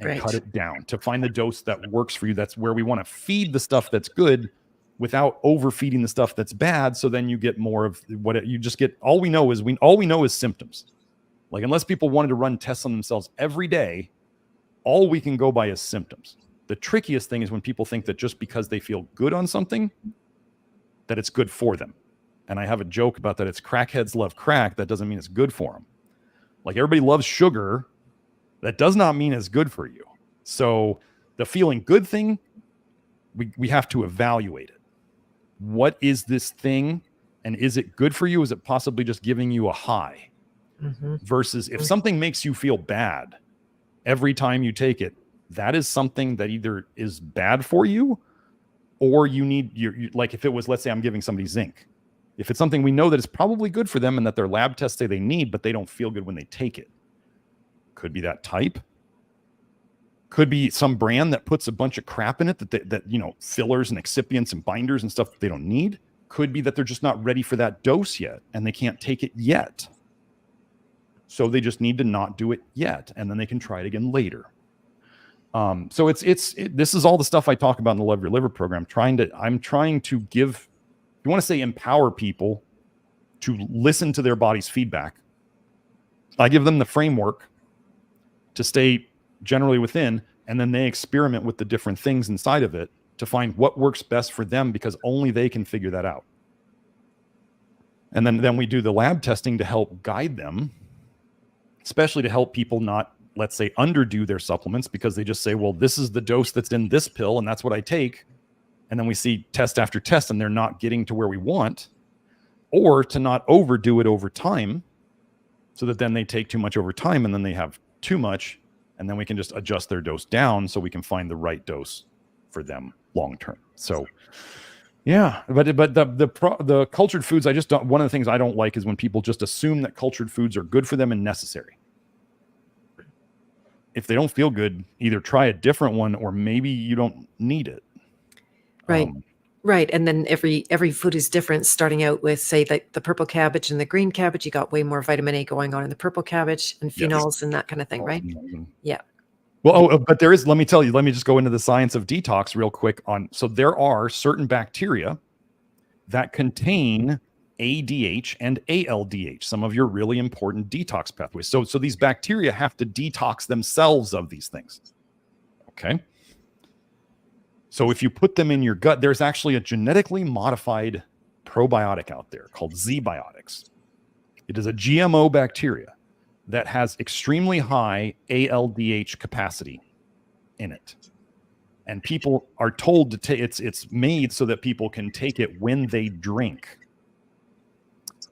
S2: and cut it down to find the dose that works for you. That's where we want to feed the stuff that's good without overfeeding the stuff that's bad. So then you get more of what you just get. All we know is symptoms. Like, unless people wanted to run tests on themselves every day, all we can go by is symptoms. The trickiest thing is when people think that just because they feel good on something, that it's good for them. And I have a joke about that. It's crackheads love crack. That doesn't mean it's good for them. Like, everybody loves sugar. That does not mean it's good for you. So the feeling good thing, we have to evaluate it. What is this thing? And is it good for you? Is it possibly just giving you a high? Versus if something makes you feel bad every time you take it, that is something that either is bad for you, or you need like, if it was, let's say I'm giving somebody zinc. If it's something we know that is probably good for them and that their lab tests say they need, but they don't feel good when they take it. Could be that type. Could be some brand that puts a bunch of crap in it that fillers and excipients and binders and stuff that they don't need. Could be that they're just not ready for that dose yet and they can't take it yet. So they just need to not do it yet, and then they can try it again later. So this is all the stuff I talk about in the Love Your Liver program. I'm trying to give, you want to say empower people to listen to their body's feedback. I give them the framework to stay generally within, and then they experiment with the different things inside of it to find what works best for them, because only they can figure that out. And then we do the lab testing to help guide them, especially to help people not, let's say, underdo their supplements because they just say, well, this is the dose that's in this pill and that's what I take. And then we see test after test and they're not getting to where we want, or to not overdo it over time so that then they take too much over time and then they have too much, and then we can just adjust their dose down so we can find the right dose for them long term. So yeah, but the cultured foods, I just don't, one of the things I don't like is when people just assume that cultured foods are good for them and necessary. If they don't feel good, either try a different one, or maybe you don't need it.
S1: Right. Right. And then every food is different, starting out with, say, the purple cabbage and the green cabbage. You got way more vitamin A going on in the purple cabbage and phenols and that kind of thing, right? Yeah.
S2: Well, but there is, let me tell you, let me just go into the science of detox real quick so there are certain bacteria that contain ADH and ALDH, some of your really important detox pathways. So these bacteria have to detox themselves of these things. Okay. So if you put them in your gut, there's actually a genetically modified probiotic out there called Z-biotics. It is a GMO bacteria that has extremely high ALDH capacity in it. And people are told to take it's made so that people can take it when they drink,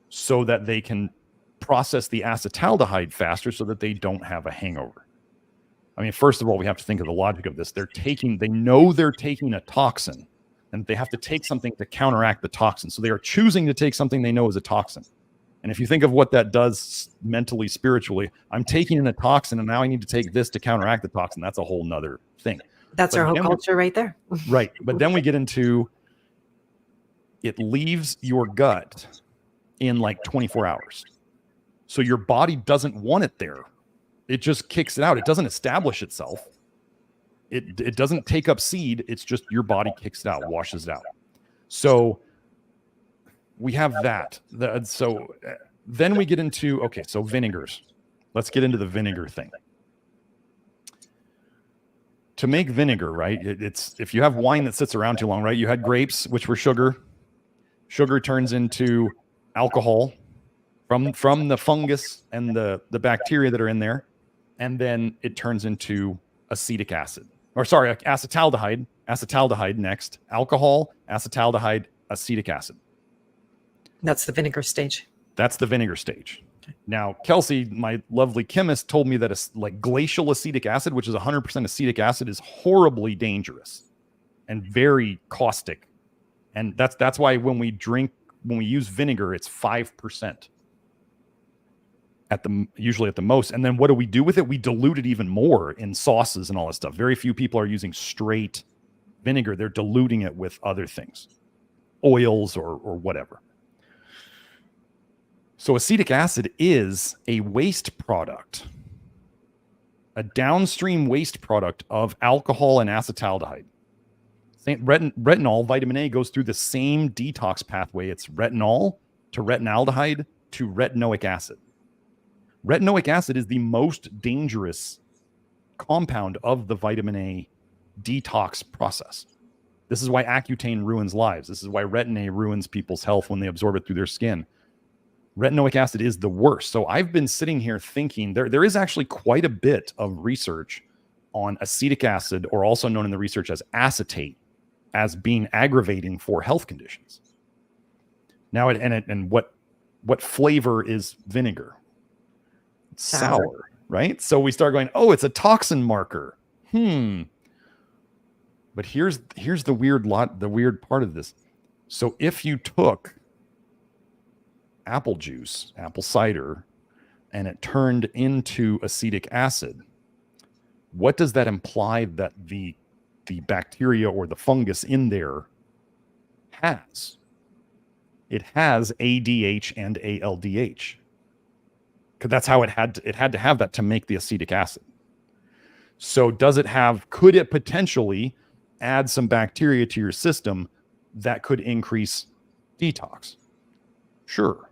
S2: so that they can process the acetaldehyde faster so that they don't have a hangover. I mean, first of all, we have to think of the logic of this. They know they're taking a toxin, and they have to take something to counteract the toxin. So they are choosing to take something they know is a toxin. And if you think of what that does mentally, spiritually, I'm taking in a toxin and now I need to take this to counteract the toxin. That's a whole nother thing.
S1: That's our whole culture right there.
S2: Right. But then we get into, it leaves your gut in like 24 hours. So your body doesn't want it there. It just kicks it out. It doesn't establish itself. It doesn't take up seed. It's just your body kicks it out, washes it out. So we have that. So then we get into, okay, so vinegars. Let's get into the vinegar thing. To make vinegar, right? It's if you have wine that sits around too long, right? You had grapes, which were sugar. Sugar turns into alcohol from the fungus and the bacteria that are in there. And then it turns into acetic acid. Or sorry, acetaldehyde. Acetaldehyde next. Alcohol, acetaldehyde, acetic acid.
S1: That's the vinegar stage.
S2: That's the vinegar stage. Okay. Now, Kelsey, my lovely chemist, told me that like glacial acetic acid, which is 100% acetic acid, is horribly dangerous and very caustic. And that's why when we drink when we use vinegar, it's 5% usually at the most. And then what do we do with it? We dilute it even more in sauces and all that stuff. Very few people are using straight vinegar. They're diluting it with other things, oils or whatever. So acetic acid is a waste product, a downstream waste product of alcohol and acetaldehyde. Retinol, vitamin A, goes through the same detox pathway. It's retinol to retinaldehyde to retinoic acid. Retinoic acid is the most dangerous compound of the vitamin A detox process. This is why Accutane ruins lives. This is why Retin-A ruins people's health when they absorb it through their skin. Retinoic acid is the worst. So I've been sitting here thinking there is actually quite a bit of research on acetic acid, or also known in the research as acetate, as being aggravating for health conditions. Now, what flavor is vinegar? Sour, right? So we start going, oh, it's a toxin marker. But here's the weird part of this. So if you took apple juice, apple cider, and it turned into acetic acid, what does that imply that the bacteria or the fungus in there has? It has ADH and ALDH. Because that's how it had to have that to make the acetic acid. So could it potentially add some bacteria to your system that could increase detox? Sure.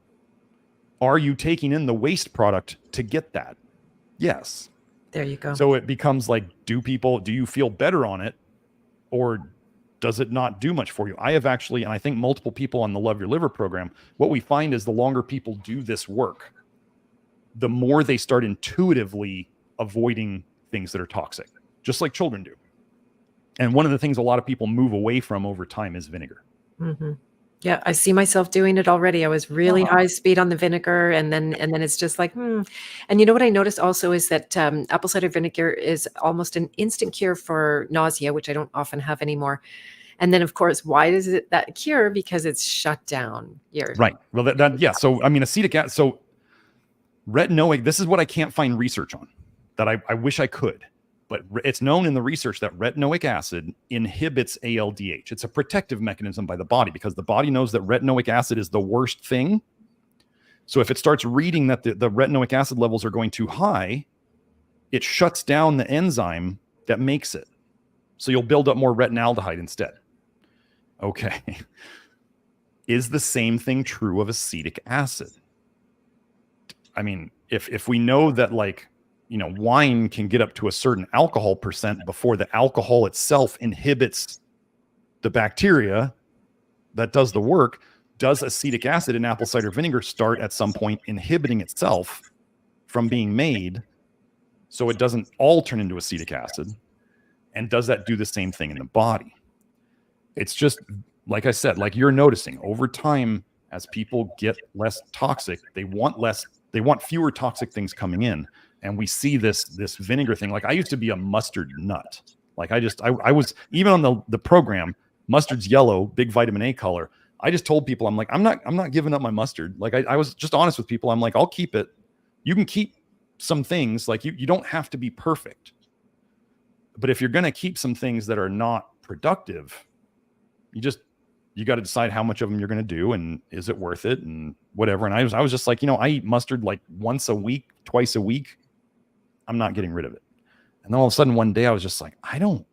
S2: Are you taking in the waste product to get that? Yes.
S1: There you go.
S2: So it becomes like, do you feel better on it, or does it not do much for you? I have actually, and I think multiple people on the Love Your Liver program, what we find is the longer people do this work, the more they start intuitively avoiding things that are toxic, just like children do. And one of the things a lot of people move away from over time is vinegar.
S1: Mm-hmm. Yeah, I see myself doing it already. I was really high speed on the vinegar, and then it's just like, And you know what I noticed also is that apple cider vinegar is almost an instant cure for nausea, which I don't often have anymore. And then, of course, why does it that cure? Because it's shut down your
S2: right. Well, yeah. So I mean, acetic acid. So retinoic. This is what I can't find research on that I wish I could. But it's known in the research that retinoic acid inhibits ALDH. It's a protective mechanism by the body because the body knows that retinoic acid is the worst thing. So if it starts reading that the retinoic acid levels are going too high, it shuts down the enzyme that makes it. So you'll build up more retinaldehyde instead. Okay. Is the same thing true of acetic acid? I mean, if we know that, like, wine can get up to a certain alcohol percent before the alcohol itself inhibits the bacteria that does the work, does acetic acid in apple cider vinegar start at some point inhibiting itself from being made so it doesn't all turn into acetic acid? And does that do the same thing in the body? It's just, like I said, like you're noticing over time, as people get less toxic, they want fewer toxic things coming in. And we see this vinegar thing. Like I used to be a mustard nut. Like I was, even on the program, mustard's yellow, big vitamin A color. I just told people, I'm like, I'm not giving up my mustard. Like I was just honest with people. I'm like, I'll keep it. You can keep some things. Like you don't have to be perfect. But if you're going to keep some things that are not productive, you got to decide how much of them you're going to do and is it worth it and whatever. And I was just like, I eat mustard like once a week, twice a week. I'm not getting rid of it. And then all of a sudden one day I was just like, I don't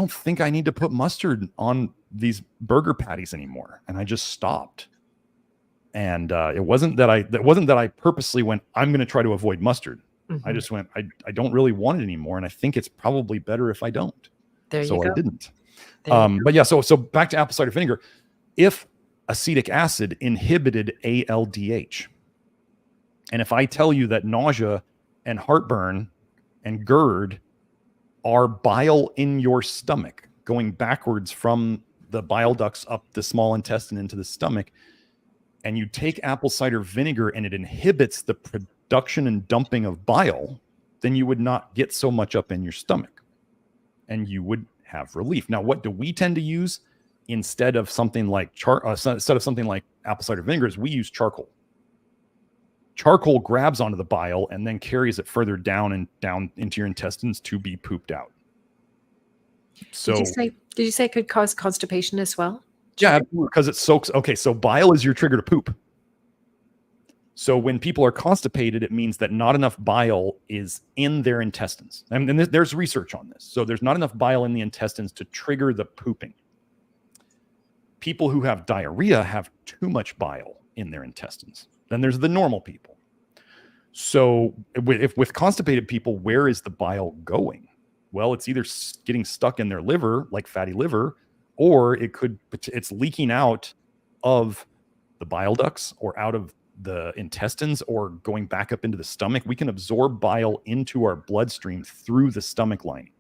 S2: think I need to put mustard on these burger patties anymore. And I just stopped. And it wasn't that I purposely went, I'm going to try to avoid mustard. Mm-hmm. I just went, I don't really want it anymore. And I think it's probably better if I don't.
S1: There you go.
S2: So I didn't. But yeah, so back to apple cider vinegar. If acetic acid inhibited ALDH, and if I tell you that nausea and heartburn and GERD are bile in your stomach going backwards from the bile ducts up the small intestine into the stomach, and you take apple cider vinegar and it inhibits the production and dumping of bile, then you would not get so much up in your stomach and you would have relief. Now, what do we tend to use? instead of something like apple cider vinegar, we use charcoal. Charcoal grabs onto the bile and then carries it further down into your intestines to be pooped out. So
S1: did you say it could cause constipation as well?
S2: Yeah, because it soaks. Okay, so bile is your trigger to poop. So when people are constipated, it means that not enough bile is in their intestines. And there's research on this. So there's not enough bile in the intestines to trigger the pooping. People who have diarrhea have too much bile in their intestines. Then there's the normal people. So with constipated people, where is the bile going? Well, it's either getting stuck in their liver, like fatty liver, or it's leaking out of the bile ducts or out of the intestines or going back up into the stomach. We can absorb bile into our bloodstream through the stomach lining.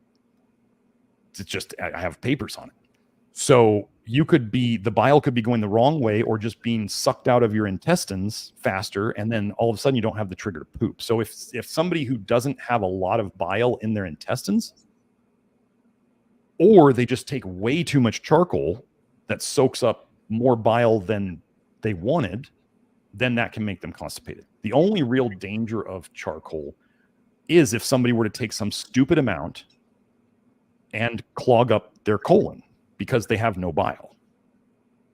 S2: It's just, I have papers on it. So the bile could be going the wrong way or just being sucked out of your intestines faster. And then all of a sudden you don't have the trigger to poop. So if somebody who doesn't have a lot of bile in their intestines, or they just take way too much charcoal that soaks up more bile than they wanted, then that can make them constipated. The only real danger of charcoal is if somebody were to take some stupid amount and clog up their colon because they have no bile.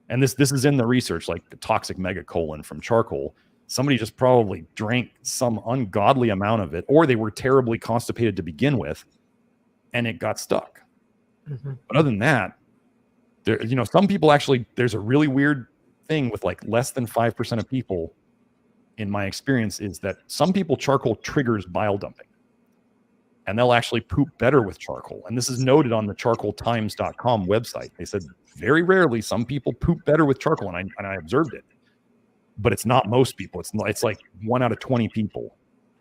S2: And this is in the research, like the toxic megacolon from charcoal. Somebody just probably drank some ungodly amount of it, or they were terribly constipated to begin with, and it got stuck. Mm-hmm. But other than that, some people actually, there's a really weird thing with like less than 5% of people, in my experience, is that some people charcoal triggers bile dumping, and they'll actually poop better with charcoal. And this is noted on the charcoaltimes.com website. They said very rarely some people poop better with charcoal, and I observed it, but it's not most people. It's like 1 out of 20 people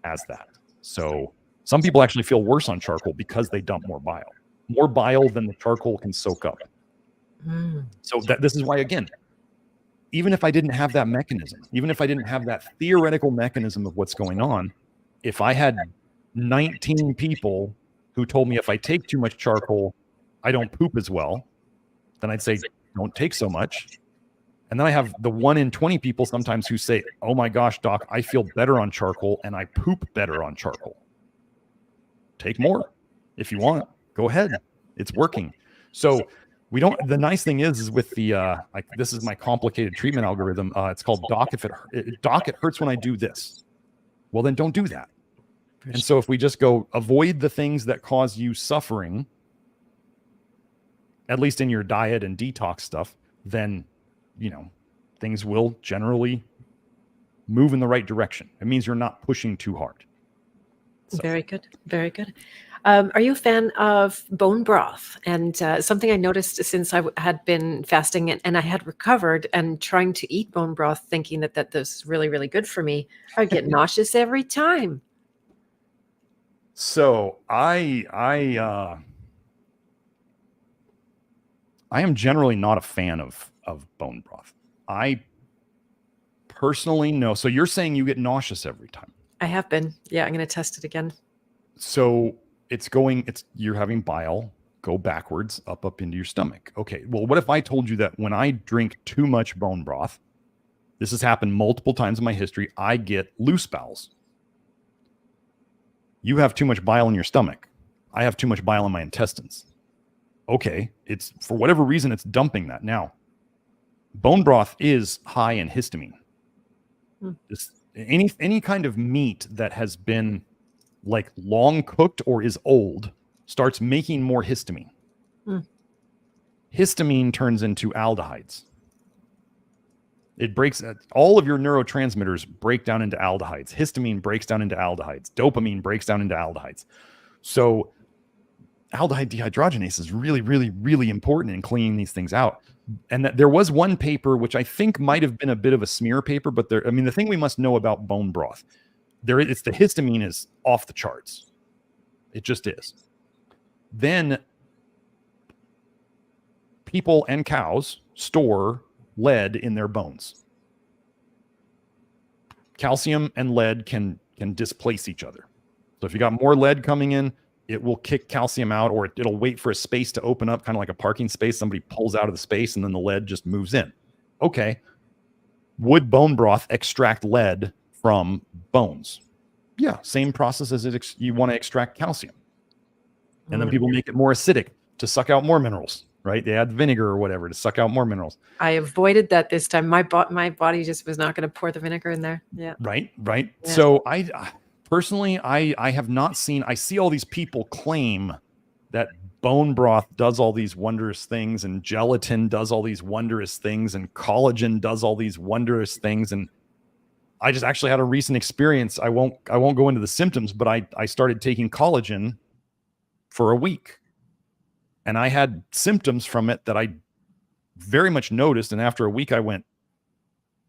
S2: has that. So some people actually feel worse on charcoal because they dump more bile than the charcoal can soak up. So this is why, again, even if I didn't have that mechanism, even if I didn't have that theoretical mechanism of what's going on, if I had 19 people who told me if I take too much charcoal, I don't poop as well, then I'd say, don't take so much. And then I have the 1 in 20 people sometimes who say, oh my gosh, doc, I feel better on charcoal and I poop better on charcoal. Take more if you want. Go ahead. It's working. So the nice thing is with the, this is my complicated treatment algorithm. It's called doc, it hurts when I do this. Well, then don't do that. And so if we just go avoid the things that cause you suffering, at least in your diet and detox stuff, then, things will generally move in the right direction. It means you're not pushing too hard. So.
S1: Very good. Very good. Are you a fan of bone broth? And something I noticed since I had been fasting and I had recovered and trying to eat bone broth, thinking that was really, really good for me, I get nauseous every time.
S2: So I am generally not a fan of bone broth. I personally know. So you're saying you get nauseous every time?
S1: I have been. Yeah, I'm going to test it again.
S2: So you're having bile go backwards up into your stomach. Okay. Well, what if I told you that when I drink too much bone broth, this has happened multiple times in my history, I get loose bowels. You have too much bile in your stomach. I have too much bile in my intestines. Okay. It's for whatever reason, it's dumping that. Now, bone broth is high in histamine. Any kind of meat that has been like long cooked or is old starts making more histamine. Histamine turns into aldehydes. It breaks, all of your neurotransmitters break down into aldehydes. Histamine breaks down into aldehydes. Dopamine breaks down into aldehydes. So aldehyde dehydrogenase is really, really, really important in cleaning these things out. And there was one paper, which I think might have been a bit of a smear paper, but the thing we must know about bone broth, it's the histamine is off the charts. It just is. Then people and cows store lead in their bones. Calcium and lead can displace each other. So if you got more lead coming in, it will kick calcium out, or it'll wait for a space to open up, kind of like a parking space. Somebody pulls out of the space and then the lead just moves in. Okay. Would bone broth extract lead from bones? Yeah. Same process as you want to extract calcium. And then people make it more acidic to suck out more minerals, right? They add vinegar or whatever to suck out more minerals.
S1: I avoided that this time. My body just was not going to pour the vinegar in there. Yeah.
S2: Right.
S1: Yeah.
S2: So personally, I have not seen, I see all these people claim that bone broth does all these wondrous things, and gelatin does all these wondrous things, and collagen does all these wondrous things. And I just actually had a recent experience. I won't go into the symptoms, but I started taking collagen for a week, and I had symptoms from it that I very much noticed. And after a week, I went,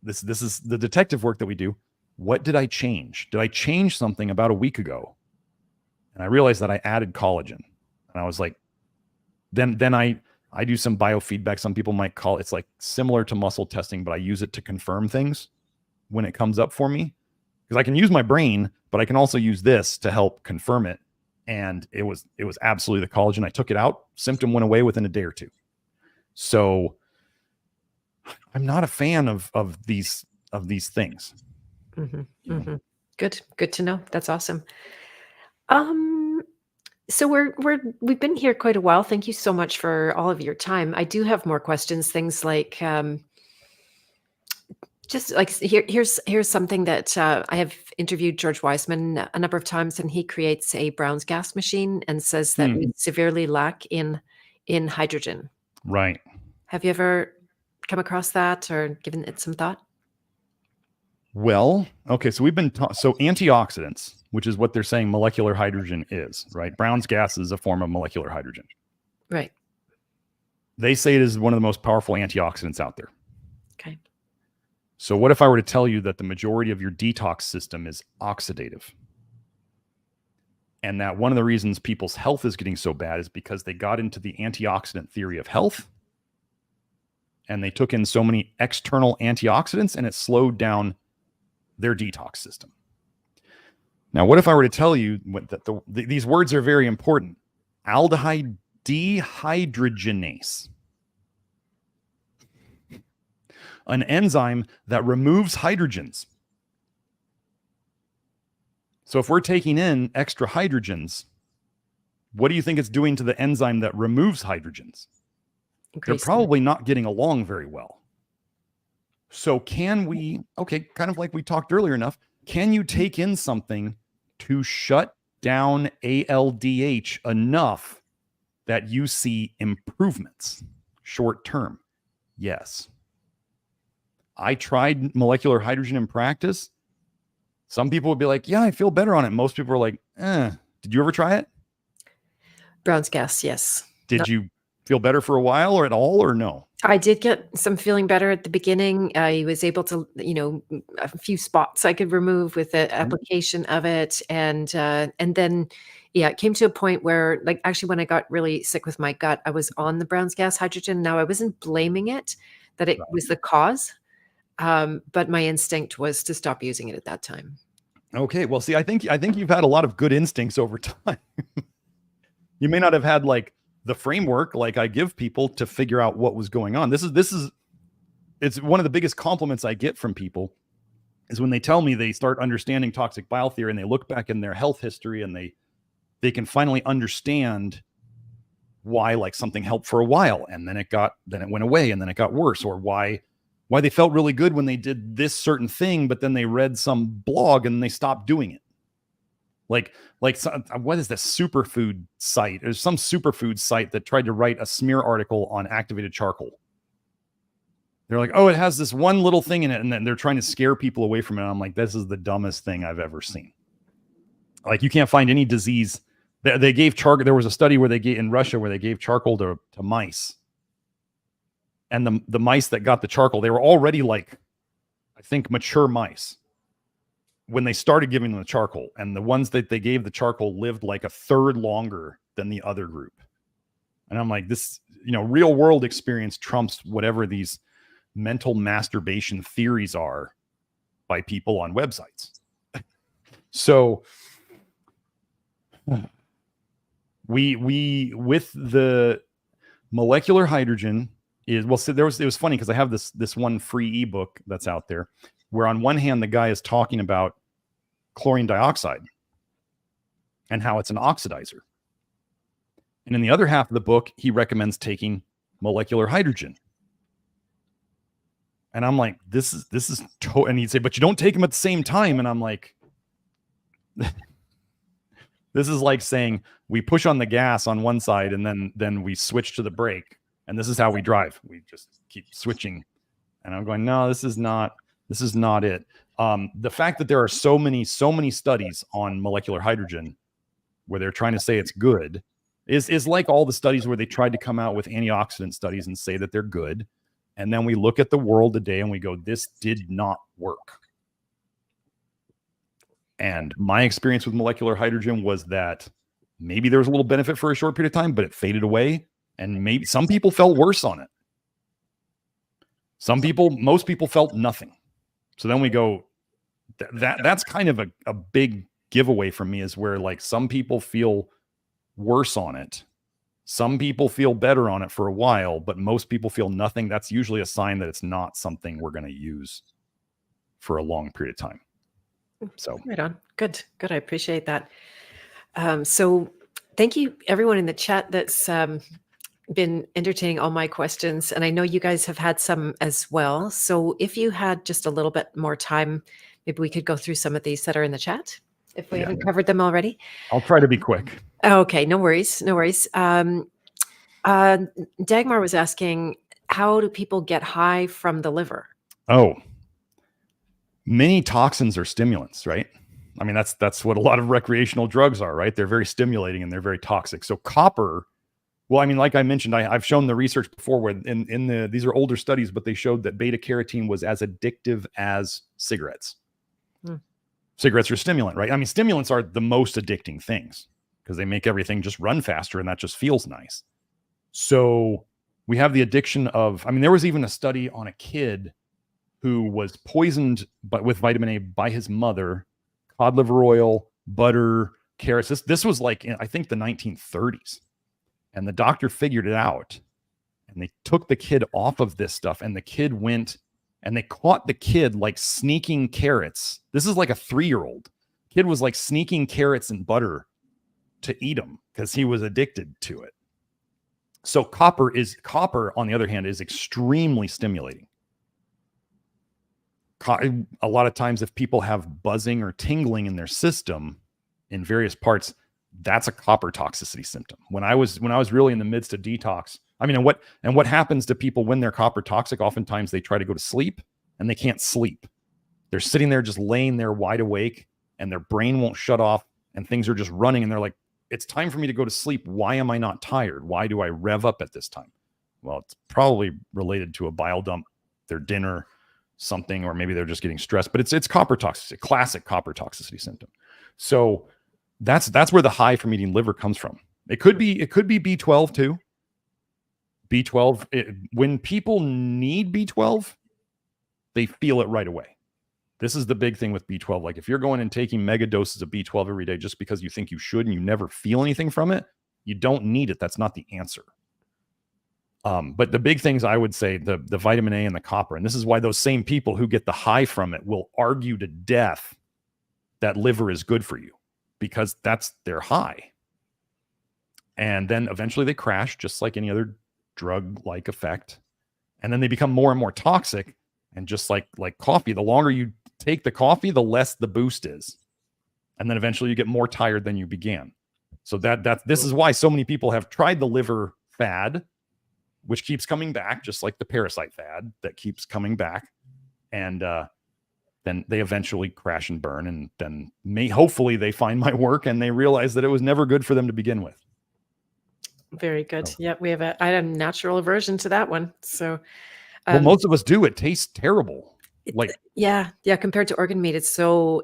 S2: this is the detective work that we do. What did I change? Did I change something about a week ago? And I realized that I added collagen. And I was like, then I do some biofeedback. Some people might call it's like similar to muscle testing, but I use it to confirm things when it comes up for me, because I can use my brain, but I can also use this to help confirm it. And it was absolutely the collagen. I took it out. Symptom went away within a day or two. So I'm not a fan of these things.
S1: Mm-hmm. Good to know. That's awesome. So we've been here quite a while. Thank you so much for all of your time. I do have more questions. Things like just like here's something that I have interviewed George Wiseman a number of times, and he creates a Brown's gas machine and says that we severely lack in hydrogen.
S2: Right.
S1: Have you ever come across that or given it some thought?
S2: Well, okay. So we've been so antioxidants, which is what they're saying molecular hydrogen is, right? Brown's gas is a form of molecular hydrogen.
S1: Right.
S2: They say it is one of the most powerful antioxidants out there.
S1: Okay.
S2: So what if I were to tell you that the majority of your detox system is oxidative? And that one of the reasons people's health is getting so bad is because they got into the antioxidant theory of health, and they took in so many external antioxidants, and it slowed down their detox system. Now, what if I were to tell you that these words are very important? Aldehyde dehydrogenase, an enzyme that removes hydrogens. So if we're taking in extra hydrogens, what do you think it's doing to the enzyme that removes hydrogens? They're probably not getting along very well. So can we, okay, kind of like we talked earlier enough, can you take in something to shut down ALDH enough that you see improvements short term? Yes. I tried molecular hydrogen in practice. Some people would be like, yeah, I feel better on it. Most people are like, Did you ever try it?
S1: Brown's gas, yes.
S2: Did you feel better for a while or at all, or no?
S1: I did get some feeling better at the beginning. I was able to, a few spots I could remove with the application of it. And then, yeah, it came to a point where, like, actually when I got really sick with my gut, I was on the Brown's gas hydrogen. Now, I wasn't blaming it that it was the cause, but my instinct was to stop using it at that time. Okay.
S2: Well, see, I think you've had a lot of good instincts over time. You may not have had like the framework like I give people to figure out what was going on. It's one of the biggest compliments I get from people is when they tell me they start understanding toxic bile theory and they look back in their health history and they can finally understand why like something helped for a while and then it went away and then it got worse, or why they felt really good when they did this certain thing, but then they read some blog and they stopped doing it. Like what is this superfood site? There's some superfood site that tried to write a smear article on activated charcoal. They're like, oh, it has this one little thing in it. And then they're trying to scare people away from it. I'm like, this is the dumbest thing I've ever seen. Like, you can't find any disease. They gave charcoal. There was a study where in Russia where they gave charcoal to mice. And the mice that got the charcoal, they were already like, I think, mature mice when they started giving them the charcoal, and the ones that they gave the charcoal lived like a third longer than the other group. And I'm like, this, real world experience trumps whatever these mental masturbation theories are by people on websites. So we with the molecular hydrogen is, well, so it was funny because I have this one free ebook that's out there where on one hand the guy is talking about chlorine dioxide and how it's an oxidizer, and in the other half of the book he recommends taking molecular hydrogen. And I'm like, this is and he'd say, but you don't take them at the same time. And I'm like, this is like saying we push on the gas on one side and then we switch to the brake, and this is how we drive. We just keep switching. And I'm going, no, this is not it. The fact that there are so many studies on molecular hydrogen where they're trying to say it's good is like all the studies where they tried to come out with antioxidant studies and say that they're good. And then we look at the world today and we go, this did not work. And my experience with molecular hydrogen was that maybe there was a little benefit for a short period of time, but it faded away. And maybe some people felt worse on it. Most people felt nothing. So then we go, that's kind of a big giveaway from me, is where like some people feel worse on it. Some people feel better on it for a while, but most people feel nothing. That's usually a sign that it's not something we're going to use for a long period of time. So
S1: right on. Good. I appreciate that. So thank you everyone in the chat that's been entertaining all my questions. And I know you guys have had some as well. So if you had just a little bit more time, maybe we could go through some of these that are in the chat if we haven't covered them already.
S2: I'll try to be quick.
S1: Okay, no worries. Dagmar was asking, how do people get high from the liver?
S2: Oh, many toxins are stimulants, right? I mean, that's what a lot of recreational drugs are, right? They're very stimulating and they're very toxic. So copper, well, I mean, like I mentioned, I've shown the research before where these are older studies, but they showed that beta carotene was as addictive as cigarettes. Cigarettes are a stimulant, right? I mean, stimulants are the most addicting things because they make everything just run faster and that just feels nice. So we have the addiction of, I mean, there was even a study on a kid who was poisoned with vitamin A by his mother, cod liver oil, butter, carrots. This was like, I think the 1930s. And the doctor figured it out. And they took the kid off of this stuff. And the kid went and they caught the kid like sneaking carrots. This is like a 3-year-old. Kid was like sneaking carrots and butter to eat them because he was addicted to it. So copper, on the other hand, is extremely stimulating. A lot of times if people have buzzing or tingling in their system in various parts, that's a copper toxicity symptom. When I was really in the midst of detox, I mean, and what happens to people when they're copper toxic? Oftentimes they try to go to sleep and they can't sleep. They're sitting there just laying there wide awake and their brain won't shut off and things are just running and they're like, it's time for me to go to sleep. Why am I not tired? Why do I rev up at this time? Well, it's probably related to a bile dump, their dinner, something, or maybe they're just getting stressed, but it's copper toxicity, classic copper toxicity symptom. So that's where the high from eating liver comes from. It could be B12 too. B12, when people need B12, they feel it right away. This is the big thing with B12. Like if you're going and taking mega doses of B12 every day just because you think you should and you never feel anything from it, you don't need it. That's not the answer. But the big things I would say, the vitamin A and the copper, and this is why those same people who get the high from it will argue to death that liver is good for you because that's their high. And then eventually they crash just like any other drug-like effect. And then they become more and more toxic. And just like coffee, the longer you take the coffee, the less the boost is. And then eventually you get more tired than you began. So this is why so many people have tried the liver fad, which keeps coming back, just like the parasite fad that keeps coming back. And then they eventually crash and burn. And then hopefully they find my work and they realize that it was never good for them to begin with.
S1: Very good. So. Yeah, I had a natural aversion to that one. So
S2: well, most of us do. It tastes terrible.
S1: Yeah. Compared to organ meat, it's so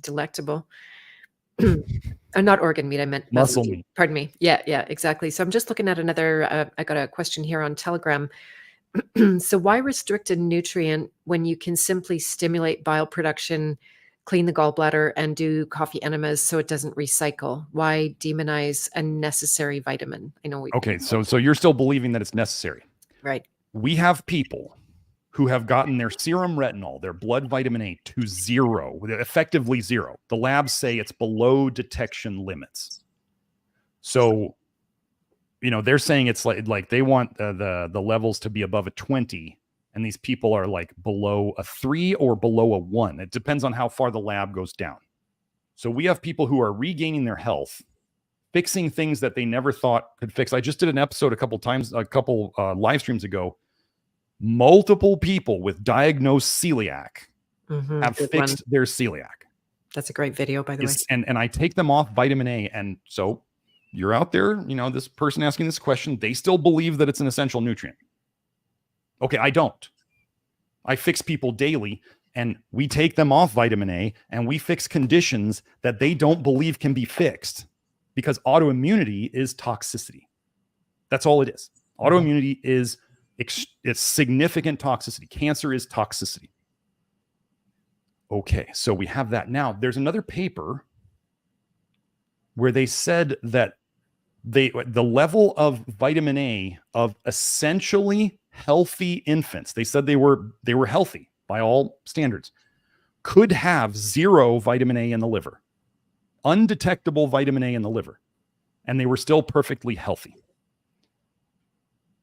S1: delectable. Not organ meat. I meant
S2: muscle meat.
S1: Pardon me. Yeah, exactly. So I'm just looking at another. I got a question here on Telegram. So why restrict a nutrient when you can simply stimulate bile production clean the gallbladder and do coffee enemas so it doesn't recycle? Why demonize a necessary vitamin? I know we
S2: Okay, so you're still believing that it's necessary.
S1: right.
S2: We have people who have gotten their serum retinol, their blood vitamin A to zero, effectively zero. The labs say it's below detection limits. So, you know, they're saying it's like they want the levels to be above a 20, and these people are like below a 3 or below a 1. It depends on how far the lab goes down. So we have people who are regaining their health, fixing things that they never thought could fix. I just did an episode a couple live streams ago. Multiple people with diagnosed celiac have fixed their celiac.
S1: That's a great video, by the way.
S2: And I take them off vitamin A. And so you're out there, you know, this person asking this question, they still believe that it's an essential nutrient. Okay, I don't. I fix people daily, and we take them off vitamin A, and we fix conditions that they don't believe can be fixed, because autoimmunity is toxicity. That's all it is. Autoimmunity is it's significant toxicity. Cancer is toxicity. Okay, so we have that. Now, there's another paper where they said that the level of vitamin A of essentially healthy infants, they said they were healthy by all standards, could have 0 vitamin A in the liver, undetectable vitamin A in the liver, and they were still perfectly healthy.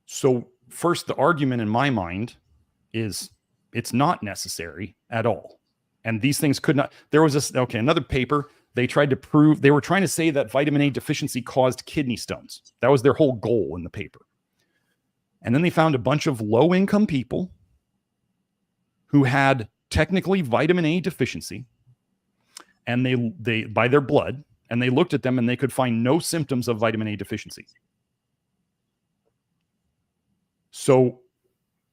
S2: So first, the argument in my mind is it's not necessary at all. And these things could not. There was another paper. They tried to prove, they were trying to say that vitamin A deficiency caused kidney stones. That was their whole goal in the paper. And then they found a bunch of low-income people who had technically vitamin A deficiency, and they by their blood, and they looked at them and they could find no symptoms of vitamin A deficiency. So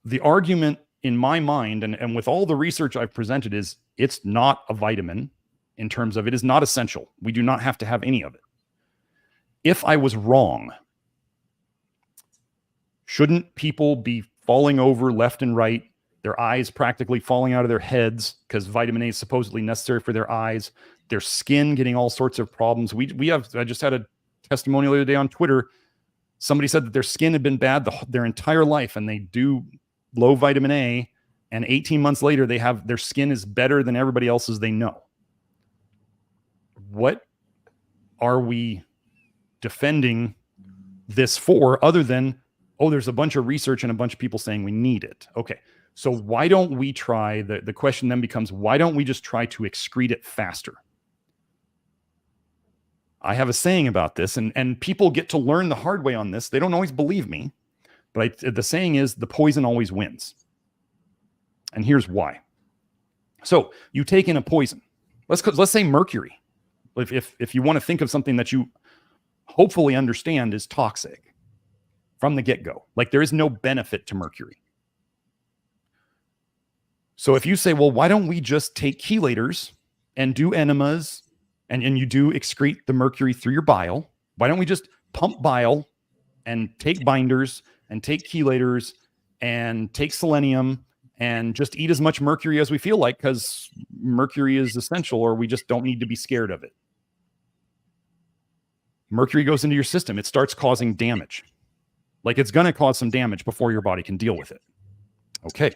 S2: the argument in my mind, and with all the research I've presented, is it's not a vitamin in terms of it is not essential. We do not have to have any of it. If I was wrong, shouldn't people be falling over left and right, their eyes practically falling out of their heads because vitamin A is supposedly necessary for their eyes, their skin getting all sorts of problems? I just had a testimonial the other day on Twitter. Somebody said that their skin had been bad their entire life, and they do low vitamin A, and 18 months later, their skin is better than everybody else's they know. What are we defending this for, other than, oh, there's a bunch of research and a bunch of people saying we need it? Okay, so why don't we try, the question then becomes, why don't we just try to excrete it faster? I have a saying about this, and people get to learn the hard way on this. They don't always believe me, but the saying is the poison always wins. And here's why. So you take in a poison. Let's say mercury. If you want to think of something that you hopefully understand is toxic from the get-go, like there is no benefit to mercury. So if you say, well, why don't we just take chelators and do enemas, and you do excrete the mercury through your bile, why don't we just pump bile and take binders and take chelators and take selenium and just eat as much mercury as we feel like, because mercury is essential, or we just don't need to be scared of it. Mercury goes into your system. It starts causing damage. Like, it's going to cause some damage before your body can deal with it. Okay.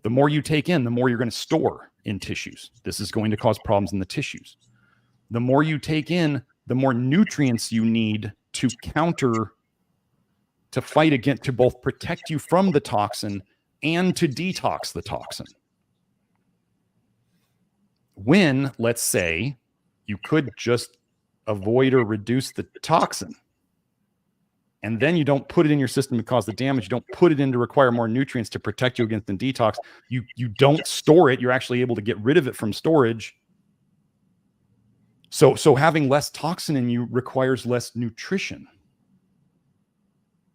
S2: The more you take in, the more you're going to store in tissues. This is going to cause problems in the tissues. The more you take in, the more nutrients you need to fight against, to both protect you from the toxin and to detox the toxin. When, let's say, you could just avoid or reduce the toxin, and then you don't put it in your system to cause the damage, you don't put it in to require more nutrients to protect you against the detox, you don't store it, you're actually able to get rid of it from storage. So having less toxin in you requires less nutrition.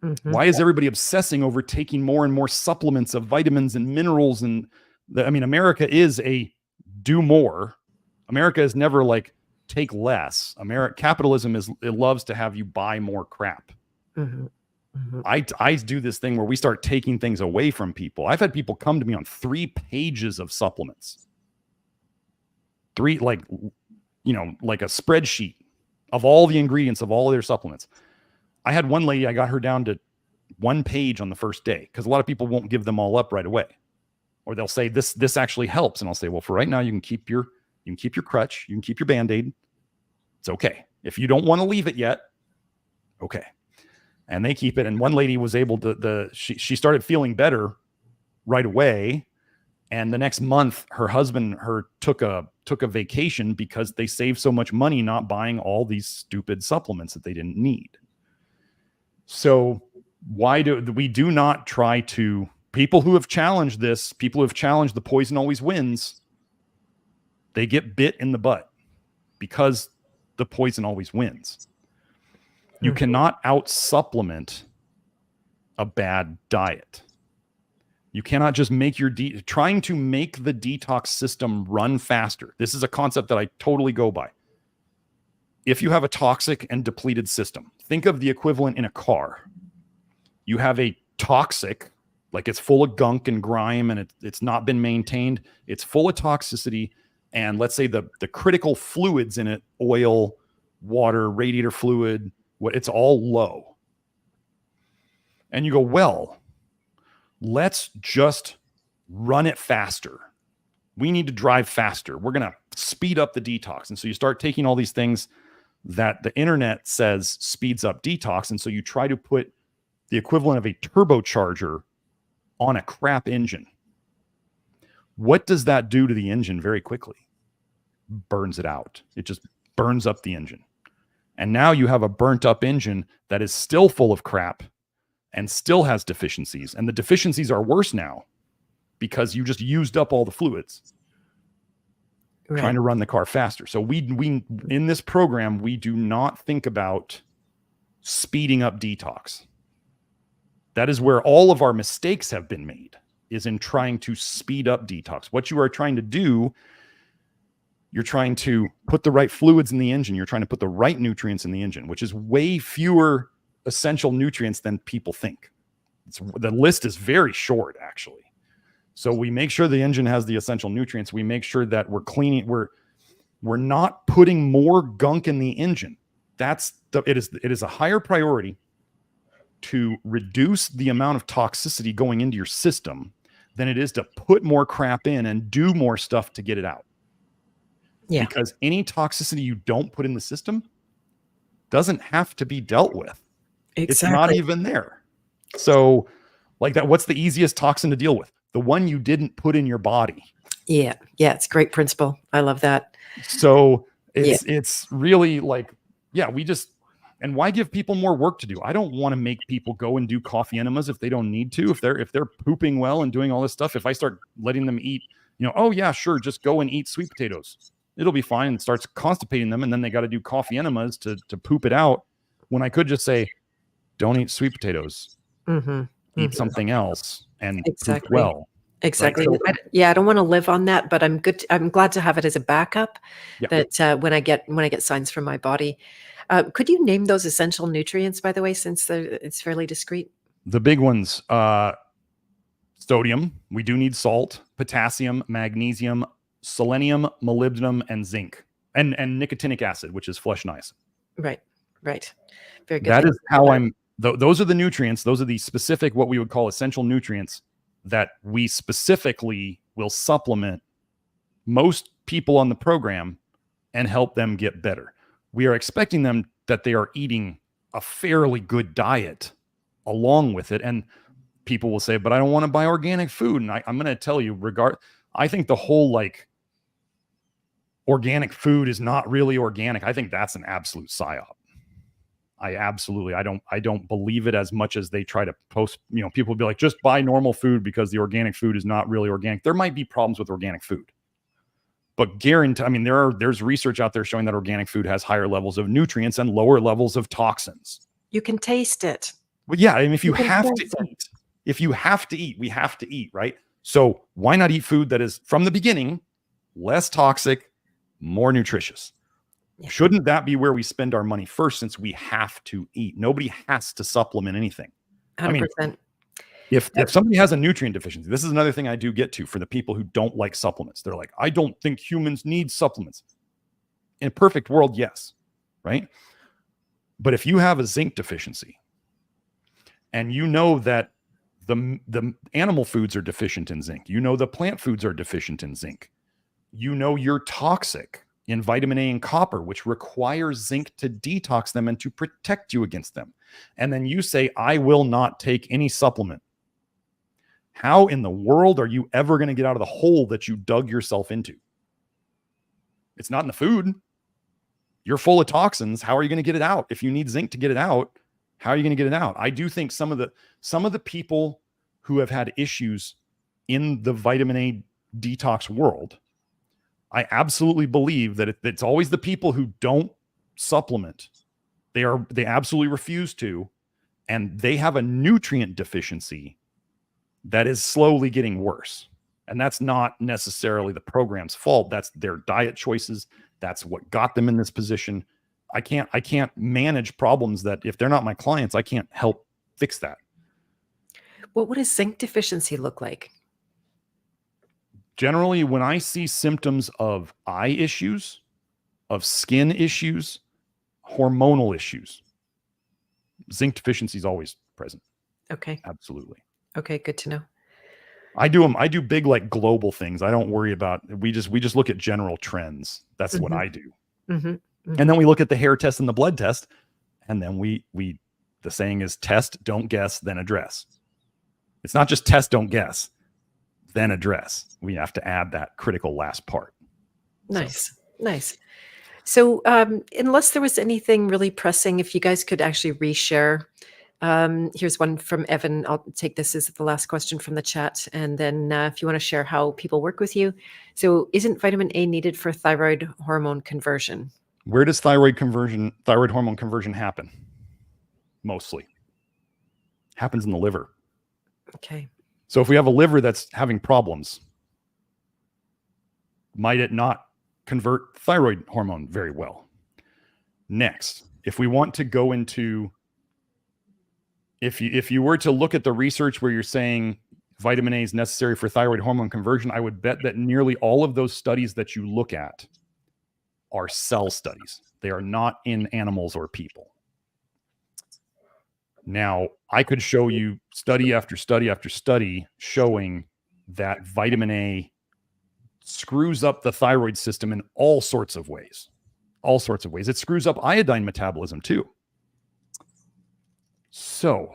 S2: Mm-hmm. Why is everybody obsessing over taking more and more supplements of vitamins and minerals? America is a do more. America is never like take less. Capitalism it loves to have you buy more crap. Mm-hmm. Mm-hmm. I do this thing where we start taking things away from people. I've had people come to me on 3 pages of supplements. like a spreadsheet of all the ingredients of all of their supplements. I had one lady, I got her down to 1 page on the first day, because a lot of people won't give them all up right away. Or they'll say this actually helps. And I'll say, well, for right now, you can keep your crutch, you can keep your Band-Aid. It's okay. If you don't want to leave it yet, okay. And they keep it. And one lady was able to, she started feeling better right away. And the next month, her husband took a vacation because they saved so much money not buying all these stupid supplements that they didn't need. So why do we not try to, people who have challenged this, people who have challenged the poison always wins, they get bit in the butt because the poison always wins. You cannot out supplement a bad diet. You cannot just make trying to make the detox system run faster. This is a concept that I totally go by. If you have a toxic and depleted system, think of the equivalent in a car. You have a toxic, like it's full of gunk and grime and it's not been maintained. It's full of toxicity. And let's say the critical fluids in it, oil, water, radiator fluid, it's all low. And you go, well, let's just run it faster. We need to drive faster. We're going to speed up the detox. And so you start taking all these things that the internet says speeds up detox. And so you try to put the equivalent of a turbocharger on a crap engine. What does that do to the engine very quickly? Burns it out. It just burns up the engine. And now you have a burnt up engine that is still full of crap and still has deficiencies. And the deficiencies are worse now because you just used up all the fluids trying to run the car faster. So we in this program, we do not think about speeding up detox. That is where all of our mistakes have been made, is in trying to speed up detox. What you are trying to do, you're trying to put the right fluids in the engine. You're trying to put the right nutrients in the engine, which is way fewer essential nutrients than people think. The list is very short, actually. So we make sure the engine has the essential nutrients. We make sure that we're cleaning, we're not putting more gunk in the engine. It is a higher priority to reduce the amount of toxicity going into your system than it is to put more crap in and do more stuff to get it out. Yeah. Because any toxicity you don't put in the system doesn't have to be dealt with. Exactly. It's not even there. So like that, what's the easiest toxin to deal with? The one you didn't put in your body. Yeah. Yeah. It's a great principle. I love that. So it's really like, and why give people more work to do? I don't want to make people go and do coffee enemas if they don't need to. If they're pooping well and doing all this stuff, if I start letting them eat, oh yeah, sure, just go and eat sweet potatoes. It'll be fine. And starts constipating them. And then they got to do coffee enemas to poop it out. When I could just say, don't eat sweet potatoes, eat something else and poop well. Exactly. Right? So, I don't want to live on that, but I'm glad to have it as a backup that when I get signs from my body. Could you name those essential nutrients, by the way, since it's fairly discrete? The big ones, sodium. We do need salt, potassium, magnesium, selenium, molybdenum, and zinc, and nicotinic acid, which is flesh niacin. Right. Very good. That is how those are the nutrients. Those are the specific, what we would call essential nutrients that we specifically will supplement most people on the program and help them get better. We are expecting them that they are eating a fairly good diet along with it. And people will say, but I don't want to buy organic food. And I'm going to tell you, I think the whole organic food is not really organic. I think that's an absolute psyop. I don't believe it as much as they try to post. People will be like, just buy normal food because the organic food is not really organic. There might be problems with organic food, but there's research out there showing that organic food has higher levels of nutrients and lower levels of toxins. You can taste it. Well, yeah. And if you have to eat, we have to eat, right? So why not eat food that is from the beginning less toxic, more nutritious? Yeah. Shouldn't that be where we spend our money first, since we have to eat? Nobody has to supplement anything. 100%. If somebody has a nutrient deficiency, this is another thing I do get to for the people who don't like supplements. They're like, I don't think humans need supplements. In a perfect world, yes, right? But if you have a zinc deficiency and you know that the animal foods are deficient in zinc, you know the plant foods are deficient in zinc, you know you're toxic in vitamin A and copper, which requires zinc to detox them and to protect you against them. And then you say, I will not take any supplement. How in the world are you ever going to get out of the hole that you dug yourself into? It's not in the food. You're full of toxins. How are you going to get it out? If you need zinc to get it out, how are you going to get it out? I do think some of the people who have had issues in the vitamin A detox world, I absolutely believe that it's always the people who don't supplement. They absolutely refuse to, and they have a nutrient deficiency that is slowly getting worse. And that's not necessarily the program's fault. That's their diet choices. That's what got them in this position. I can't manage problems that if they're not my clients, I can't help fix that.
S1: What does zinc deficiency look like?
S2: Generally, when I see symptoms of eye issues, of skin issues, hormonal issues, zinc deficiency is always present.
S1: Okay.
S2: Absolutely.
S1: Okay, good to know.
S2: I do big like global things. I don't worry about, we just look at general trends. That's what I do. And then we look at the hair test and the blood test. And then the saying is test, don't guess, then address. It's not just test, don't guess, then address. We have to add that critical last part.
S1: Nice. So unless there was anything really pressing, if you guys could actually reshare. Here's one from Evan. I'll take this as the last question from the chat. And then if you want to share how people work with you. So isn't vitamin A needed for thyroid hormone conversion?
S2: Where does thyroid hormone conversion happen? Mostly happens in the liver.
S1: Okay.
S2: So if we have a liver that's having problems, might it not convert thyroid hormone very well? Next, if we want to go into, if you were to look at the research where you're saying vitamin A is necessary for thyroid hormone conversion, I would bet that nearly all of those studies that you look at are cell studies. They are not in animals or people. Now, I could show you study after study after study showing that vitamin A screws up the thyroid system in all sorts of ways. All sorts of ways. It screws up iodine metabolism too. So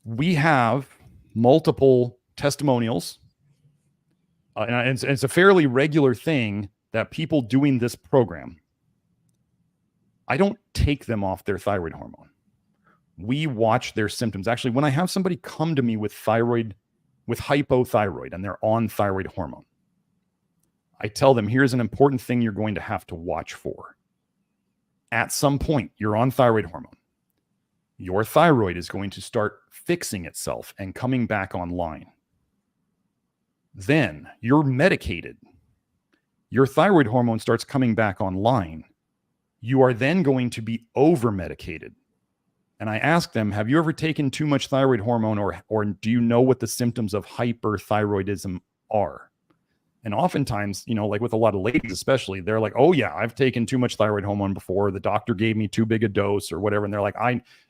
S2: we have multiple testimonials, and it's a fairly regular thing that people doing this program, I don't take them off their thyroid hormone. We watch their symptoms. Actually, when I have somebody come to me with hypothyroid and they're on thyroid hormone, I tell them, here's an important thing you're going to have to watch for. At some point, you're on thyroid hormone. Your thyroid is going to start fixing itself and coming back online. Then you're medicated. Your thyroid hormone starts coming back online. You are then going to be over-medicated. And I ask them, have you ever taken too much thyroid hormone, or do you know what the symptoms of hyperthyroidism are? And oftentimes, like with a lot of ladies especially, they're like, oh yeah, I've taken too much thyroid hormone before. The doctor gave me too big a dose or whatever. And they're like,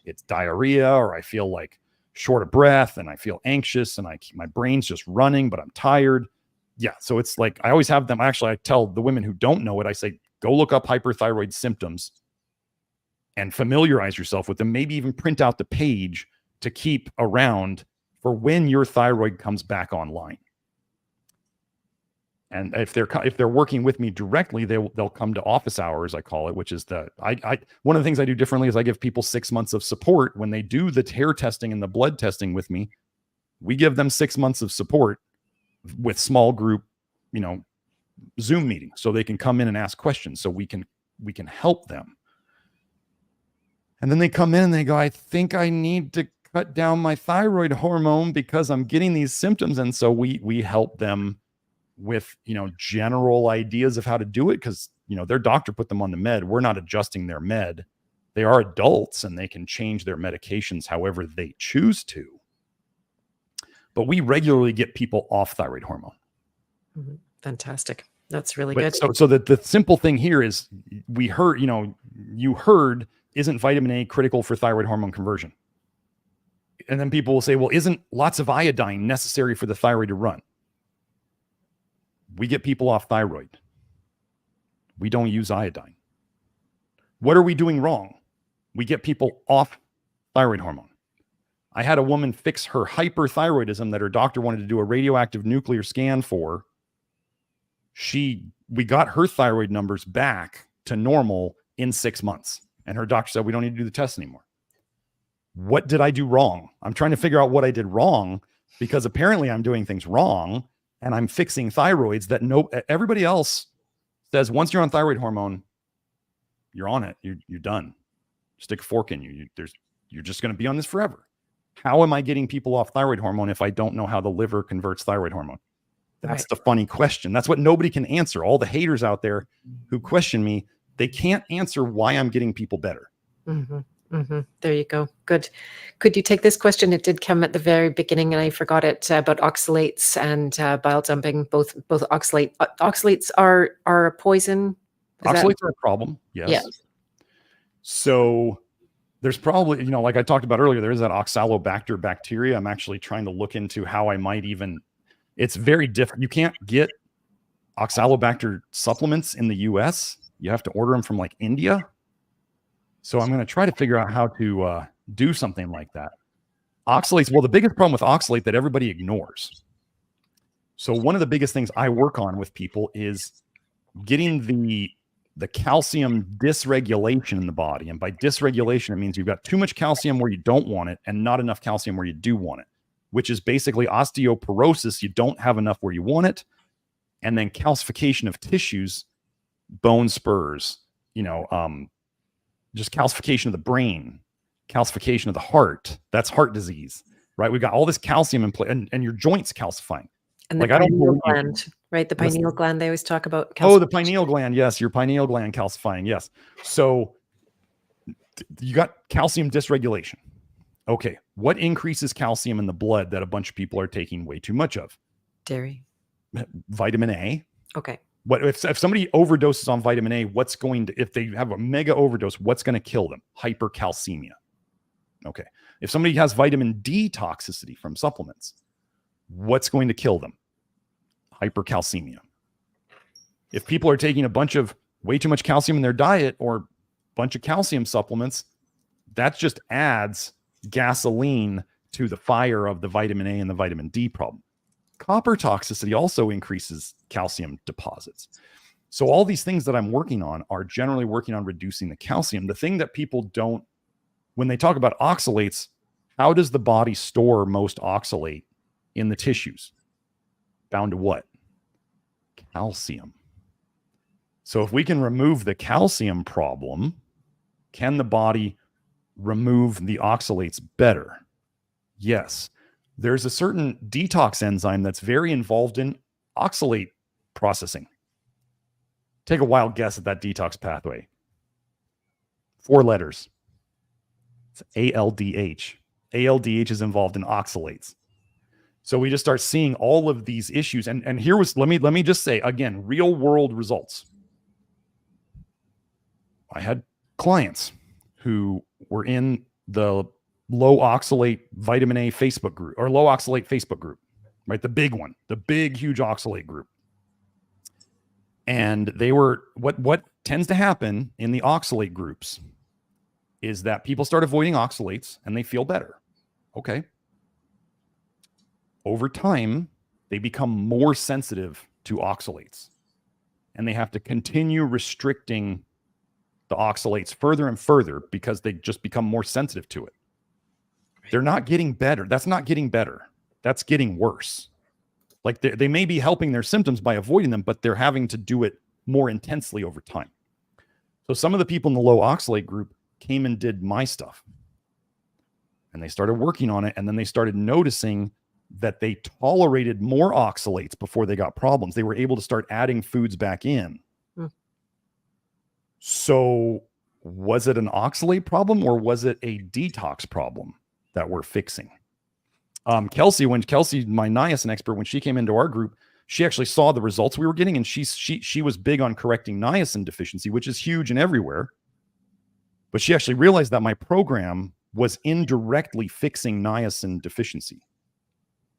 S2: it's diarrhea, or I feel like short of breath and I feel anxious and my brain's just running, but I'm tired. Yeah. So it's like, I always have them. Actually, I tell the women who don't know it, I say, go look up hyperthyroid symptoms and familiarize yourself with them. Maybe even print out the page to keep around for when your thyroid comes back online. And if they're working with me directly, they'll come to office hours, I call it, which is one of the things I do differently is I give people 6 months of support when they do the hair testing and the blood testing with me. We give them 6 months of support with small group, Zoom meetings, so they can come in and ask questions, so we can help them. And then they come in and they go, I think I need to cut down my thyroid hormone because I'm getting these symptoms. And so we help them with, general ideas of how to do it. Cause their doctor put them on the med. We're not adjusting their med. They are adults and they can change their medications however they choose to. but we regularly get people off thyroid hormone.
S1: Fantastic. That's really good.
S2: So the simple thing here is we heard, you heard, isn't vitamin A critical for thyroid hormone conversion? And then people will say, well, isn't lots of iodine necessary for the thyroid to run? We get people off thyroid. We don't use iodine. What are we doing wrong? We get people off thyroid hormone. I had a woman fix her hyperthyroidism that her doctor wanted to do a radioactive nuclear scan for. We got her thyroid numbers back to normal in 6 months. And her doctor said, we don't need to do the test anymore. What did I do wrong? I'm trying to figure out what I did wrong, because apparently I'm doing things wrong and I'm fixing thyroids that everybody else says once you're on thyroid hormone, you're on it. You're done. Stick a fork in you. You're just going to be on this forever. How am I getting people off thyroid hormone if I don't know how the liver converts thyroid hormone? That's the funny question. That's what nobody can answer. All the haters out there who question me, they can't answer why I'm getting people better.
S1: There you go. Good. Could you take this question? It did come at the very beginning and I forgot it, about oxalates and bile dumping. Both oxalates are a poison.
S2: Oxalates are a problem. Yes. Yeah. So there's probably, like I talked about earlier, there is that oxalobacter bacteria. I'm actually trying to look into how I might it's very different. You can't get oxalobacter supplements in the US. You have to order them from like India. So I'm going to try to figure out how to do something like that. Oxalates. Well, the biggest problem with oxalate that everybody ignores. So one of the biggest things I work on with people is getting the calcium dysregulation in the body. And by dysregulation, it means you've got too much calcium where you don't want it and not enough calcium where you do want it, which is basically osteoporosis. You don't have enough where you want it. And then calcification of tissues, bone spurs, just calcification of the brain, calcification of the heart. That's heart disease, right? We've got all this calcium in play, and your joints calcifying.
S1: And the pineal gland, right? The pineal gland, they always talk about.
S2: Oh, the pineal gland. Yes. Your pineal gland calcifying. Yes. So you got calcium dysregulation. Okay. What increases calcium in the blood that a bunch of people are taking way too much of?
S1: Dairy.
S2: Vitamin A.
S1: Okay.
S2: What if somebody overdoses on vitamin A, if they have a mega overdose, what's going to kill them? Hypercalcemia. Okay. If somebody has vitamin D toxicity from supplements, what's going to kill them? Hypercalcemia. If people are taking way too much calcium in their diet or a bunch of calcium supplements, that just adds gasoline to the fire of the vitamin A and the vitamin D problem. Copper toxicity also increases calcium deposits. So all these things that I'm working on are generally working on reducing the calcium. The thing that people don't, when they talk about oxalates, how does the body store most oxalate in the tissues? Bound to what? Calcium. So if we can remove the calcium problem, can the body remove the oxalates better? Yes. There's a certain detox enzyme that's very involved in oxalate processing. Take a wild guess at that detox pathway. 4 letters. It's ALDH. ALDH is involved in oxalates. So we just start seeing all of these issues. And let me just say again, real world results. I had clients who were in the low oxalate vitamin A Facebook group, or low oxalate Facebook group, right? The big one, the big, huge oxalate group. And they were, what tends to happen in the oxalate groups is that people start avoiding oxalates and they feel better. Okay. Over time, they become more sensitive to oxalates and they have to continue restricting the oxalates further and further because they just become more sensitive to it. They're not getting better. That's not getting better. That's getting worse. Like they may be helping their symptoms by avoiding them, but they're having to do it more intensely over time. So some of the people in the low oxalate group came and did my stuff. And they started working on it. And then they started noticing that they tolerated more oxalates before they got problems. They were able to start adding foods back in. So was it an oxalate problem or was it a detox problem that we're fixing? Kelsey, my niacin expert, when she came into our group, she actually saw the results we were getting, and she was big on correcting niacin deficiency, which is huge and everywhere. But she actually realized that my program was indirectly fixing niacin deficiency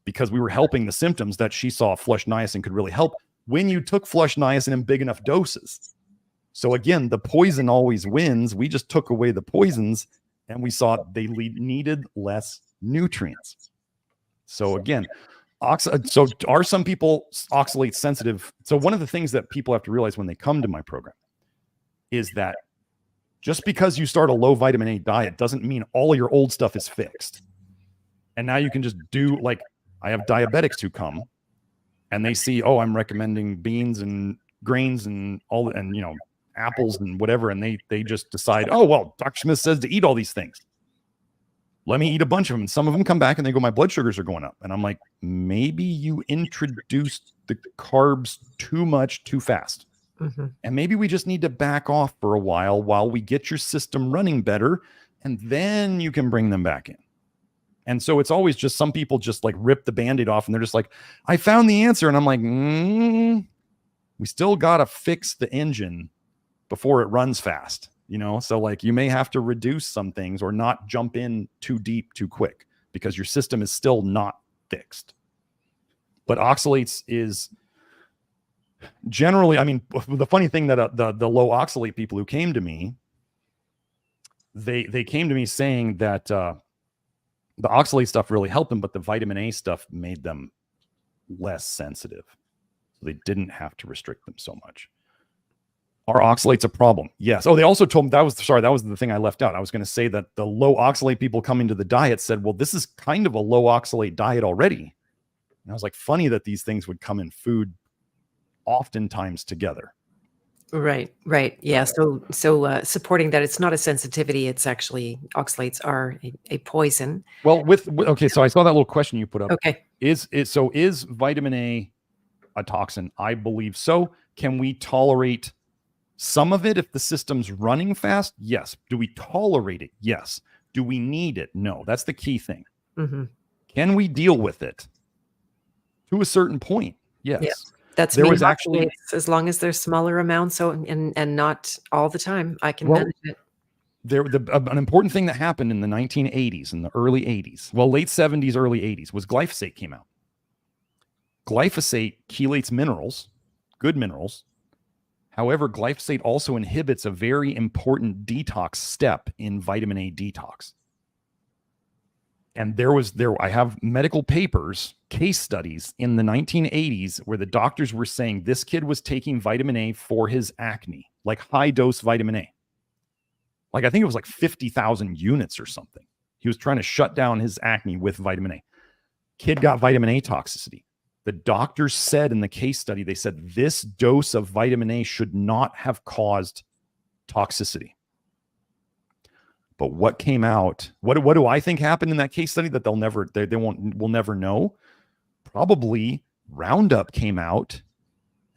S2: because we were helping the symptoms that she saw flush niacin could really help when you took flush niacin in big enough doses. So again, the poison always wins. We just took away the poisons, and we saw they needed less nutrients. So again, so are some people oxalate sensitive? So one of the things that people have to realize when they come to my program is that just because you start a low vitamin A diet doesn't mean all your old stuff is fixed. And now you can just do, like, I have diabetics who come and they see, oh, I'm recommending beans and grains and all, and, you know, apples and whatever. And they just decide, oh, well, Dr. Smith says to eat all these things. Let me eat a bunch of them. And some of them come back and they go, my blood sugars are going up. And I'm like, maybe you introduced the carbs too much, too fast. Mm-hmm. And maybe we just need to back off for a while we get your system running better. And then you can bring them back in. And so it's always just, some people just like rip the Band-Aid off and they're just like, I found the answer. And I'm like, we still got to fix the engine before it runs fast. You know, so like you may have to reduce some things or not jump in too deep too quick because your system is still not fixed. But oxalates is generally, I mean, the funny thing that the low oxalate people who came to me, they came to me saying that the oxalate stuff really helped them, but the vitamin A stuff made them less sensitive. So they didn't have to restrict them so much. Are oxalates a problem? Yes. Oh, they also told me that was the thing I left out. I was going to say that the low oxalate people coming to the diet said, well, this is kind of a low oxalate diet already. And I was like, funny that these things would come in food oftentimes together.
S1: Right. Yeah. So supporting that it's not a sensitivity, it's actually oxalates are a poison.
S2: Well, okay. So I saw that little question you put up.
S1: Okay.
S2: Is vitamin A a toxin? I believe so. Can we tolerate some of it if the system's running fast? Yes. Do we tolerate it? Yes. Do we need it? No. That's the key thing. Mm-hmm. Can we deal with it to a certain point? Yes. Yeah.
S1: That's there was actually, as long as there's smaller amounts, so and not all the time, I can manage it.
S2: An important thing that happened in the 1980s, in the early 80s, well, late 70s, early 80s, was glyphosate came out. Glyphosate chelates minerals, good minerals. However, glyphosate also inhibits a very important detox step in vitamin A detox. And I have medical papers, case studies in the 1980s where the doctors were saying this kid was taking vitamin A for his acne, like high dose vitamin A. Like I think it was like 50,000 units or something. He was trying to shut down his acne with vitamin A. Kid got vitamin A toxicity. The doctors said in the case study, they said this dose of vitamin A should not have caused toxicity. But what came out, what do I think happened in that case study that we'll never know? Probably Roundup came out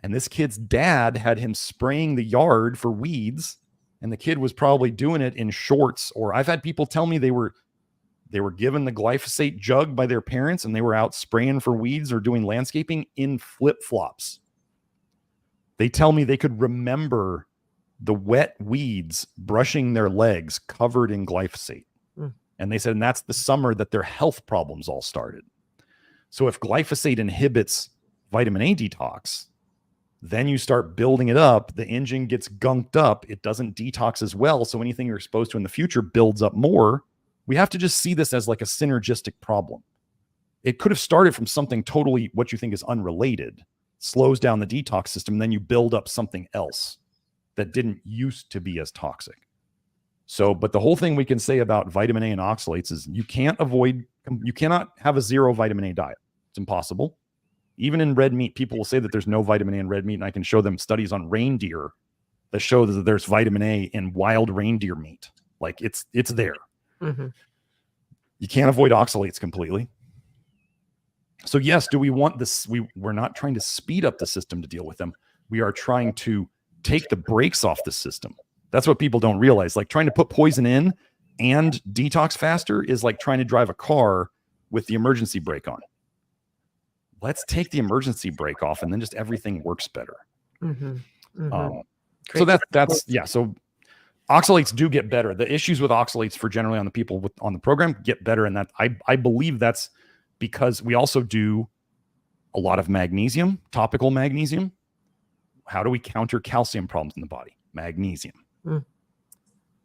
S2: and this kid's dad had him spraying the yard for weeds, and the kid was probably doing it in shorts. Or I've had people tell me they were given the glyphosate jug by their parents and they were out spraying for weeds or doing landscaping in flip-flops. They tell me they could remember the wet weeds brushing their legs covered in glyphosate. And they said, and that's the summer that their health problems all started. So if glyphosate inhibits vitamin A detox, then you start building it up, the engine gets gunked up, it doesn't detox as well. So anything you're exposed to in the future builds up more. We have to just see this as like a synergistic problem. It could have started from something totally what you think is unrelated, slows down the detox system, and then you build up something else that didn't used to be as toxic. So, but the whole thing we can say about vitamin A and oxalates is you cannot have a zero vitamin A diet. It's impossible. Even in red meat, people will say that there's no vitamin A in red meat, and I can show them studies on reindeer that show that there's vitamin A in wild reindeer meat. Like it's there. Mm-hmm. You can't avoid oxalates completely. So yes, do we want this? We're not trying to speed up the system to deal with them. We are trying to take the brakes off the system. That's what people don't realize. Like trying to put poison in and detox faster is like trying to drive a car with the emergency brake on. Let's take the emergency brake off, and then just everything works better. So that's yeah. So oxalates do get better. The issues with oxalates for generally on the people on the program get better, and that I believe that's because we also do a lot of magnesium, topical magnesium. How do we counter calcium problems in the body? Magnesium.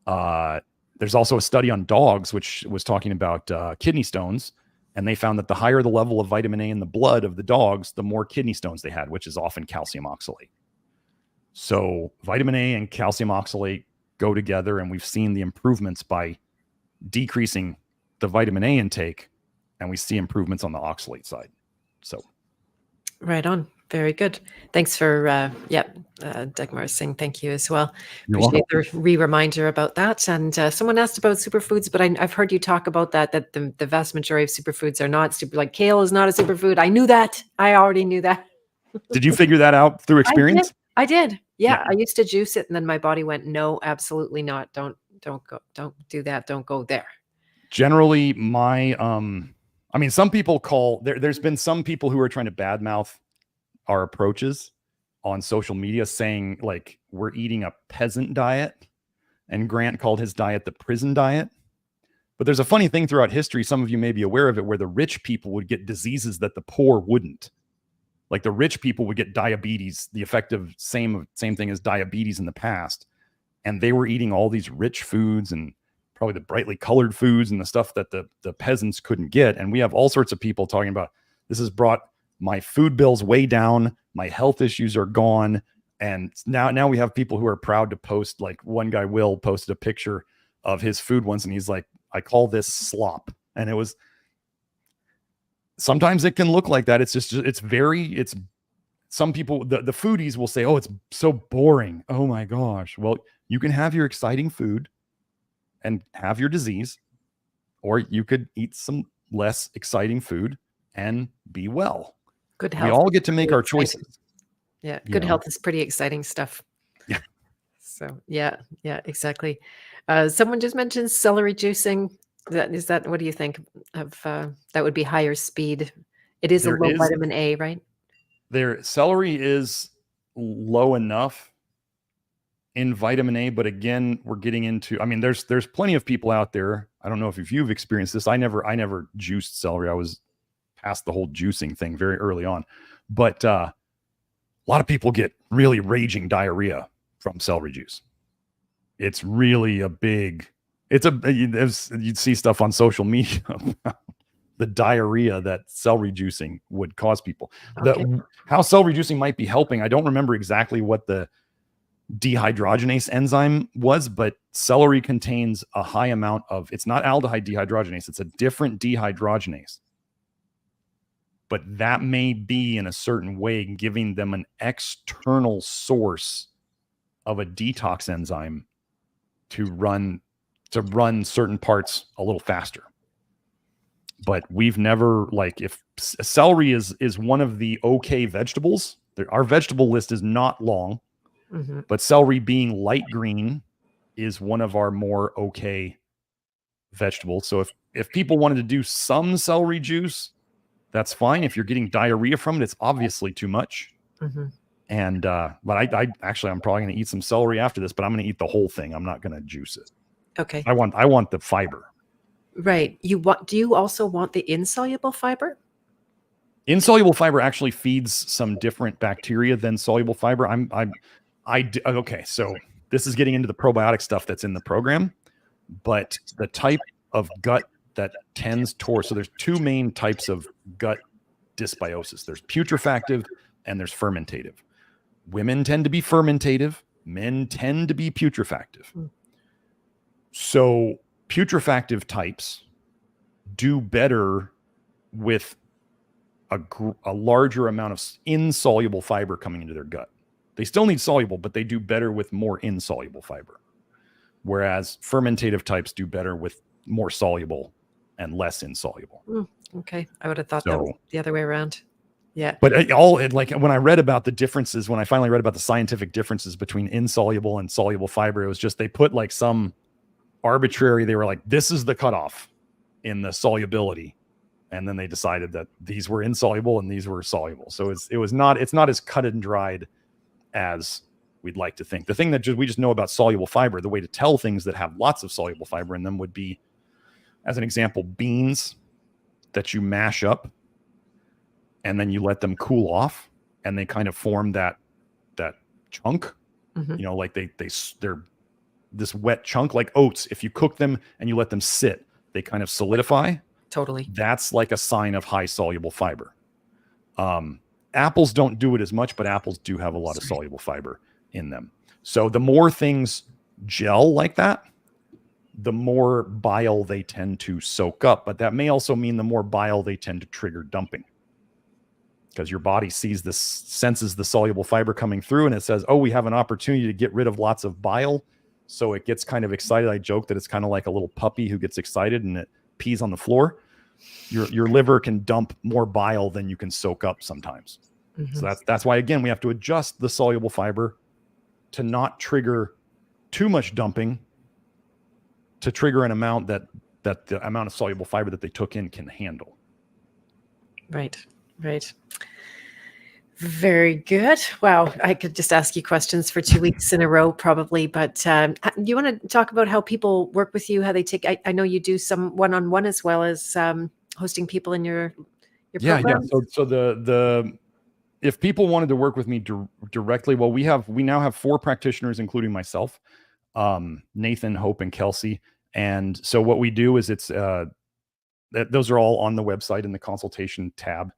S2: There's also a study on dogs which was talking about kidney stones, and they found that the higher the level of vitamin A in the blood of the dogs, the more kidney stones they had, which is often calcium oxalate. So vitamin A and calcium oxalate go together, and we've seen the improvements by decreasing the vitamin A intake, and we see improvements on the oxalate side. So
S1: right on. Very good. Thanks for Dagmar saying thank you as well.
S2: You're
S1: Appreciate the reminder about that. And someone asked about superfoods, but I've heard you talk about that the vast majority of superfoods are not super. Like kale is not a superfood. I knew that. I already knew that.
S2: Did you figure that out through experience?
S1: I did. Yeah, I used to juice it, and then my body went, no, absolutely not. Don't do that. Don't go there.
S2: Generally, some people there's been some people who are trying to badmouth our approaches on social media, saying like we're eating a peasant diet, and Grant called his diet the prison diet. But there's a funny thing throughout history, some of you may be aware of it, where the rich people would get diseases that the poor wouldn't. Like the rich people would get diabetes, the effective same thing as diabetes in the past, and they were eating all these rich foods and probably the brightly colored foods and the stuff that the peasants couldn't get. And we have all sorts of people talking about, this has brought my food bills way down, my health issues are gone. And now we have people who are proud to post, like one guy, Will, posted a picture of his food once, and he's like, I call this slop. And it was, sometimes it can look like that. It's just, some people, the foodies will say, oh, it's so boring. Oh my gosh. Well, you can have your exciting food and have your disease, or you could eat some less exciting food and be well.
S1: Good health.
S2: We all get to make our choices.
S1: Yeah. Good health is pretty exciting stuff.
S2: Yeah.
S1: So yeah, exactly. Someone just mentioned celery juicing. Is that what do you think of that would be higher speed? It is a low vitamin A, right?
S2: Celery is low enough in vitamin A, but again, we're getting into, there's plenty of people out there. I don't know if you've experienced this. I never juiced celery. I was past the whole juicing thing very early on, but a lot of people get really raging diarrhea from celery juice. It's really you'd see stuff on social media about the diarrhea that celery juicing would cause people. Okay. How celery juicing might be helping, I don't remember exactly what the dehydrogenase enzyme was, but celery contains a high amount of, it's not aldehyde dehydrogenase, it's a different dehydrogenase. But that may be in a certain way giving them an external source of a detox enzyme to run certain parts a little faster. But we've never, if celery is one of the okay vegetables, our vegetable list is not long, but celery being light green is one of our more okay vegetables. So if people wanted to do some celery juice, that's fine. If you're getting diarrhea from it, it's obviously too much. And but I'm probably going to eat some celery after this, but I'm going to eat the whole thing. I'm not going to juice it.
S1: Okay.
S2: I want the fiber.
S1: Right. Do you also want the insoluble fiber?
S2: Insoluble fiber actually feeds some different bacteria than soluble fiber. Okay, so this is getting into the probiotic stuff that's in the program, but the type of gut that tends towards, so there's two main types of gut dysbiosis. There's putrefactive and there's fermentative. Women tend to be fermentative. Men tend to be putrefactive. So putrefactive types do better with a larger amount of insoluble fiber coming into their gut. They still need soluble, but they do better with more insoluble fiber. Whereas fermentative types do better with more soluble and less insoluble.
S1: Okay. I would have thought that was the other way around. Yeah.
S2: But when I read about the differences, when I finally read about the scientific differences between insoluble and soluble fiber, it was just, they put some arbitrary, they were like, this is the cutoff in the solubility. And then they decided that these were insoluble and these were soluble. So it's not as cut and dried as we'd like to think. The thing that we just know about soluble fiber, the way to tell things that have lots of soluble fiber in them would be, as an example, beans that you mash up and then you let them cool off and they kind of form that chunk, like they're this wet chunk, like oats. If you cook them and you let them sit, they kind of solidify.
S1: Totally.
S2: That's like a sign of high soluble fiber. Apples don't do it as much, but apples do have a lot of soluble fiber in them. So the more things gel like that, the more bile they tend to soak up. But that may also mean the more bile they tend to trigger dumping, because your body senses the soluble fiber coming through, and it says, oh, we have an opportunity to get rid of lots of bile. So it gets kind of excited. I joke that it's kind of like a little puppy who gets excited and it pees on the floor. Your liver can dump more bile than you can soak up sometimes. So that's why, again, we have to adjust the soluble fiber to not trigger too much dumping, to trigger an amount that the amount of soluble fiber that they took in can handle.
S1: Right. Very good. Wow. I could just ask you questions for 2 weeks in a row, probably. But do you want to talk about how people work with you, how they take, I know you do some one-on-one as well as hosting people in your program.
S2: Yeah. So if people wanted to work with me directly, well, we now have 4 practitioners, including myself, Nathan, Hope, and Kelsey. And so what we do is those are all on the website in the consultation tab.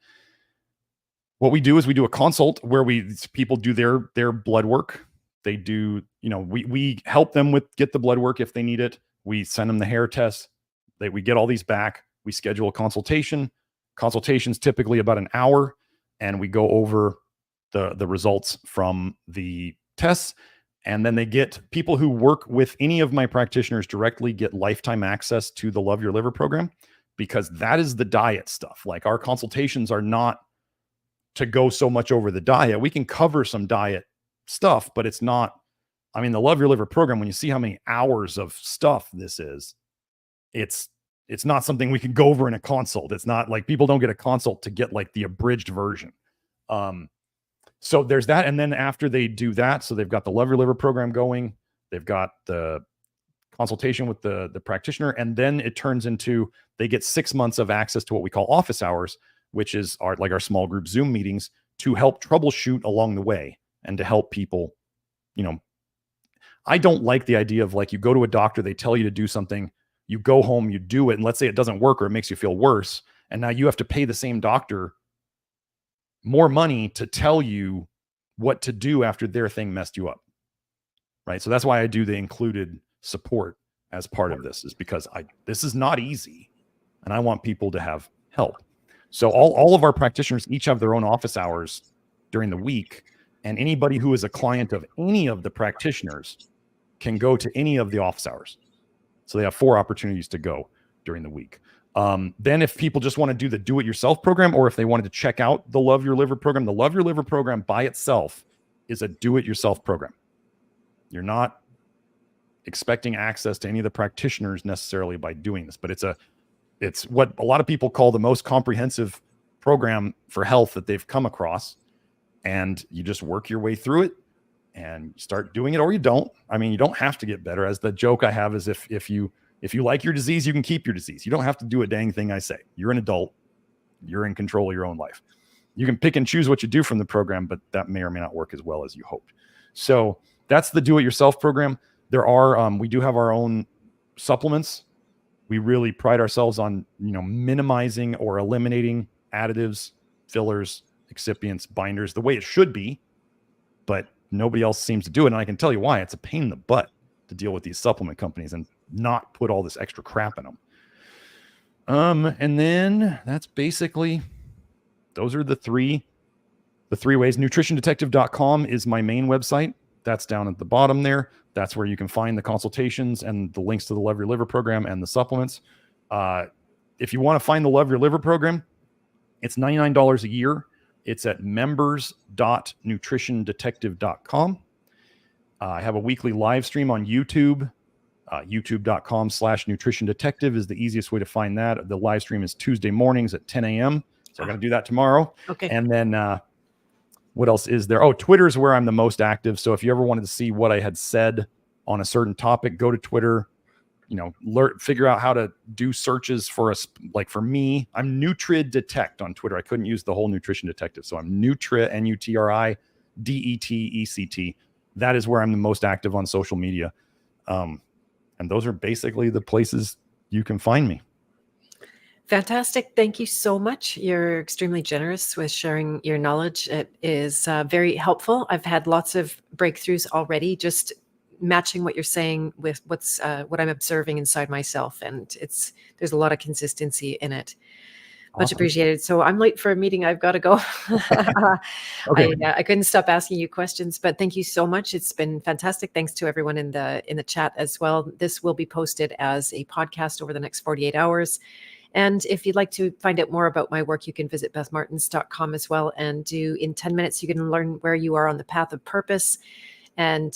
S2: What we do is we do a consult where people do their blood work. They do, we help them get the blood work if they need it. We send them the hair test. We get all these back. We schedule a consultation. Consultation's typically about an hour, and we go over the results from the tests. And then people who work with any of my practitioners directly get lifetime access to the Love Your Liver program, because that is the diet stuff. Like, our consultations are not to go so much over the diet. We can cover some diet stuff, but it's not, the Love Your Liver program, when you see how many hours of stuff this is, it's not something we can go over in a consult. It's not like people don't get a consult to get like the abridged version. So there's that. And then after they do that, so they've got the Love Your Liver program going, they've got the consultation with the practitioner, and then it turns into, they get 6 months of access to what we call office hours, which is our small group Zoom meetings, to help troubleshoot along the way and to help people. I don't like the idea of, like, you go to a doctor, they tell you to do something, you go home, you do it, and let's say it doesn't work or it makes you feel worse, and now you have to pay the same doctor more money to tell you what to do after their thing messed you up. Right? So that's why I do the included support as part of this, is because this is not easy, and I want people to have help. So all of our practitioners each have their own office hours during the week, and anybody who is a client of any of the practitioners can go to any of the office hours. So they have 4 opportunities to go during the week. Then if people just want to do the do-it-yourself program, or if they wanted to check out the Love Your Liver program, the Love Your Liver program by itself is a do-it-yourself program. You're not expecting access to any of the practitioners necessarily by doing this, but it's what a lot of people call the most comprehensive program for health that they've come across. And you just work your way through it and start doing it, or you don't. You don't have to get better. As the joke I have is, if you like your disease, you can keep your disease. You don't have to do a dang thing I say. You're an adult. You're in control of your own life. You can pick and choose what you do from the program, but that may or may not work as well as you hoped. So that's the do-it-yourself program. We do have our own supplements. We really pride ourselves on, minimizing or eliminating additives, fillers, excipients, binders, the way it should be, but nobody else seems to do it. And I can tell you why. It's a pain in the butt to deal with these supplement companies and not put all this extra crap in them. And then that's basically, those are the three ways. nutritiondetective.com is my main website. That's down at the bottom there. That's where you can find the consultations and the links to the Love Your Liver program and the supplements. If you want to find the Love Your Liver program, it's $99 a year. It's at members.nutritiondetective.com. I have a weekly live stream on YouTube YouTube.com/nutrition detective is the easiest way to find that. The live stream is Tuesday mornings at 10 a.m. So I'm going to do that tomorrow.
S1: Okay.
S2: And then what else is there? Oh, Twitter is where I'm the most active. So if you ever wanted to see what I had said on a certain topic, go to Twitter. Figure out how to do searches for us. Like for me, I'm Nutri Detect on Twitter. I couldn't use the whole Nutrition Detective. So I'm Nutri, Nutri DETECT. That is where I'm the most active on social media. And those are basically the places you can find me.
S1: Fantastic. Thank you so much. You're extremely generous with sharing your knowledge. It is very helpful. I've had lots of breakthroughs already, just matching what you're saying with what I'm observing inside myself. And there's a lot of consistency in it. Much
S2: Awesome.
S1: appreciated. So I'm late for a meeting. I've got to go.
S2: Okay.
S1: I couldn't stop asking you questions, but thank you so much. It's been fantastic. Thanks to everyone in the chat as well. This will be posted as a podcast over the next 48 hours. And if you'd like to find out more about my work, you can visit bethmartins.com as well. And in 10 minutes, you can learn where you are on the path of purpose and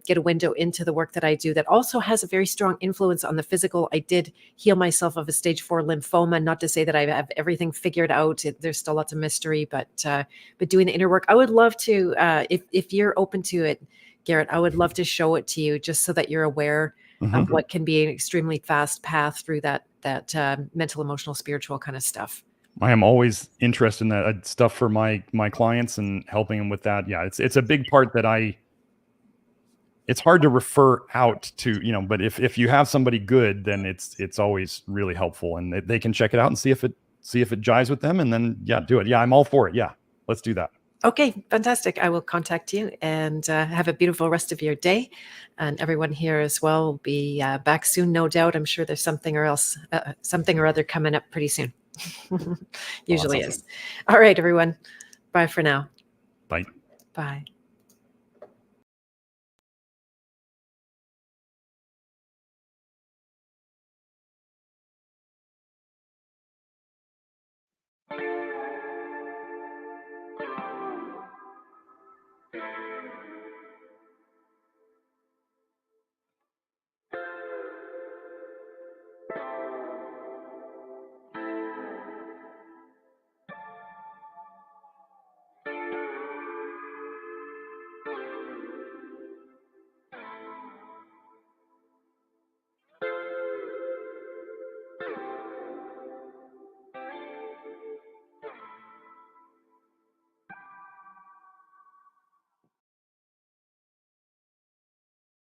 S1: get a window into the work that I do that also has a very strong influence on the physical. I did heal myself of a stage 4 lymphoma, not to say that I have everything figured out. There's still lots of mystery, but doing the inner work, I would love to, if you're open to it, Garrett, I would love to show it to you just so that you're aware of what can be an extremely fast path through that mental, emotional, spiritual kind of stuff.
S2: I am always interested in that stuff for my clients and helping them with that. Yeah, it's a big part that it's hard to refer out to, but if you have somebody good, then it's always really helpful, and they can check it out and see if it jives with them, and then do it. Yeah, I'm all for it. Yeah, let's do that.
S1: Okay, fantastic. I will contact you, and have a beautiful rest of your day. And everyone here as well will be back soon, no doubt. I'm sure there's something or other coming up pretty soon. Usually is. All right, everyone. Bye for now.
S2: Bye.
S1: Bye.